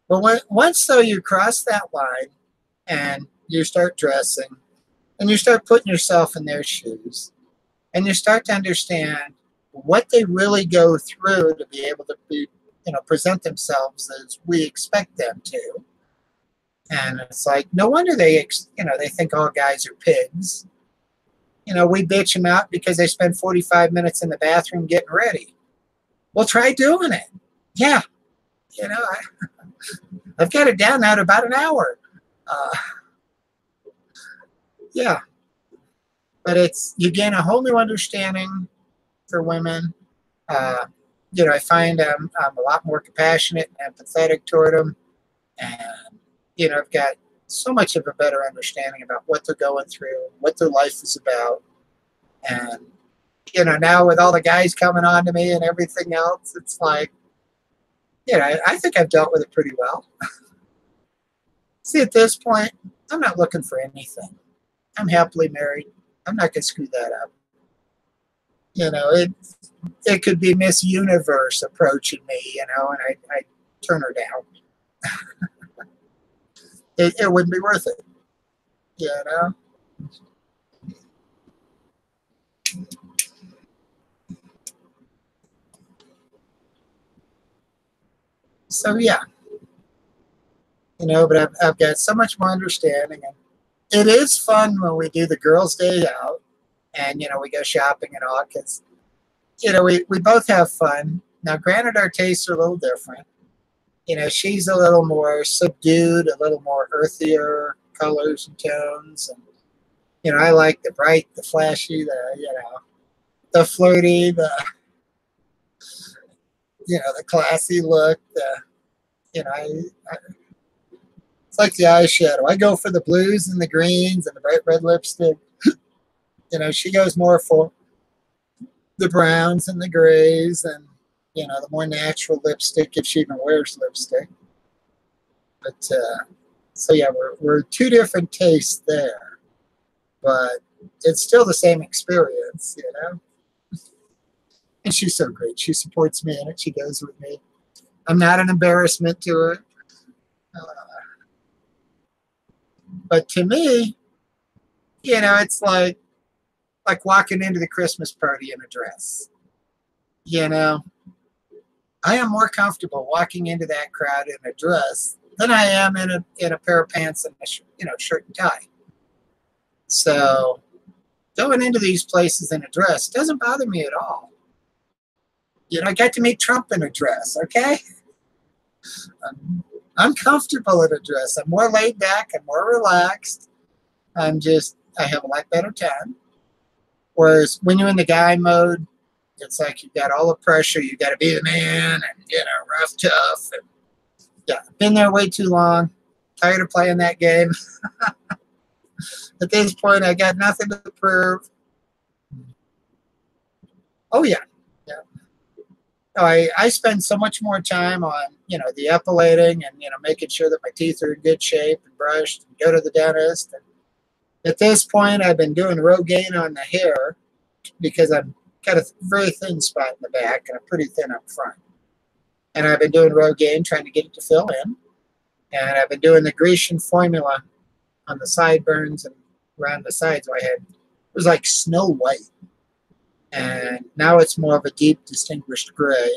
But once, though, you cross that line and you start dressing and you start putting yourself in their shoes and you start to understand what they really go through to be able to be, present themselves as we expect them to. And it's like, no wonder they think all guys are pigs. We bitch them out because they spend 45 minutes in the bathroom getting ready. Well, try doing it. Yeah. I've got it down now to about an hour. Yeah. But you gain a whole new understanding for women. I find I'm a lot more compassionate and empathetic toward them. And, I've got so much of a better understanding about what they're going through, what their life is about. And, now with all the guys coming on to me and everything else, it's like, I think I've dealt with it pretty well. See, at this point, I'm not looking for anything. I'm happily married. I'm not going to screw that up. It could be Miss Universe approaching me, and I turn her down. It wouldn't be worth it, So, yeah. But I've got so much more understanding. And it is fun when we do the girls' day out and, we go shopping and all because, we both have fun. Now, granted, our tastes are a little different. She's a little more subdued, a little more earthier colors and tones. And, I like the bright, the flashy, the flirty, the classy look. It's like the eyeshadow. I go for the blues and the greens and the bright red lipstick. She goes more for the browns and the grays and, the more natural lipstick if she even wears lipstick. But, so yeah, we're two different tastes there. But it's still the same experience, And she's so great. She supports me in it. She goes with me. I'm not an embarrassment to her. But to me, it's like walking into the Christmas party in a dress. I am more comfortable walking into that crowd in a dress than I am in a pair of pants and a shirt and tie. So going into these places in a dress doesn't bother me at all. I got to meet Trump in a dress, okay? I'm comfortable in a dress. I'm more laid back. I'm more relaxed. I have a lot better time. Whereas when you're in the guy mode, it's like you've got all the pressure. You've got to be the man and, rough, tough. And, yeah, been there way too long. Tired of playing that game. At this point, I got nothing to prove. Oh, yeah. I spend so much more time on, the epilating and, making sure that my teeth are in good shape and brushed and go to the dentist. And at this point, I've been doing Rogaine on the hair because I've got a very thin spot in the back and I'm pretty thin up front. And I've been doing Rogaine, trying to get it to fill in. And I've been doing the Grecian formula on the sideburns and around the sides. So it was like snow white. And now it's more of a deep, distinguished gray.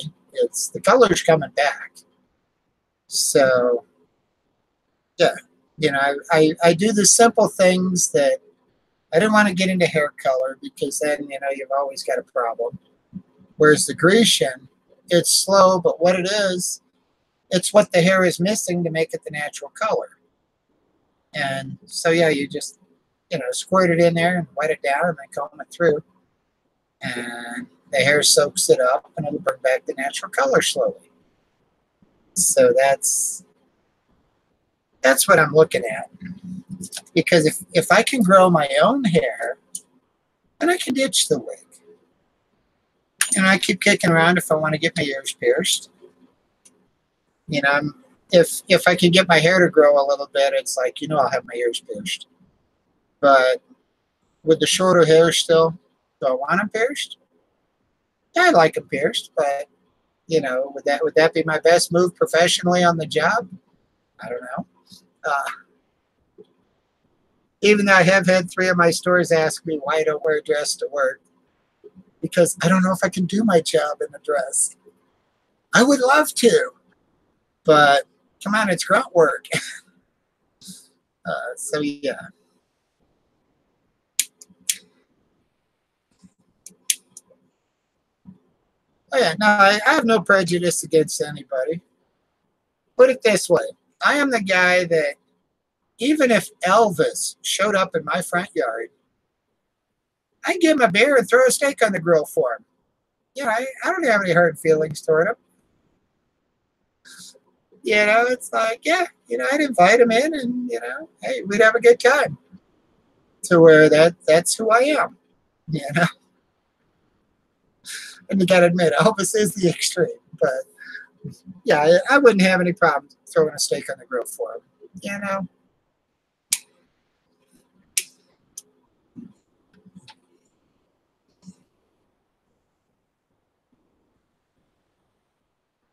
The color's coming back. So, yeah, I do the simple things that I didn't want to get into hair color because then, you've always got a problem. Whereas the Grecian, it's slow, but what it is, it's what the hair is missing to make it the natural color. And so, yeah, you just, squirt it in there and wet it down and then comb it through. and the hair soaks it up, and it'll bring back the natural color slowly. So that's what I'm looking at. Because if I can grow my own hair, then I can ditch the wig. And I keep kicking around if I want to get my ears pierced. You know, if I can get my hair to grow a little bit, it's like, you know, I'll have my ears pierced. But with the shorter hair still, do I want them pierced? Yeah, I like them pierced, but you know, would that be my best move professionally on the job? I don't know. Even though I have had 3 of my stores ask me why I don't wear a dress to work, because I don't know if I can do my job in a dress. I would love to, but come on, it's grunt work. So yeah. Oh yeah, no, I have no prejudice against anybody. Put it this way. I am the guy that even if Elvis showed up in my front yard, I'd give him a beer and throw a steak on the grill for him. You know, I don't have any hard feelings toward him. You know, it's like, yeah, you know, I'd invite him in and, you know, hey, we'd have a good time. To where that's who I am, you know. And you got to admit, Elvis is the extreme. But, yeah, I wouldn't have any problem throwing a steak on the grill for him, you know.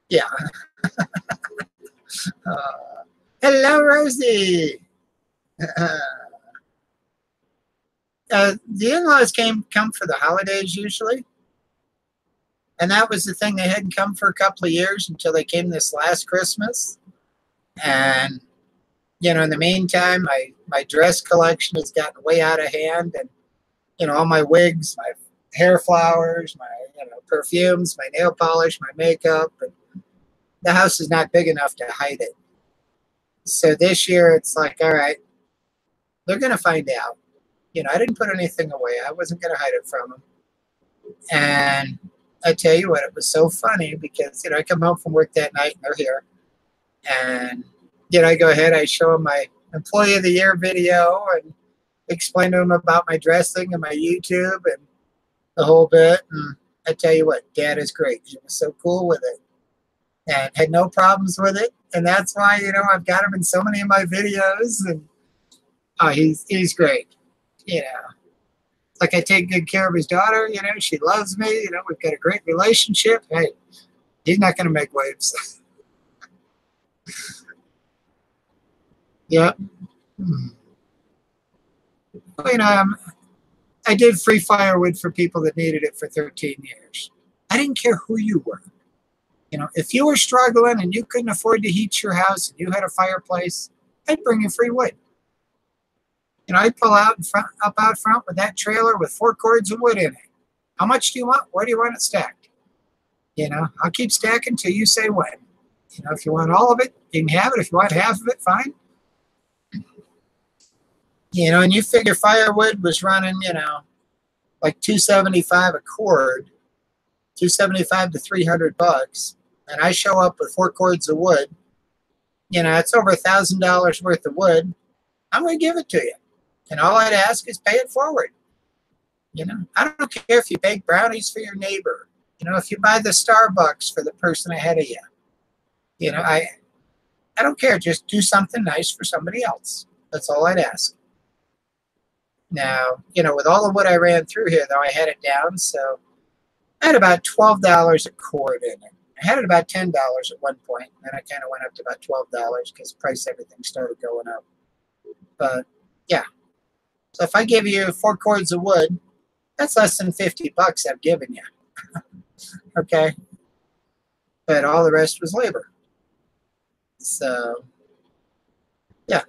Yeah. Hello, Rosie. The in-laws come for the holidays usually. And that was the thing. They hadn't come for a couple of years until they came this last Christmas. And, you know, in the meantime, my dress collection has gotten way out of hand. And, you know, all my wigs, my hair flowers, my, you know, perfumes, my nail polish, my makeup. And the house is not big enough to hide it. So this year it's like, all right, they're going to find out. You know, I didn't put anything away. I wasn't going to hide it from them. And I tell you what, it was so funny because, you know, I come home from work that night and they're here. And, you know, I go ahead, I show them my Employee of the Year video and explain to them about my dressing and my YouTube and the whole bit. And I tell you what, Dad is great. He was so cool with it and had no problems with it. And that's why, you know, I've got him in so many of my videos. And he's great, you know. Like I take good care of his daughter, you know, she loves me, you know, we've got a great relationship. Hey, he's not going to make waves. Yeah. Well, you know, I did free firewood for people that needed it for 13 years. I didn't care who you were. You know, if you were struggling and you couldn't afford to heat your house and you had a fireplace, I'd bring you free wood. You know, I'd pull out out front with that trailer with 4 cords of wood in it. How much do you want? Where do you want it stacked? You know, I'll keep stacking till you say when. You know, if you want all of it, you can have it. If you want half of it, fine. You know, and you figure firewood was running, you know, like $275 a cord, $275 to $300, and I show up with 4 cords of wood. You know, it's over $1,000 worth of wood. I'm going to give it to you. And all I'd ask is pay it forward. You know, I don't care if you bake brownies for your neighbor. You know, if you buy the Starbucks for the person ahead of you. You know, I don't care. Just do something nice for somebody else. That's all I'd ask. Now, you know, with all the wood I ran through here, though, I had it down. So I had about $12 a cord in it. I had it about $10 at one point. And then I kind of went up to about $12 because price everything started going up. But, yeah. So if I give you 4 cords of wood, that's less than $50 I've given you. Okay? But all the rest was labor. So, yeah.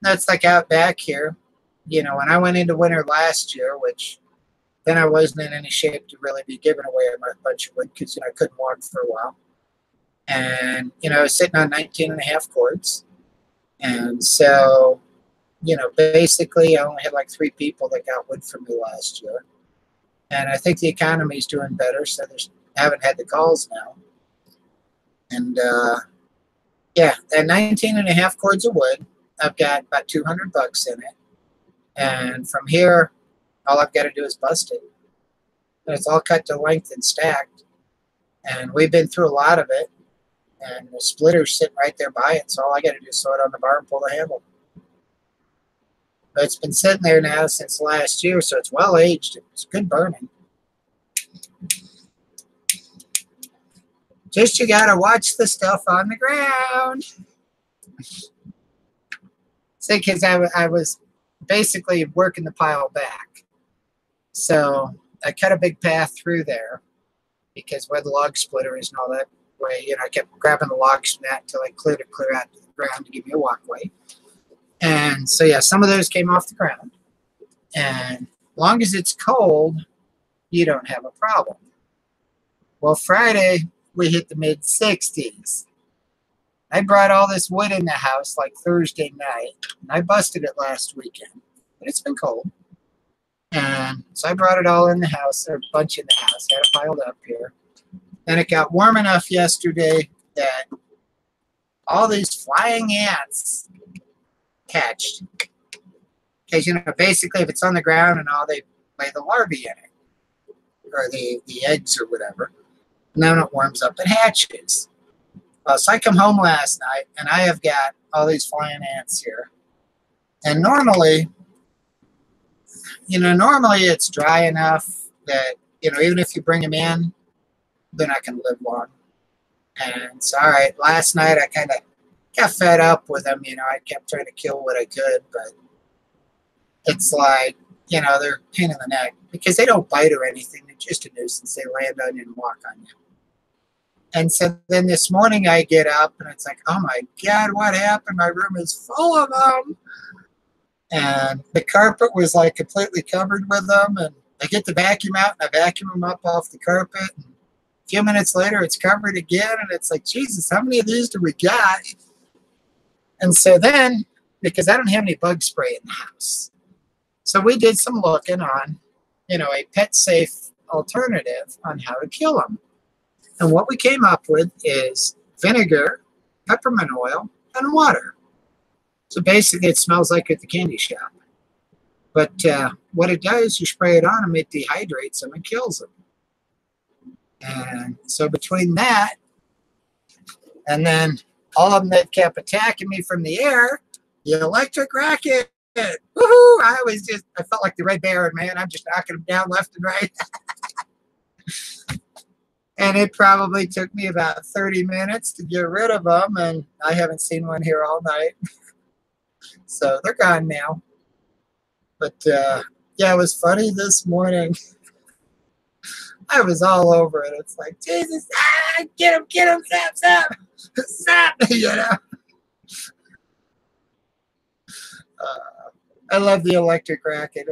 That's like out back here. You know, when I went into winter last year, which then I wasn't in any shape to really be giving away a bunch of wood because, you know, I couldn't walk for a while. And, you know, I was sitting on 19.5 cords. And so, you know, basically I only had like 3 people that got wood from me last year. And I think the economy's doing better, so they haven't had the calls now. And yeah, at 19 and a half cords of wood, I've got about $200 in it. And from here, all I've got to do is bust it. And it's all cut to length and stacked. And we've been through a lot of it. And the splitter's sitting right there by it, so all I got to do is throw it on the bar and pull the handle. But it's been sitting there now since last year, so it's well aged. It's good burning. Just you got to watch the stuff on the ground. See, because I was basically working the pile back. So I cut a big path through there because where the log splitter is and all that way, I kept grabbing the logs from that until I cleared it clear out to the ground to give me a walkway. And so, yeah, some of those came off the ground. And as long as it's cold, you don't have a problem. Well, Friday, we hit the mid-60s. I brought all this wood in the house like Thursday night, and I busted it last weekend. But it's been cold. And so I brought it all in the house, or a bunch in the house. I had it piled up here. And it got warm enough yesterday that all these flying ants hatched. Because, basically if it's on the ground and all, they lay the larvae in it. Or the eggs or whatever. And then it warms up, it hatches. So I come home last night, and I have got all these flying ants here. And normally it's dry enough that, even if you bring them in, they're not going to live long. And so, all right, last night I kind of got fed up with them. I kept trying to kill what I could, but it's like, they're a pain in the neck because they don't bite or anything. They're just a nuisance. They land on you and walk on you. And so then this morning I get up and it's like, oh my God, what happened? My room is full of them. And the carpet was like completely covered with them. And I get the vacuum out and I vacuum them up off the carpet. And a few minutes later, it's covered again. And it's like, Jesus, how many of these do we got? And so then, because I don't have any bug spray in the house. So we did some looking on, a pet safe alternative on how to kill them. And what we came up with is vinegar, peppermint oil, and water. So basically it smells like at the candy shop. But what it does, you spray it on them, it dehydrates them and kills them. And so between that, and then all of them that kept attacking me from the air, the electric racket, woohoo! I felt like the Red Baron, man. I'm just knocking them down left and right. And it probably took me about 30 minutes to get rid of them, and I haven't seen one here all night. So they're gone now. But, yeah, it was funny this morning. I was all over it. It's like, Jesus, get him, stop, stop, I love the electric racket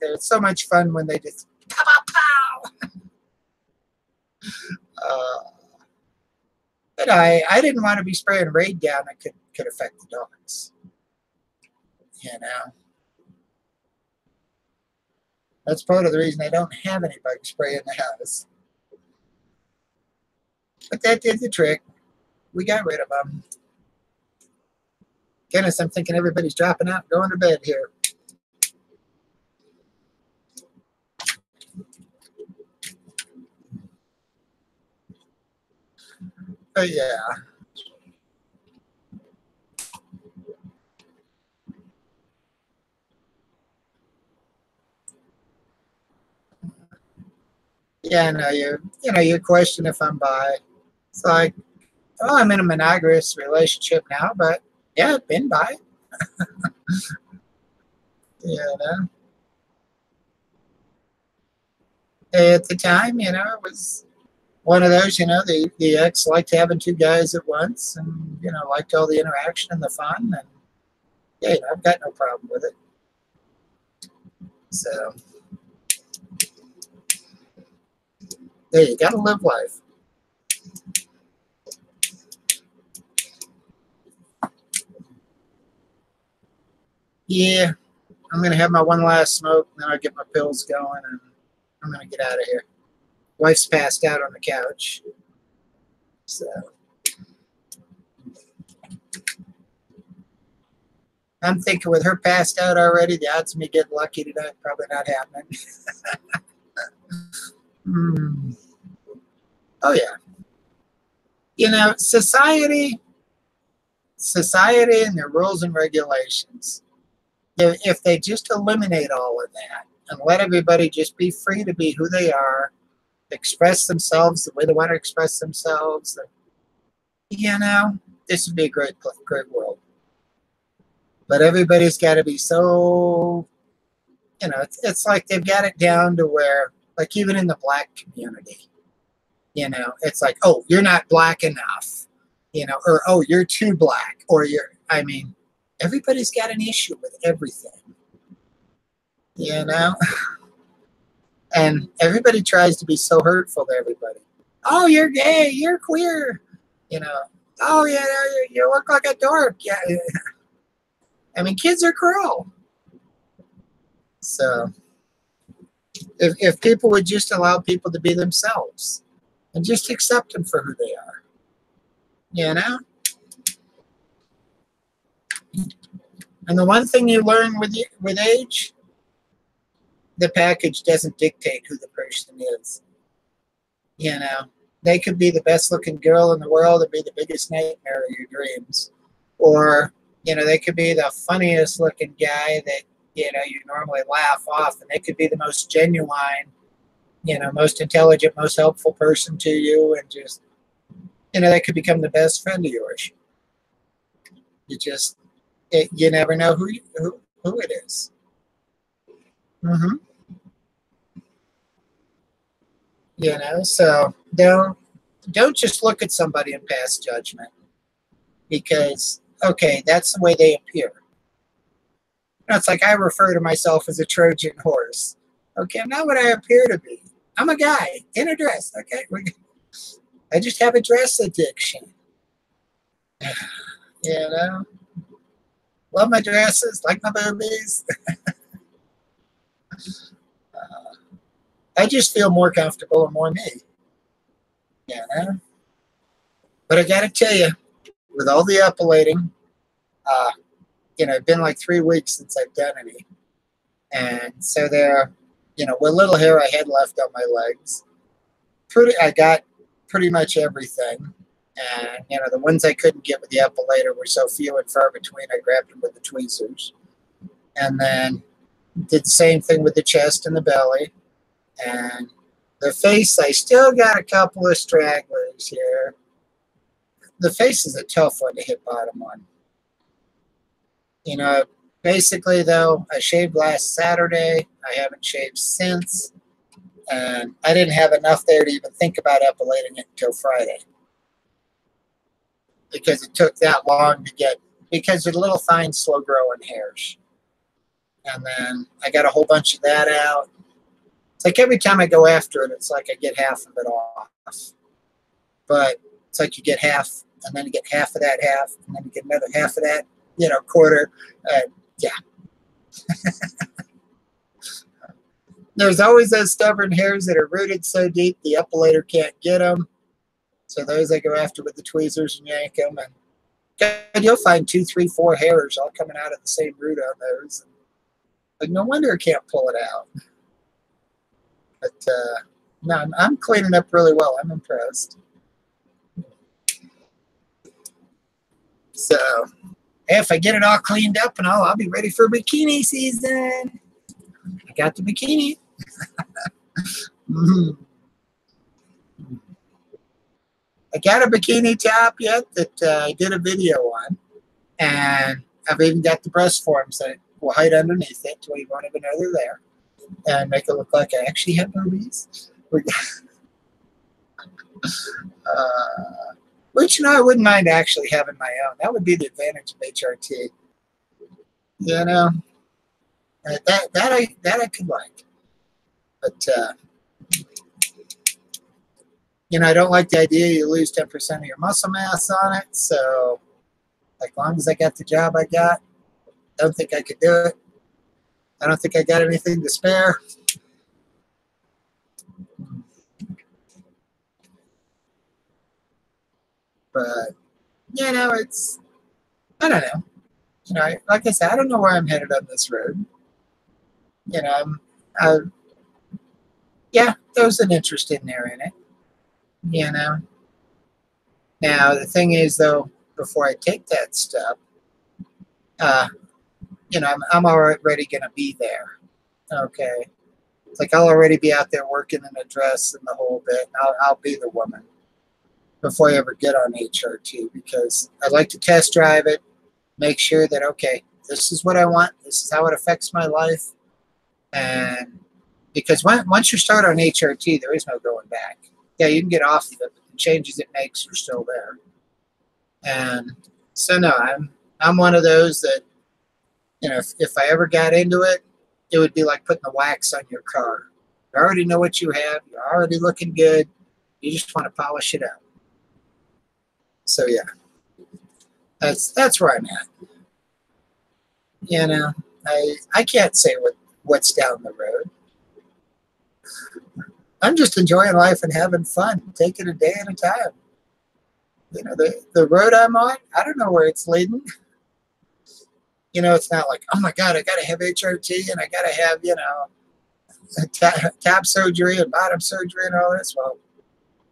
there. It's so much fun when they just pow, pow, pow. But I didn't want to be spraying raid down that could affect the dogs. That's part of the reason I don't have any bug spray in the house. But that did the trick. We got rid of them. Goodness, I'm thinking everybody's dropping out and going to bed here. But yeah. Yeah, no, you question if I'm bi. It's like, oh, I'm in a monogamous relationship now, but yeah, I've been bi. At the time, it was one of those, the ex liked having two guys at once and, liked all the interaction and the fun. And yeah, I've got no problem with it. So, yeah, you got to live life. Yeah, I'm going to have my one last smoke, and then I'll get my pills going. And I'm going to get out of here. Wife's passed out on the couch. So I'm thinking with her passed out already, the odds of me getting lucky tonight probably not happening. Oh, yeah. You know, society and their rules and regulations, if they just eliminate all of that and let everybody just be free to be who they are, express themselves the way they want to express themselves, you know, this would be a great world. But everybody's got to be so, you know, it's like they've got it down to where, like even in the black community, you know, it's like, oh, you're not black enough, you know, or, oh, you're too black, or I mean, everybody's got an issue with everything, you know? And everybody tries to be so hurtful to everybody. Oh, you're gay, you're queer, you know. Oh, yeah, you look like a dork. Yeah. I mean, kids are cruel. So if people would just allow people to be themselves and just accept them for who they are, you know? And the one thing you learn with age, the package doesn't dictate who the person is. You know, they could be the best looking girl in the world and be the biggest nightmare of your dreams. Or, you know, they could be the funniest looking guy that, you know, you normally laugh off, and they could be the most genuine, you know, most intelligent, most helpful person to you, and just, you know, they could become the best friend of yours. You never know who it is. Mm-hmm. You know, so don't just look at somebody and pass judgment because, okay, that's the way they appear. You know, it's like I refer to myself as a Trojan horse. Okay, I'm not what I appear to be. I'm a guy in a dress. Okay, I just have a dress addiction. You know, love my dresses, like my boobies. I just feel more comfortable and more me. You know? But I got to tell you, with all the epilating, you know, it's been like 3 weeks since I've done any. And so there, you know, what little hair I had left on my legs, I got pretty much everything. And, you know, the ones I couldn't get with the epilator were so few and far between, I grabbed them with the tweezers. And then did the same thing with the chest and the belly. And the face, I still got a couple of stragglers here. The face is a tough one to hit bottom on. You know, basically, though, I shaved last Saturday. I haven't shaved since. And I didn't have enough there to even think about epilating it until Friday. Because it took that long to get, because they're little fine, slow-growing hairs. And then I got a whole bunch of that out. It's like every time I go after it, it's like I get half of it off. But it's like you get half, and then you get half of that half, and then you get another half of that, you know, quarter. Yeah. There's always those stubborn hairs that are rooted so deep the epilator can't get them. So those I go after with the tweezers and yank them. And you'll find 2, 3, 4 hairs all coming out of the same root on those. But no wonder I can't pull it out. But no, I'm cleaning up really well. I'm impressed. So if I get it all cleaned up and all, I'll be ready for bikini season. I got the bikini. I got a bikini top yet that I did a video on. And I've even got the breast forms that will hide underneath it so you won't even know they're there. And make it look like I actually have boobies. Which, you know, I wouldn't mind actually having my own. That would be the advantage of HRT. You know, that I could like. But, you know, I don't like the idea you lose 10% of your muscle mass on it. So, like, as long as I got the job I got, don't think I could do it. I don't think I got anything to spare. But, you know, I don't know. You know, like I said, I don't know where I'm headed on this road. You know, yeah, there was an interest in there in it. You know. Now, the thing is, though, before I take that step, you know, I'm already going to be there. Okay. It's like I'll already be out there working in a dress and the whole bit. I'll be the woman before I ever get on HRT, because I'd like to test drive it, make sure that, okay, this is what I want. This is how it affects my life. And because once you start on HRT, there is no going back. Yeah, you can get off of it, but the changes it makes are still there. And so, no, I'm one of those that, you know, if I ever got into it, it would be like putting the wax on your car. You already know what you have. You're already looking good. You just want to polish it up. So, yeah, that's where I'm at. You know, I can't say what's down the road. I'm just enjoying life and having fun, taking a day at a time. You know, the road I'm on, I don't know where it's leading. You know, it's not like, oh my God, I got to have HRT and I got to have, you know, top surgery and bottom surgery and all this. Well,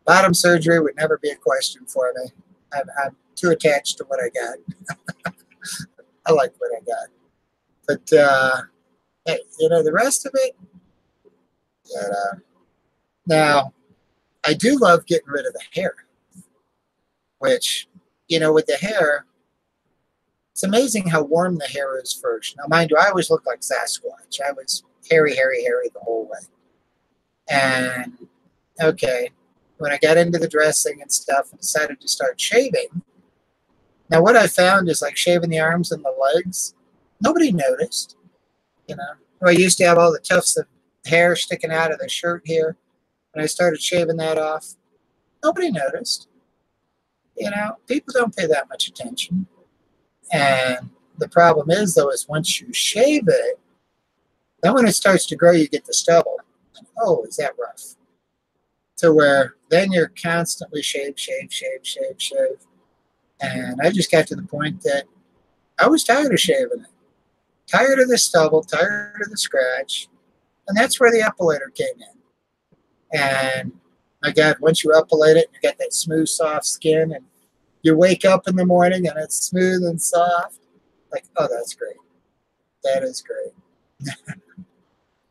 bottom surgery would never be a question for me. I'm too attached to what I got. I like what I got. But, hey, you know, the rest of it, you know, now, I do love getting rid of the hair, which, you know, with the hair, it's amazing how warm the hair is first. Now, mind you, I always looked like Sasquatch. I was hairy, hairy, hairy the whole way. And, okay, when I got into the dressing and stuff and decided to start shaving, now what I found is like shaving the arms and the legs, nobody noticed, you know. I used to have all the tufts of hair sticking out of the shirt here. When I started shaving that off, nobody noticed. You know, people don't pay that much attention. And the problem is, though, is once you shave it, then when it starts to grow, you get the stubble. Oh, is that rough? To where then you're constantly shave. And I just got to the point that I was tired of shaving it. Tired of the stubble, tired of the scratch. And that's where the epilator came in. And my God, once you epilate it, you got that smooth, soft skin, and you wake up in the morning and it's smooth and soft. Like, oh, that's great. That is great.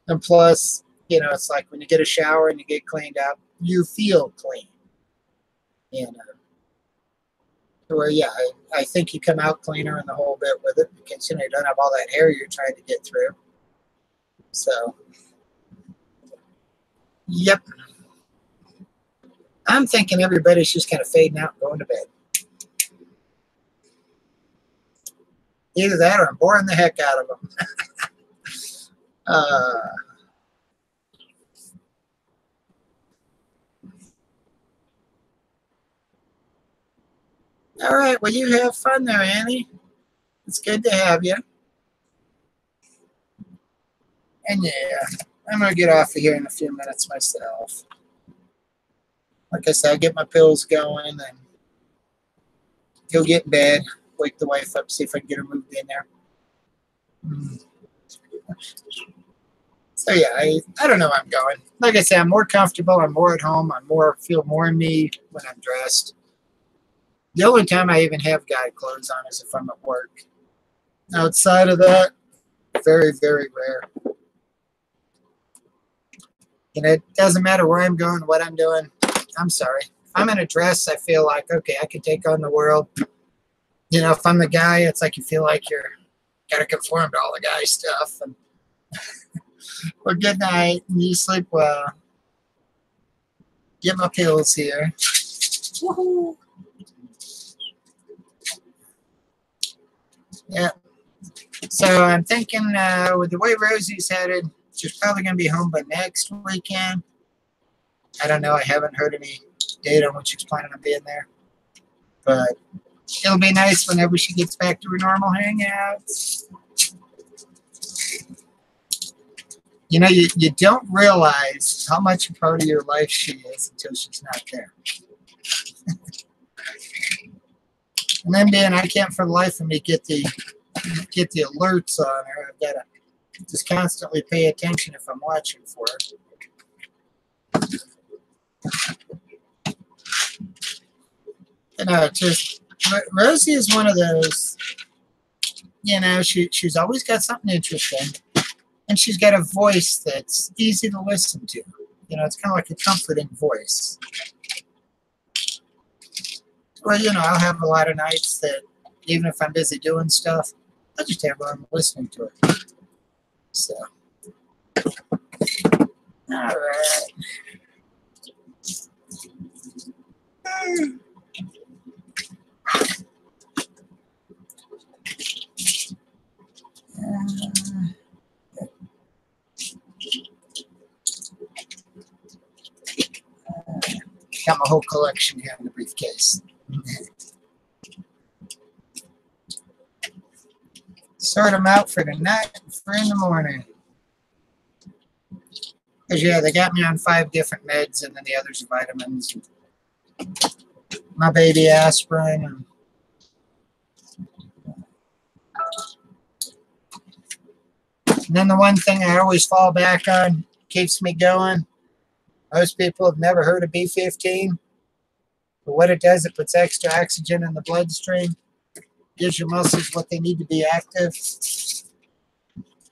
And plus, you know, it's like when you get a shower and you get cleaned up, you feel clean. You know. Where, yeah, I think you come out cleaner in the whole bit with it because, you know, you don't have all that hair you're trying to get through. So, yep. I'm thinking everybody's just kind of fading out and going to bed. Either that or I'm boring the heck out of them. All right, well, you have fun there, Annie. It's good to have you. And yeah, I'm going to get off of here in a few minutes myself. Like I said, I'll get my pills going and go get in bed, wake the wife up, see if I can get her moved in there. So yeah, I don't know where I'm going. Like I said, I'm more comfortable, I'm more at home, feel more in me when I'm dressed. The only time I even have guy clothes on is if I'm at work. Outside of that, very, very rare. And it doesn't matter where I'm going, what I'm doing. I'm sorry. If I'm in a dress, I feel like, okay, I can take on the world. You know, if I'm the guy, it's like you feel like you're got to conform to all the guy stuff. And well, good night. And you sleep well. Get my pills here. Woohoo! Yeah. So I'm thinking with the way Rosie's headed, she's probably going to be home by next weekend. I don't know. I haven't heard any date on when she's planning on being there. But it'll be nice whenever she gets back to her normal hangouts. You know, you don't realize how much a part of your life she is until she's not there. And then being I can't for the life of me get the alerts on her. I've got to just constantly pay attention if I'm watching for her. You know, just Rosie is one of those. You know, she's always got something interesting, and she's got a voice that's easy to listen to. You know, it's kind of like a comforting voice. Well, you know, I'll have a lot of nights that even if I'm busy doing stuff, I'll just have her listening to it. So, all right. Got my whole collection here in the briefcase. Sort them out for tonight and for in the morning. Because, yeah, they got me on 5 different meds, and then the others are vitamins. My baby aspirin. And then the one thing I always fall back on, keeps me going. Most people have never heard of B15. But what it does, it puts extra oxygen in the bloodstream. Gives your muscles what they need to be active.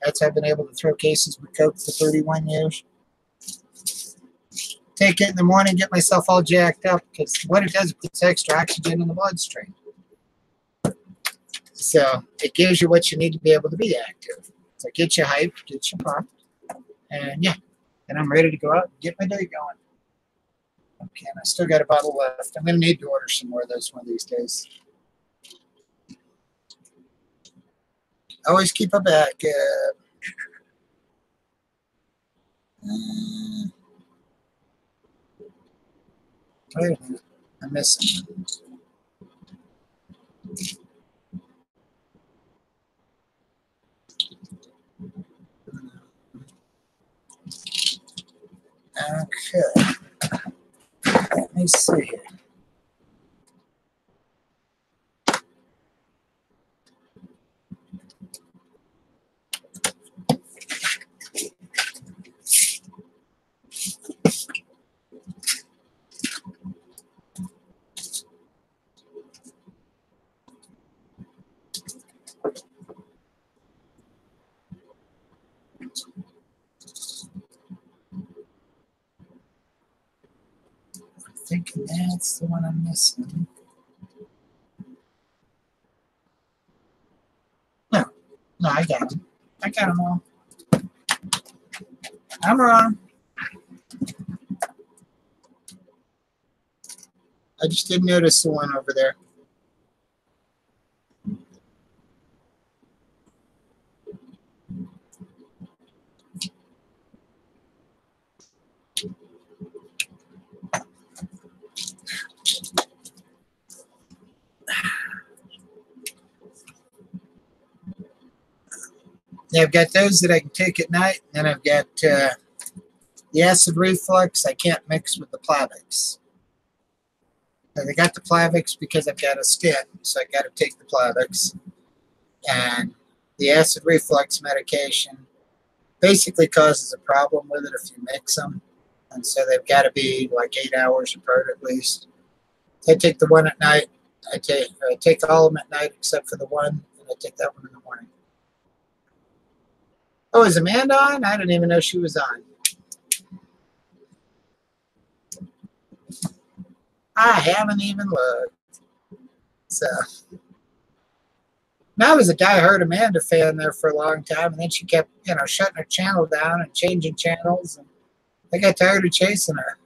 That's how I've been able to throw cases with Coke for 31 years. Take it in the morning, get myself all jacked up, because what it does, it puts extra oxygen in the bloodstream. So it gives you what you need to be able to be active. So get you hyped, get you pumped, and yeah, and I'm ready to go out and get my day going. Okay, and I still got a bottle left. I'm going to need to order some more of those one of these days. Always keep a backup. Wait a minute, I'm missing. Okay. Let me see here. I think that's the one I'm missing. No, I got them. I got them all. I'm wrong. I just didn't notice the one over there. Yeah, I've got those that I can take at night, and then I've got the acid reflux I can't mix with the Plavix. And I got the Plavix because I've got a stent, so I got to take the Plavix. And the acid reflux medication basically causes a problem with it if you mix them. And so they've got to be like 8 hours apart at least. I take the one at night. I take all of them at night except for the one, and I take that one in the morning. Oh, is Amanda on? I didn't even know she was on. I haven't even looked. So, now I was a diehard Amanda fan there for a long time, and then she kept, shutting her channel down and changing channels, and I got tired of chasing her.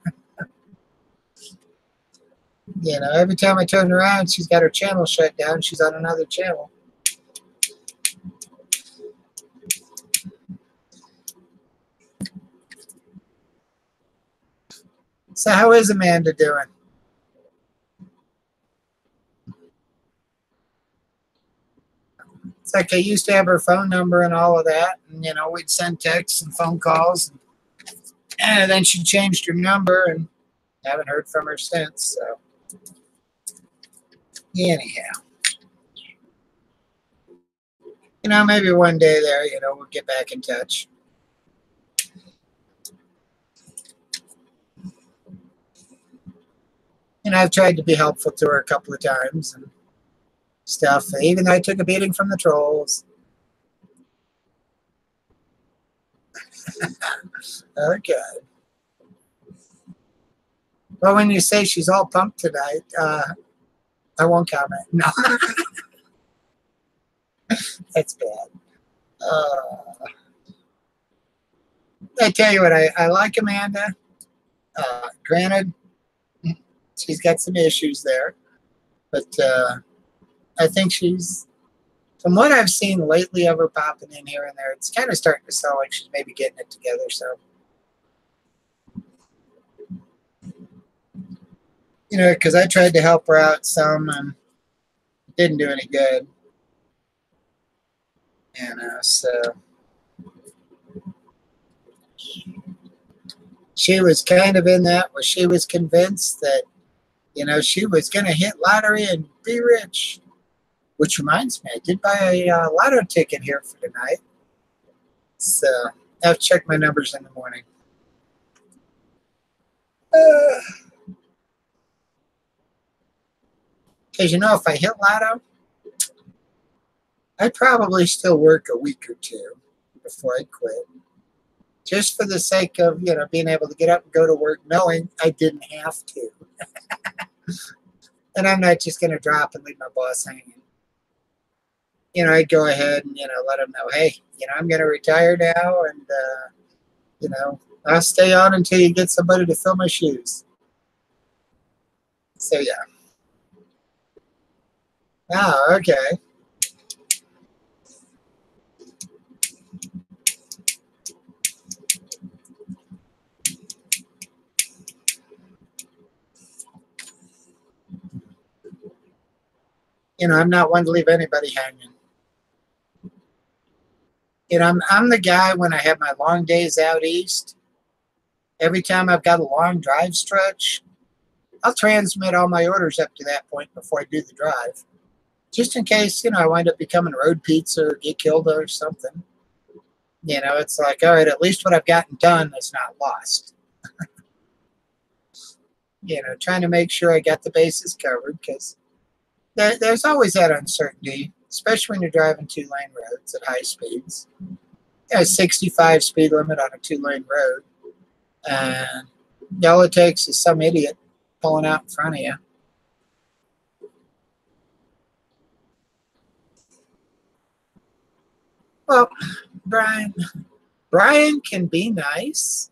Every time I turn around, she's got her channel shut down. She's on another channel. So how is Amanda doing? It's like I used to have her phone number and all of that. And, we'd send texts and phone calls. And then she changed her number and haven't heard from her since. So, anyhow. You know, maybe one day there, you know, we'll get back in touch. You know, I've tried to be helpful to her a couple of times and stuff, even though I took a beating from the trolls. Okay. Well, when you say she's all pumped tonight, I won't comment. No. That's bad. I tell you what, I like Amanda. Granted, she's got some issues there, but I think she's, from what I've seen lately of her popping in here and there, it's kind of starting to sound like she's maybe getting it together. So, you know, because I tried to help her out some and it didn't do any good. You know, so she was kind of in that where she was convinced that, you know, she was going to hit lottery and be rich. Which reminds me, I did buy a lotto ticket here for tonight. So I have to check my numbers in the morning. Because, you know, if I hit lotto, I'd probably still work a week or two before I quit. Just for the sake of, you know, being able to get up and go to work knowing I didn't have to. And I'm not just going to drop and leave my boss hanging. You know, I'd go ahead and, you know, let them know, hey, you know, I'm going to retire now and, you know, I'll stay on until you get somebody to fill my shoes. So, yeah. Oh, okay. You know, I'm not one to leave anybody hanging. You know, I'm the guy when I have my long days out east. Every time I've got a long drive stretch, I'll transmit all my orders up to that point before I do the drive. Just in case, you know, I wind up becoming road pizza or get killed or something. You know, it's like, all right, at least what I've gotten done is not lost. You know, trying to make sure I got the bases covered because there's always that uncertainty, especially when you're driving two-lane roads at high speeds. A 65 speed limit on a two-lane road. And all it takes is some idiot pulling out in front of you. Well, Brian can be nice.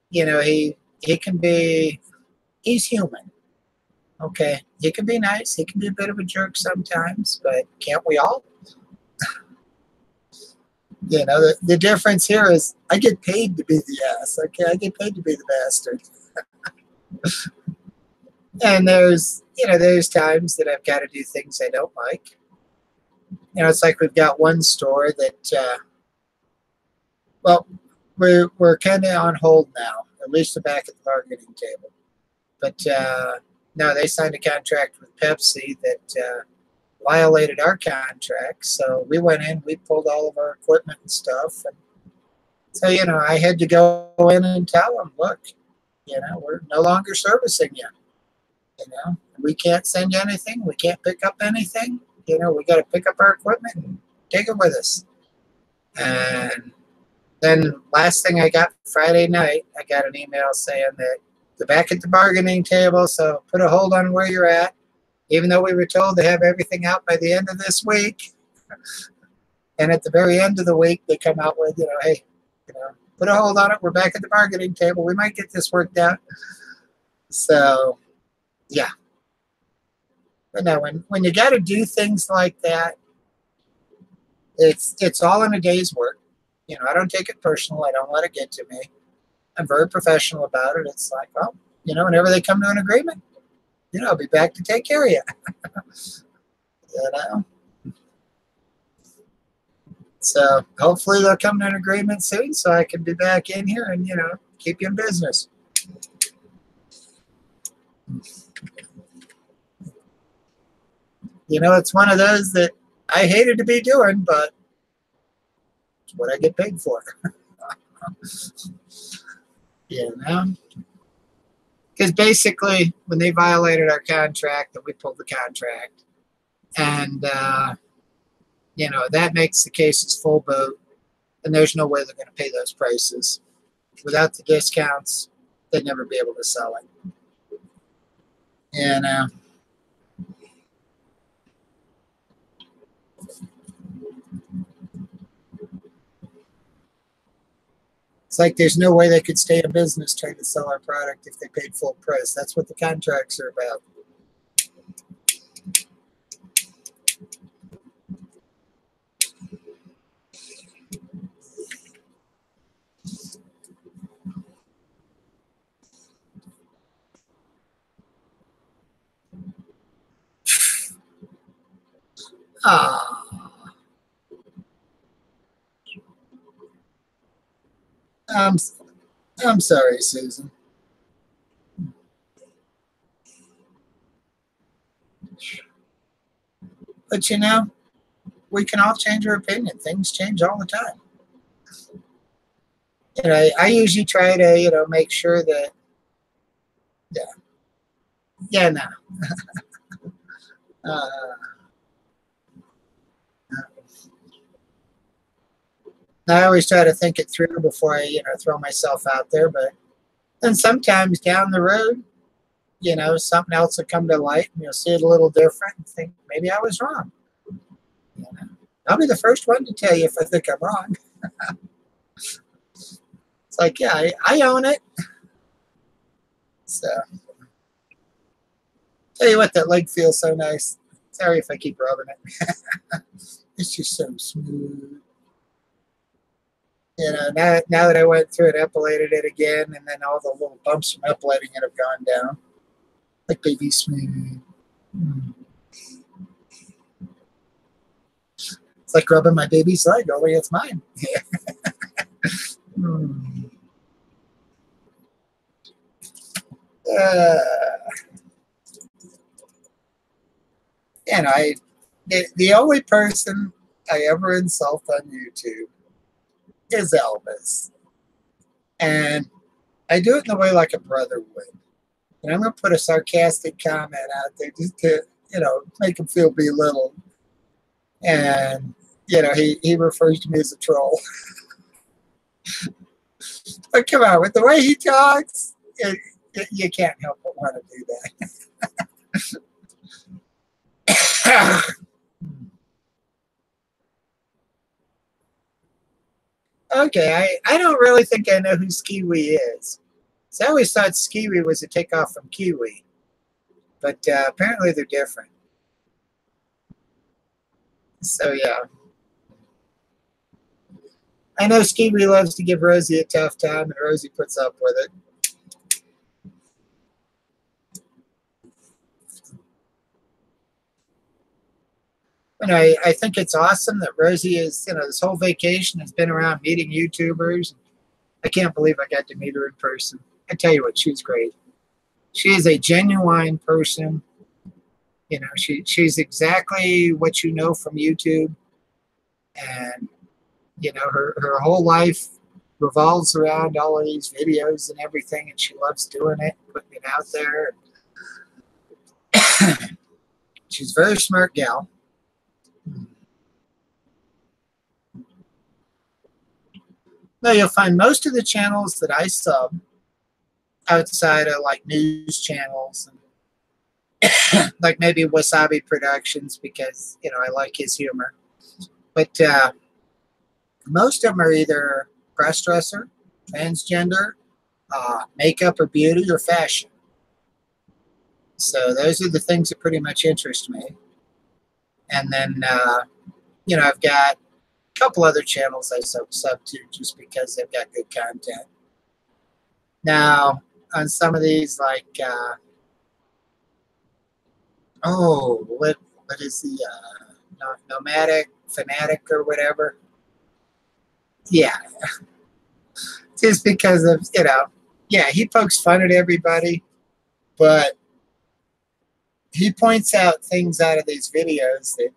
You know, he can be, he's human. Okay, he can be nice. He can be a bit of a jerk sometimes, but can't we all? You know, the difference here is I get paid to be the ass. Okay, I get paid to be the bastard. And there's, you know, there's times that I've got to do things I don't like. You know, it's like we've got one store that, well, we're kind of on hold now, at least the back at the bargaining table. But no, they signed a contract with Pepsi that violated our contract. So we went in, we pulled all of our equipment and stuff. And so, you know, I had to go in and tell them, look, you know, we're no longer servicing you. You know, we can't send you anything. We can't pick up anything. You know, we got to pick up our equipment and take it with us. And then last thing I got Friday night, I got an email saying that they're back at the bargaining table, so put a hold on where you're at, even though we were told to have everything out by the end of this week. And at the very end of the week, they come out with, you know, hey, you know, put a hold on it. We're back at the bargaining table. We might get this worked out. So, yeah. But no, when you got to do things like that, it's all in a day's work. You know, I don't take it personal. I don't let it get to me. I'm very professional about it. It's like, well, you know, whenever they come to an agreement, you know, I'll be back to take care of you. You know? So hopefully they'll come to an agreement soon so I can be back in here and, you know, keep you in business. you know, it's one of those that I hated to be doing, but it's what I get paid for. You know? Because basically, when they violated our contract, that we pulled the contract. And, you know, that makes the cases full boat. And there's no way they're going to pay those prices. Without the discounts, they'd never be able to sell it. You know? It's like there's no way they could stay in business trying to sell our product if they paid full price. That's what the contracts are about. Ah. I'm sorry, Susan. But you know, we can all change our opinion. Things change all the time. You know, I usually try to, you know, make sure that, yeah, no. uh, I always try to think it through before I, you know, throw myself out there. But then sometimes down the road, you know, something else will come to light and you'll see it a little different and think, maybe I was wrong. You know, I'll be the first one to tell you if I think I'm wrong. It's like, yeah, I own it. So, tell you what, that leg feels so nice. Sorry if I keep rubbing it. It's just so smooth. You know, now that I went through it, epilated it again, and then all the little bumps from epilating it have gone down. Like baby smooth. It's like rubbing my baby's leg, only it's mine. And the only person I ever insult on YouTube is Elvis. And I do it in a way like a brother would. And I'm going to put a sarcastic comment out there just to, you know, make him feel belittled. And, you know, he refers to me as a troll. But come on, with the way he talks, you can't help but want to do that. Okay, I don't really think I know who Skiwi is. So I always thought Skiwi was a takeoff from Kiwi. But apparently they're different. So, yeah. I know Skiwi loves to give Rosie a tough time, and Rosie puts up with it. And I think it's awesome that Rosie is, you know, this whole vacation has been around meeting YouTubers. I can't believe I got to meet her in person. I tell you what, she's great. She is a genuine person. You know, she's exactly what you know from YouTube. And, you know, her whole life revolves around all of these videos and everything, and she loves doing it, putting it out there. She's a very smart gal. Now, you'll find most of the channels that I sub outside of like news channels and like maybe Wasabi Productions because, you know, I like his humor. But most of them are either cross-dresser, transgender, makeup or beauty or fashion. So those are the things that pretty much interest me. And then, you know, I've got a couple other channels I sub to just because they've got good content. Now, on some of these, like, what is the nomadic fanatic or whatever? Yeah, just because of, you know, yeah, he pokes fun at everybody, but he points out things out of these videos that,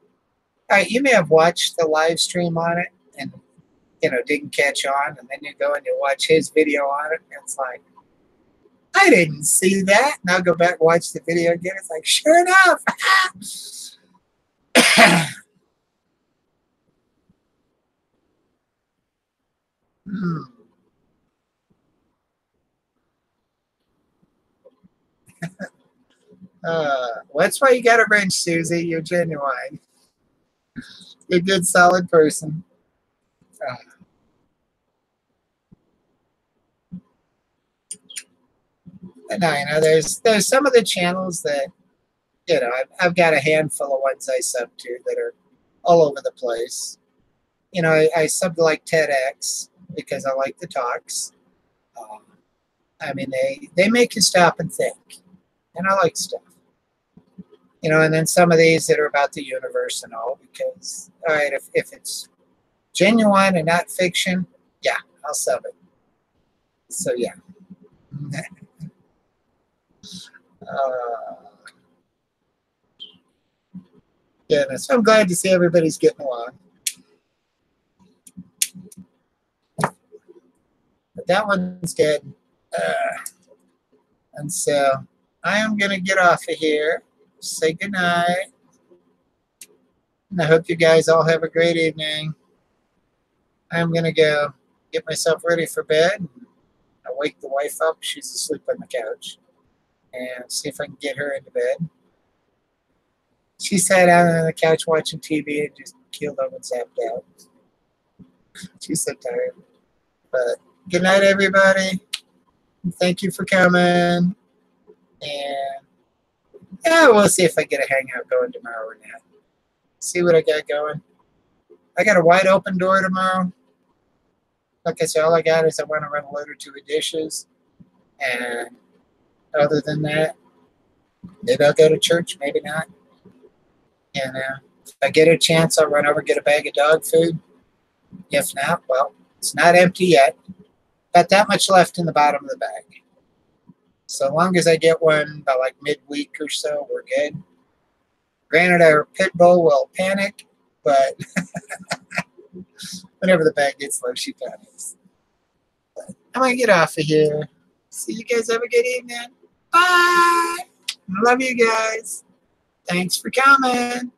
all right, you may have watched the live stream on it and, you know, didn't catch on, and then you go and you watch his video on it, and it's like, I didn't see that. And I'll go back and watch the video again. It's like, sure enough. Well, that's why you got a wrench, Susie. You're genuine. You're a good, solid person. But no, you know, there's some of the channels that, you know, I've got a handful of ones I sub to that are all over the place. You know, I sub to like TEDx because I like the talks. I mean, they make you stop and think, and I like stuff. You know, and then some of these that are about the universe and all, because, all right, if it's genuine and not fiction, yeah, I'll sub it. So, yeah. Yeah, so I'm glad to see everybody's getting along. But that one's dead. And so I am going to get off of here. Say goodnight. And I hope you guys all have a great evening. I'm going to go get myself ready for bed. I'll wake the wife up. She's asleep on the couch. And see if I can get her into bed. She sat down on the couch watching TV and just keeled over and zapped out. She's so tired. But good night, everybody. Thank you for coming. And yeah, we'll see if I get a hangout going tomorrow or not. See what I got going. I got a wide open door tomorrow. Like I said, all I got is I want to run a load or two of dishes. And other than that, maybe I'll go to church, maybe not. And if I get a chance, I'll run over and get a bag of dog food. If not, well, it's not empty yet. Got that much left in the bottom of the bag. So long as I get one by like midweek or so, we're good. Granted, our pit bull will panic, but whenever the bag gets low, she panics. But I'm going to get off of here. See you guys. Have a good evening. Bye. Love you guys. Thanks for coming.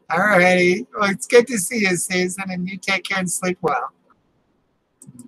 All righty. Well, it's good to see you, Susan, and you take care and sleep well.